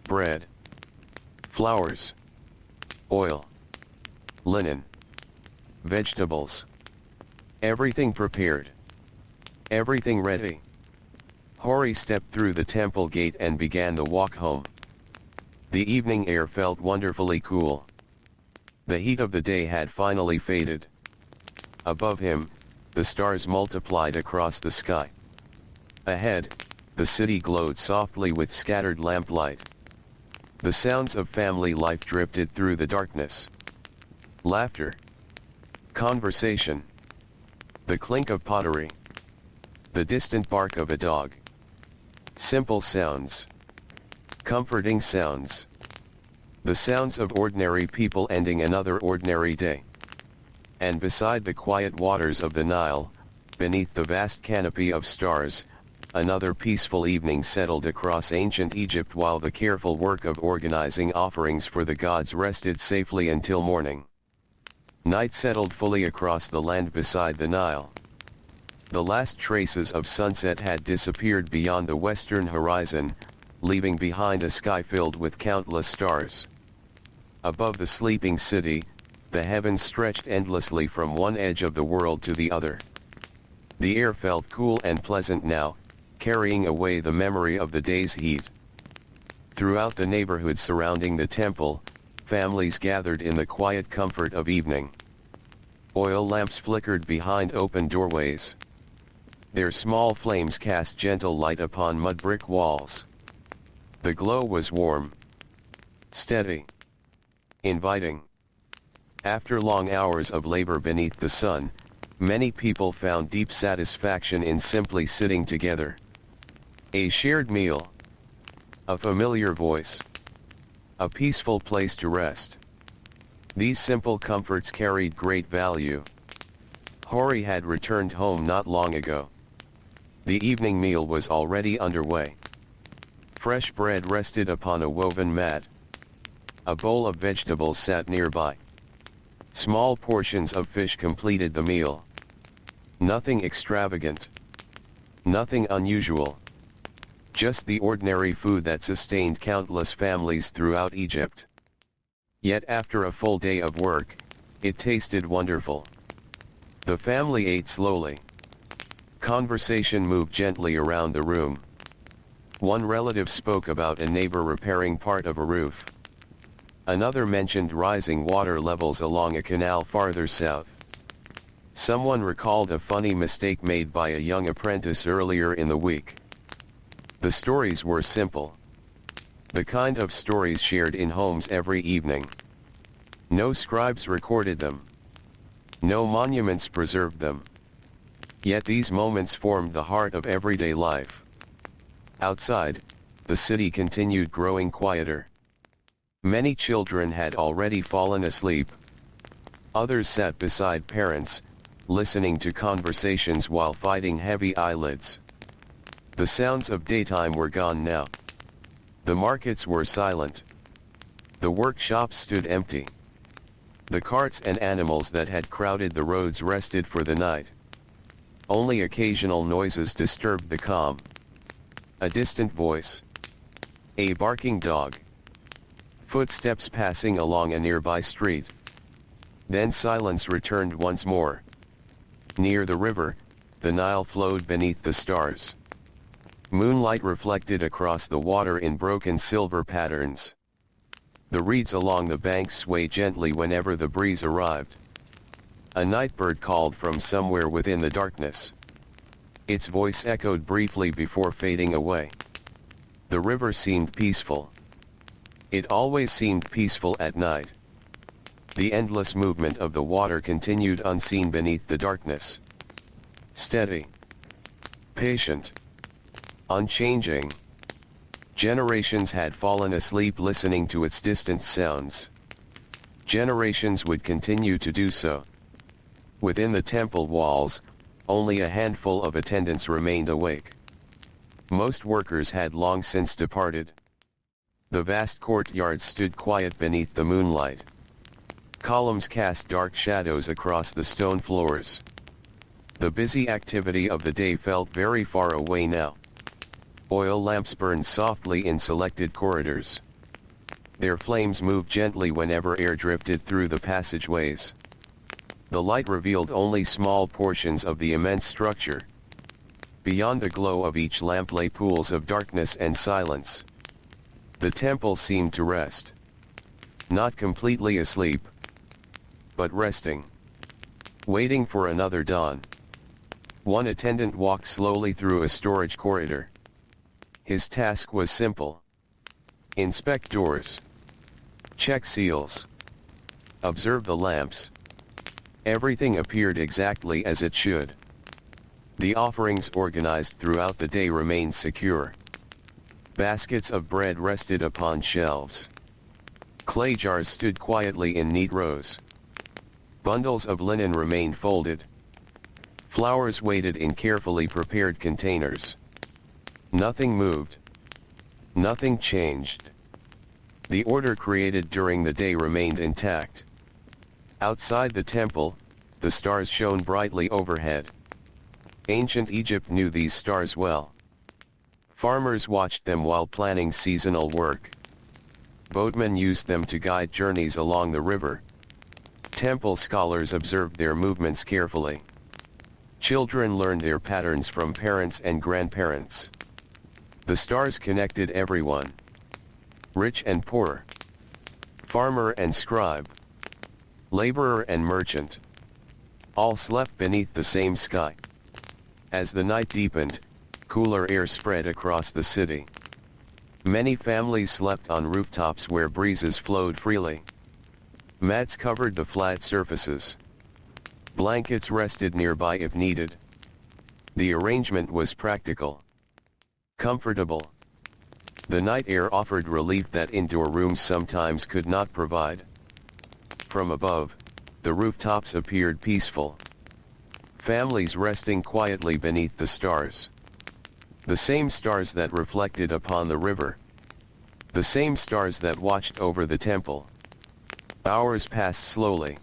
Bread, flowers, oil, linen, vegetables. Everything prepared. Everything ready. Hori stepped through the temple gate and began the walk home. The evening air felt wonderfully cool. The heat of the day had finally faded. Above him, the stars multiplied across the sky. Ahead, the city glowed softly with scattered lamplight. The sounds of family life drifted through the darkness. Laughter. Conversation. The clink of pottery. The distant bark of a dog. Simple sounds. Comforting sounds. The sounds of ordinary people ending another ordinary day. And beside the quiet waters of the Nile, beneath the vast canopy of stars, another peaceful evening settled across ancient Egypt while the careful work of organizing offerings for the gods rested safely until morning. Night settled fully across the land beside the Nile. The last traces of sunset had disappeared beyond the western horizon, leaving behind a sky filled with countless stars. Above the sleeping city, the heavens stretched endlessly from one edge of the world to the other. The air felt cool and pleasant now, carrying away the memory of the day's heat. Throughout the neighborhood surrounding the temple, families gathered in the quiet comfort of evening. Oil lamps flickered behind open doorways. Their small flames cast gentle light upon mudbrick walls. The glow was warm, steady, inviting. After long hours of labor beneath the sun, many people found deep satisfaction in simply sitting together. A shared meal, a familiar voice, a peaceful place to rest. These simple comforts carried great value. Hori had returned home not long ago. The evening meal was already underway. Fresh bread rested upon a woven mat. A bowl of vegetables sat nearby. Small portions of fish completed the meal. Nothing extravagant. Nothing unusual. Just the ordinary food that sustained countless families throughout Egypt. Yet after a full day of work, it tasted wonderful. The family ate slowly. Conversation moved gently around the room. One relative spoke about a neighbor repairing part of a roof. Another mentioned rising water levels along a canal farther south. Someone recalled a funny mistake made by a young apprentice earlier in the week. The stories were simple. The kind of stories shared in homes every evening. No scribes recorded them. No monuments preserved them. Yet these moments formed the heart of everyday life. Outside, the city continued growing quieter. Many children had already fallen asleep. Others sat beside parents, listening to conversations while fighting heavy eyelids. The sounds of daytime were gone now. The markets were silent. The workshops stood empty. The carts and animals that had crowded the roads rested for the night. Only occasional noises disturbed the calm. A distant voice. A barking dog. Footsteps passing along a nearby street. Then silence returned once more. Near the river, the Nile flowed beneath the stars. Moonlight reflected across the water in broken silver patterns. The reeds along the banks swayed gently whenever the breeze arrived. A night bird called from somewhere within the darkness. Its voice echoed briefly before fading away. The river seemed peaceful. It always seemed peaceful at night. The endless movement of the water continued unseen beneath the darkness. Steady. Patient. Unchanging. Generations had fallen asleep listening to its distant sounds. Generations would continue to do so. Within the temple walls, only a handful of attendants remained awake. Most workers had long since departed. The vast courtyard stood quiet beneath the moonlight. Columns cast dark shadows across the stone floors. The busy activity of the day felt very far away now. Oil lamps burned softly in selected corridors. Their flames moved gently whenever air drifted through the passageways. The light revealed only small portions of the immense structure. Beyond the glow of each lamp lay pools of darkness and silence. The temple seemed to rest. Not completely asleep, but resting. Waiting for another dawn. One attendant walked slowly through a storage corridor. His task was simple. Inspect doors. Check seals. Observe the lamps. Everything appeared exactly as it should. The offerings organized throughout the day remained secure. Baskets of bread rested upon shelves. Clay jars stood quietly in neat rows. Bundles of linen remained folded. Flowers waited in carefully prepared containers. Nothing moved. Nothing changed. The order created during the day remained intact. Outside the temple, the stars shone brightly overhead. Ancient Egypt knew these stars well. Farmers watched them while planning seasonal work. Boatmen used them to guide journeys along the river. Temple scholars observed their movements carefully. Children learned their patterns from parents and grandparents. The stars connected everyone. Rich and poor. Farmer and scribe. Laborer and merchant. All slept beneath the same sky. As the night deepened, cooler air spread across the city. Many families slept on rooftops where breezes flowed freely. Mats covered the flat surfaces. Blankets rested nearby if needed. The arrangement was practical. Comfortable. The night air offered relief that indoor rooms sometimes could not provide. From above, the rooftops appeared peaceful. Families resting quietly beneath the stars. The same stars that reflected upon the river. The same stars that watched over the temple. Hours passed slowly.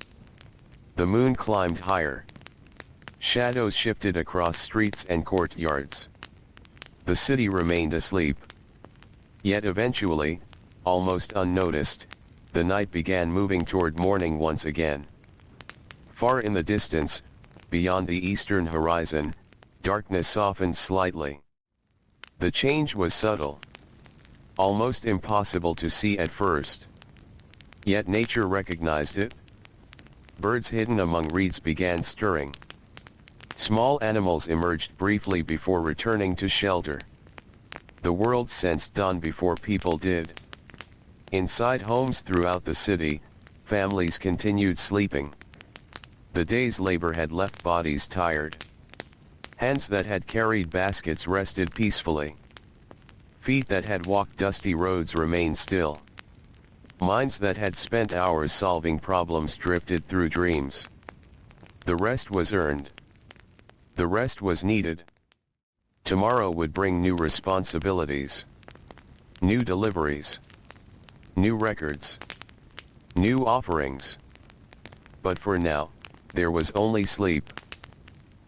The moon climbed higher. Shadows shifted across streets and courtyards. The city remained asleep. Yet eventually, almost unnoticed, the night began moving toward morning once again. Far in the distance, beyond the eastern horizon, darkness softened slightly. The change was subtle. Almost impossible to see at first. Yet nature recognized it. Birds hidden among reeds began stirring. Small animals emerged briefly before returning to shelter. The world sensed dawn before people did. Inside homes throughout the city, families continued sleeping. The day's labor had left bodies tired. Hands that had carried baskets rested peacefully. Feet that had walked dusty roads remained still. Minds that had spent hours solving problems drifted through dreams. The rest was earned. The rest was needed. Tomorrow would bring new responsibilities. New deliveries. New records. New offerings. But for now, there was only sleep.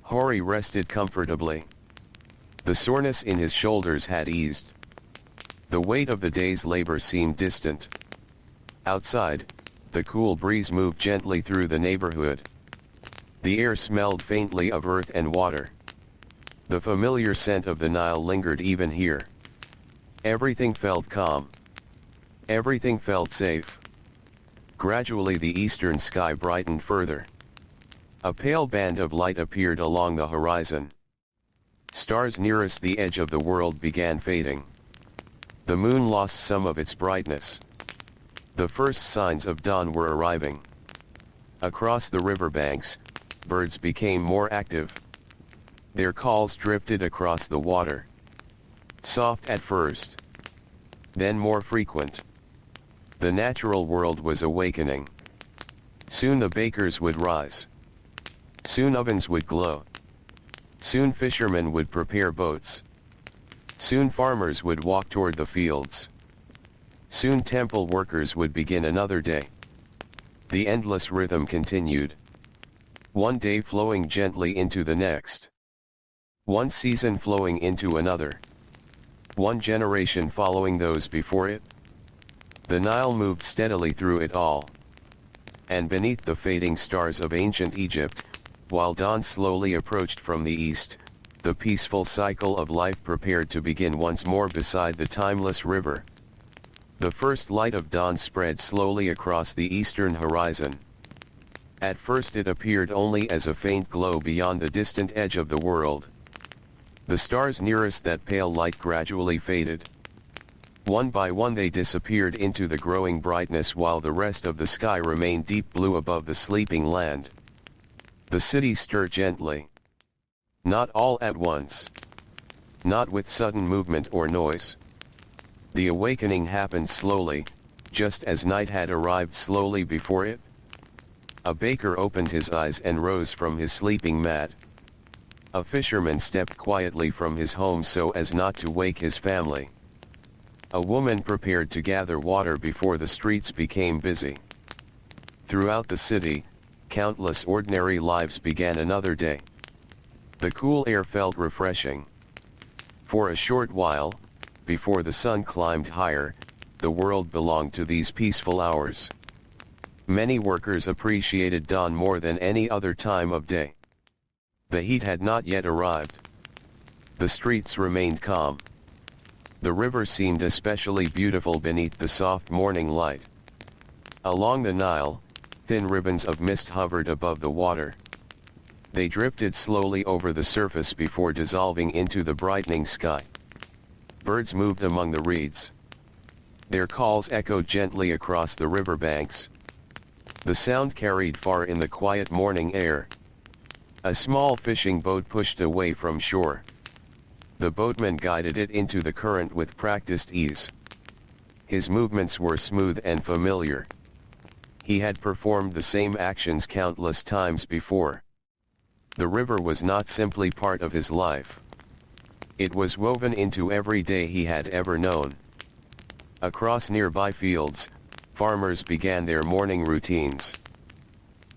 Hori rested comfortably. The soreness in his shoulders had eased. The weight of the day's labor seemed distant. Outside, the cool breeze moved gently through the neighborhood. The air smelled faintly of earth and water. The familiar scent of the Nile lingered even here. Everything felt calm. Everything felt safe. Gradually the eastern sky brightened further. A pale band of light appeared along the horizon. Stars nearest the edge of the world began fading. The moon lost some of its brightness. The first signs of dawn were arriving. Across the riverbanks, birds became more active. Their calls drifted across the water. Soft at first, then more frequent. The natural world was awakening. Soon the bakers would rise. Soon ovens would glow. Soon fishermen would prepare boats. Soon farmers would walk toward the fields. Soon temple workers would begin another day. The endless rhythm continued. One day flowing gently into the next. One season flowing into another. One generation following those before it. The Nile moved steadily through it all. And beneath the fading stars of ancient Egypt, while dawn slowly approached from the east, the peaceful cycle of life prepared to begin once more beside the timeless river. The first light of dawn spread slowly across the eastern horizon. At first it appeared only as a faint glow beyond the distant edge of the world. The stars nearest that pale light gradually faded. One by one they disappeared into the growing brightness while the rest of the sky remained deep blue above the sleeping land. The city stirred gently. Not all at once. Not with sudden movement or noise. The awakening happened slowly, just as night had arrived slowly before it. A baker opened his eyes and rose from his sleeping mat. A fisherman stepped quietly from his home so as not to wake his family. A woman prepared to gather water before the streets became busy. Throughout the city, countless ordinary lives began another day. The cool air felt refreshing. For a short while, before the sun climbed higher, the world belonged to these peaceful hours. Many workers appreciated dawn more than any other time of day. The heat had not yet arrived. The streets remained calm. The river seemed especially beautiful beneath the soft morning light. Along the Nile, thin ribbons of mist hovered above the water. They drifted slowly over the surface before dissolving into the brightening sky. Birds moved among the reeds. Their calls echoed gently across the riverbanks. The sound carried far in the quiet morning air. A small fishing boat pushed away from shore. The boatman guided it into the current with practiced ease. His movements were smooth and familiar. He had performed the same actions countless times before. The river was not simply part of his life. It was woven into every day he had ever known. Across nearby fields, farmers began their morning routines.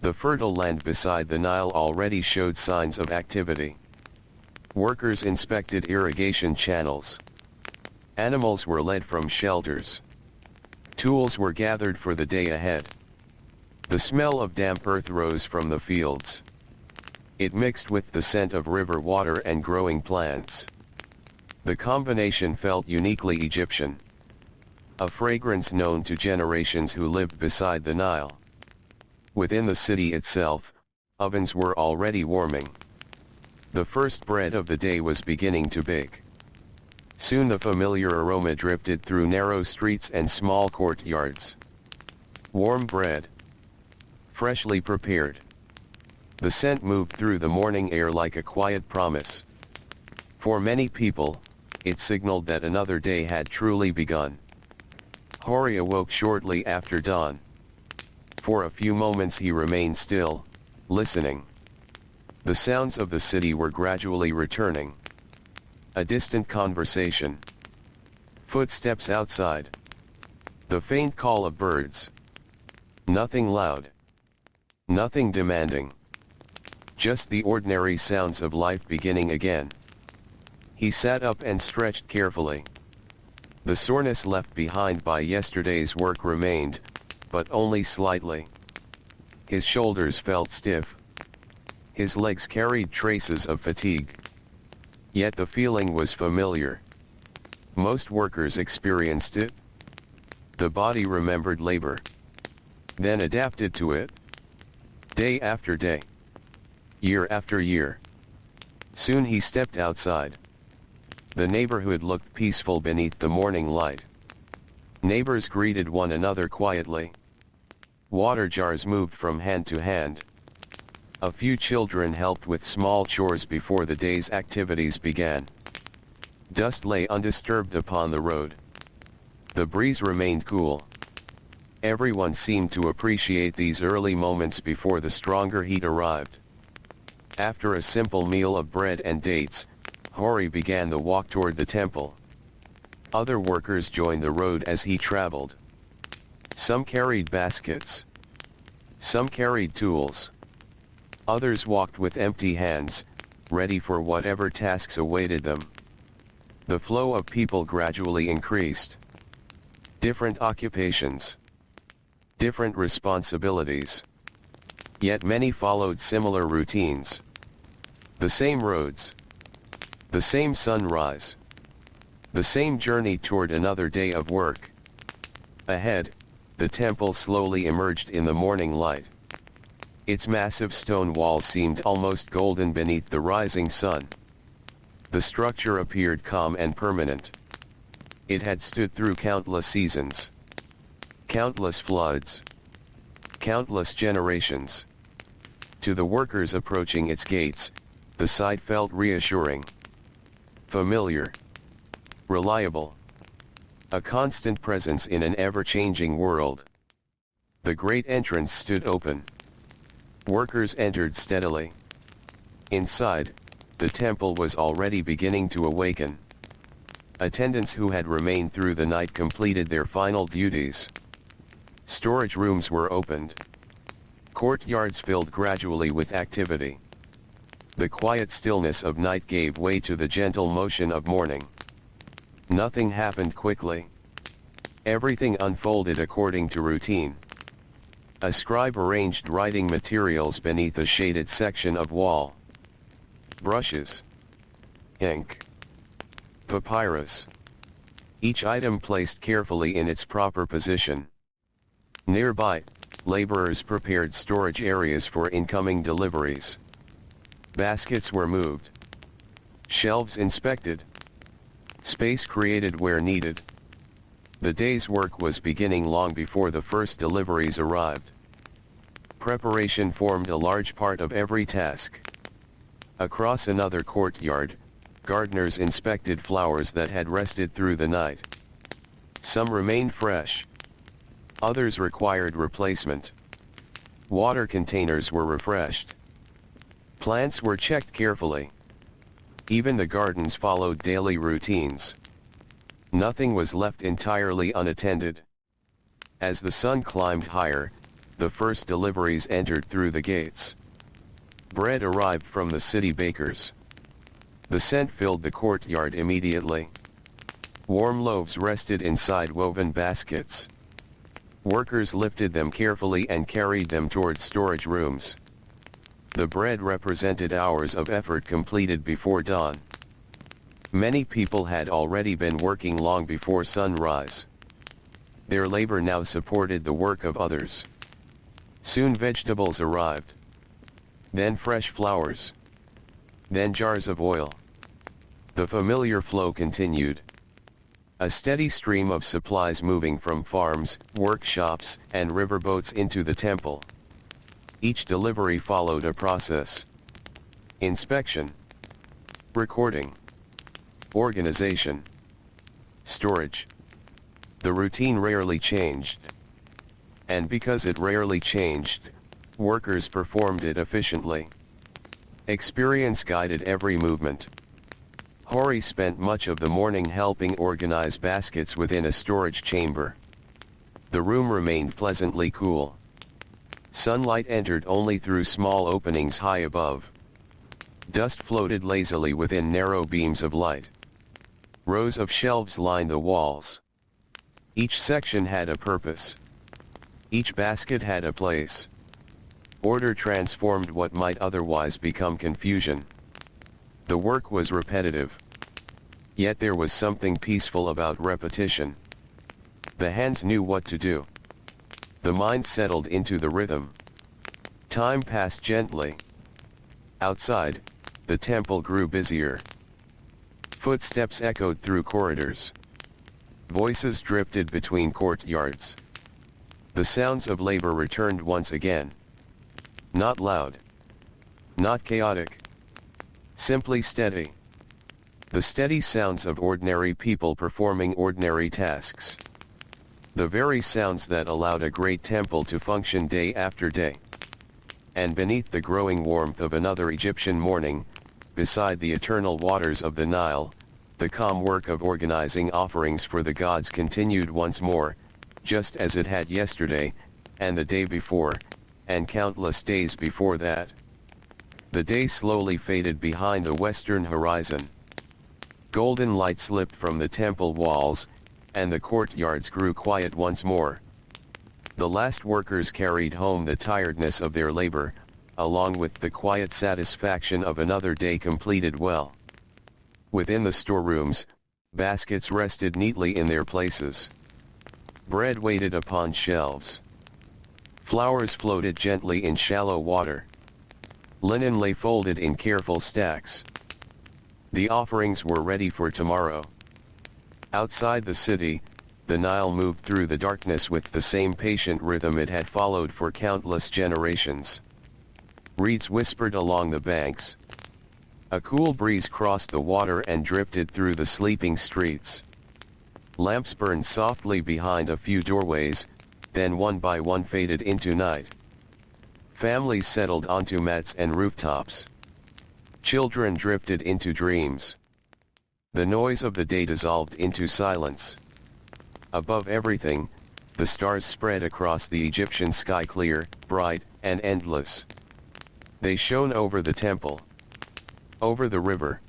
The fertile land beside the Nile already showed signs of activity. Workers inspected irrigation channels. Animals were led from shelters. Tools were gathered for the day ahead. The smell of damp earth rose from the fields. It mixed with the scent of river water and growing plants. The combination felt uniquely Egyptian. A fragrance known to generations who lived beside the Nile. Within the city itself, ovens were already warming. The first bread of the day was beginning to bake. Soon the familiar aroma drifted through narrow streets and small courtyards. Warm bread. Freshly prepared. The scent moved through the morning air like a quiet promise. For many people, it signaled that another day had truly begun. Hori awoke shortly after dawn. For a few moments he remained still, listening. The sounds of the city were gradually returning. A distant conversation. Footsteps outside. The faint call of birds. Nothing loud. Nothing demanding. Just the ordinary sounds of life beginning again. He sat up and stretched carefully. The soreness left behind by yesterday's work remained, but only slightly. His shoulders felt stiff. His legs carried traces of fatigue. Yet the feeling was familiar. Most workers experienced it. The body remembered labor, then adapted to it. Day after day. Year after year. Soon he stepped outside. The neighborhood looked peaceful beneath the morning light. Neighbors greeted one another quietly. Water jars moved from hand to hand. A few children helped with small chores before the day's activities began. Dust lay undisturbed upon the road. The breeze remained cool. Everyone seemed to appreciate these early moments before the stronger heat arrived. After a simple meal of bread and dates, Hori began the walk toward the temple. Other workers joined the road as he traveled. Some carried baskets. Some carried tools. Others walked with empty hands, ready for whatever tasks awaited them. The flow of people gradually increased. Different occupations. Different responsibilities. Yet many followed similar routines. The same roads. The same sunrise. The same journey toward another day of work. Ahead, the temple slowly emerged in the morning light. Its massive stone walls seemed almost golden beneath the rising sun. The structure appeared calm and permanent. It had stood through countless seasons. Countless floods. Countless generations. To the workers approaching its gates, the sight felt reassuring. Familiar. Reliable. A constant presence in an ever-changing world. The great entrance stood open. Workers entered steadily. Inside, the temple was already beginning to awaken. Attendants who had remained through the night completed their final duties. Storage rooms were opened. Courtyards filled gradually with activity. The quiet stillness of night gave way to the gentle motion of morning. Nothing happened quickly. Everything unfolded according to routine. A scribe arranged writing materials beneath a shaded section of wall. Brushes. Ink. Papyrus. Each item placed carefully in its proper position. Nearby, laborers prepared storage areas for incoming deliveries. Baskets were moved. Shelves inspected. Space created where needed. The day's work was beginning long before the first deliveries arrived. Preparation formed a large part of every task. Across another courtyard, gardeners inspected flowers that had rested through the night. Some remained fresh. Others required replacement. Water containers were refreshed. Plants were checked carefully. Even the gardens followed daily routines. Nothing was left entirely unattended. As the sun climbed higher, the first deliveries entered through the gates. Bread arrived from the city bakers. The scent filled the courtyard immediately. Warm loaves rested inside woven baskets. Workers lifted them carefully and carried them toward storage rooms. The bread represented hours of effort completed before dawn. Many people had already been working long before sunrise. Their labor now supported the work of others. Soon vegetables arrived. Then fresh flowers. Then jars of oil. The familiar flow continued. A steady stream of supplies moving from farms, workshops, and riverboats into the temple. Each delivery followed a process. Inspection. Recording. Organization. Storage. The routine rarely changed. And because it rarely changed, workers performed it efficiently. Experience guided every movement. Hori spent much of the morning helping organize baskets within a storage chamber. The room remained pleasantly cool. Sunlight entered only through small openings high above. Dust floated lazily within narrow beams of light. Rows of shelves lined the walls. Each section had a purpose. Each basket had a place. Order transformed what might otherwise become confusion. The work was repetitive. Yet there was something peaceful about repetition. The hands knew what to do. The mind settled into the rhythm. Time passed gently. Outside, the temple grew busier. Footsteps echoed through corridors. Voices drifted between courtyards. The sounds of labor returned once again. Not loud. Not chaotic. Simply steady. The steady sounds of ordinary people performing ordinary tasks. The very sounds that allowed a great temple to function day after day. And beneath the growing warmth of another Egyptian morning, beside the eternal waters of the Nile, the calm work of organizing offerings for the gods continued once more, just as it had yesterday, and the day before, and countless days before that. The day slowly faded behind the western horizon. Golden light slipped from the temple walls, and the courtyards grew quiet once more. The last workers carried home the tiredness of their labor, along with the quiet satisfaction of another day completed well. Within the storerooms, baskets rested neatly in their places. Bread waited upon shelves. Flowers floated gently in shallow water. Linen lay folded in careful stacks. The offerings were ready for tomorrow. Outside the city, the Nile moved through the darkness with the same patient rhythm it had followed for countless generations. Reeds whispered along the banks. A cool breeze crossed the water and drifted through the sleeping streets. Lamps burned softly behind a few doorways, then one by one faded into night. Families settled onto mats and rooftops. Children drifted into dreams. The noise of the day dissolved into silence. Above everything, the stars spread across the Egyptian sky clear, bright, and endless. They shone over the temple, over the river,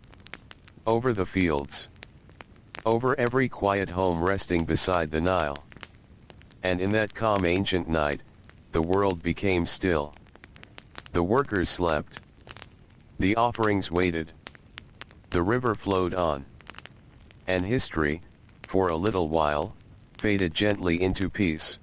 over the fields, over every quiet home resting beside the Nile. And in that calm ancient night, the world became still. The workers slept. The offerings waited. The river flowed on. And history, for a little while, faded gently into peace.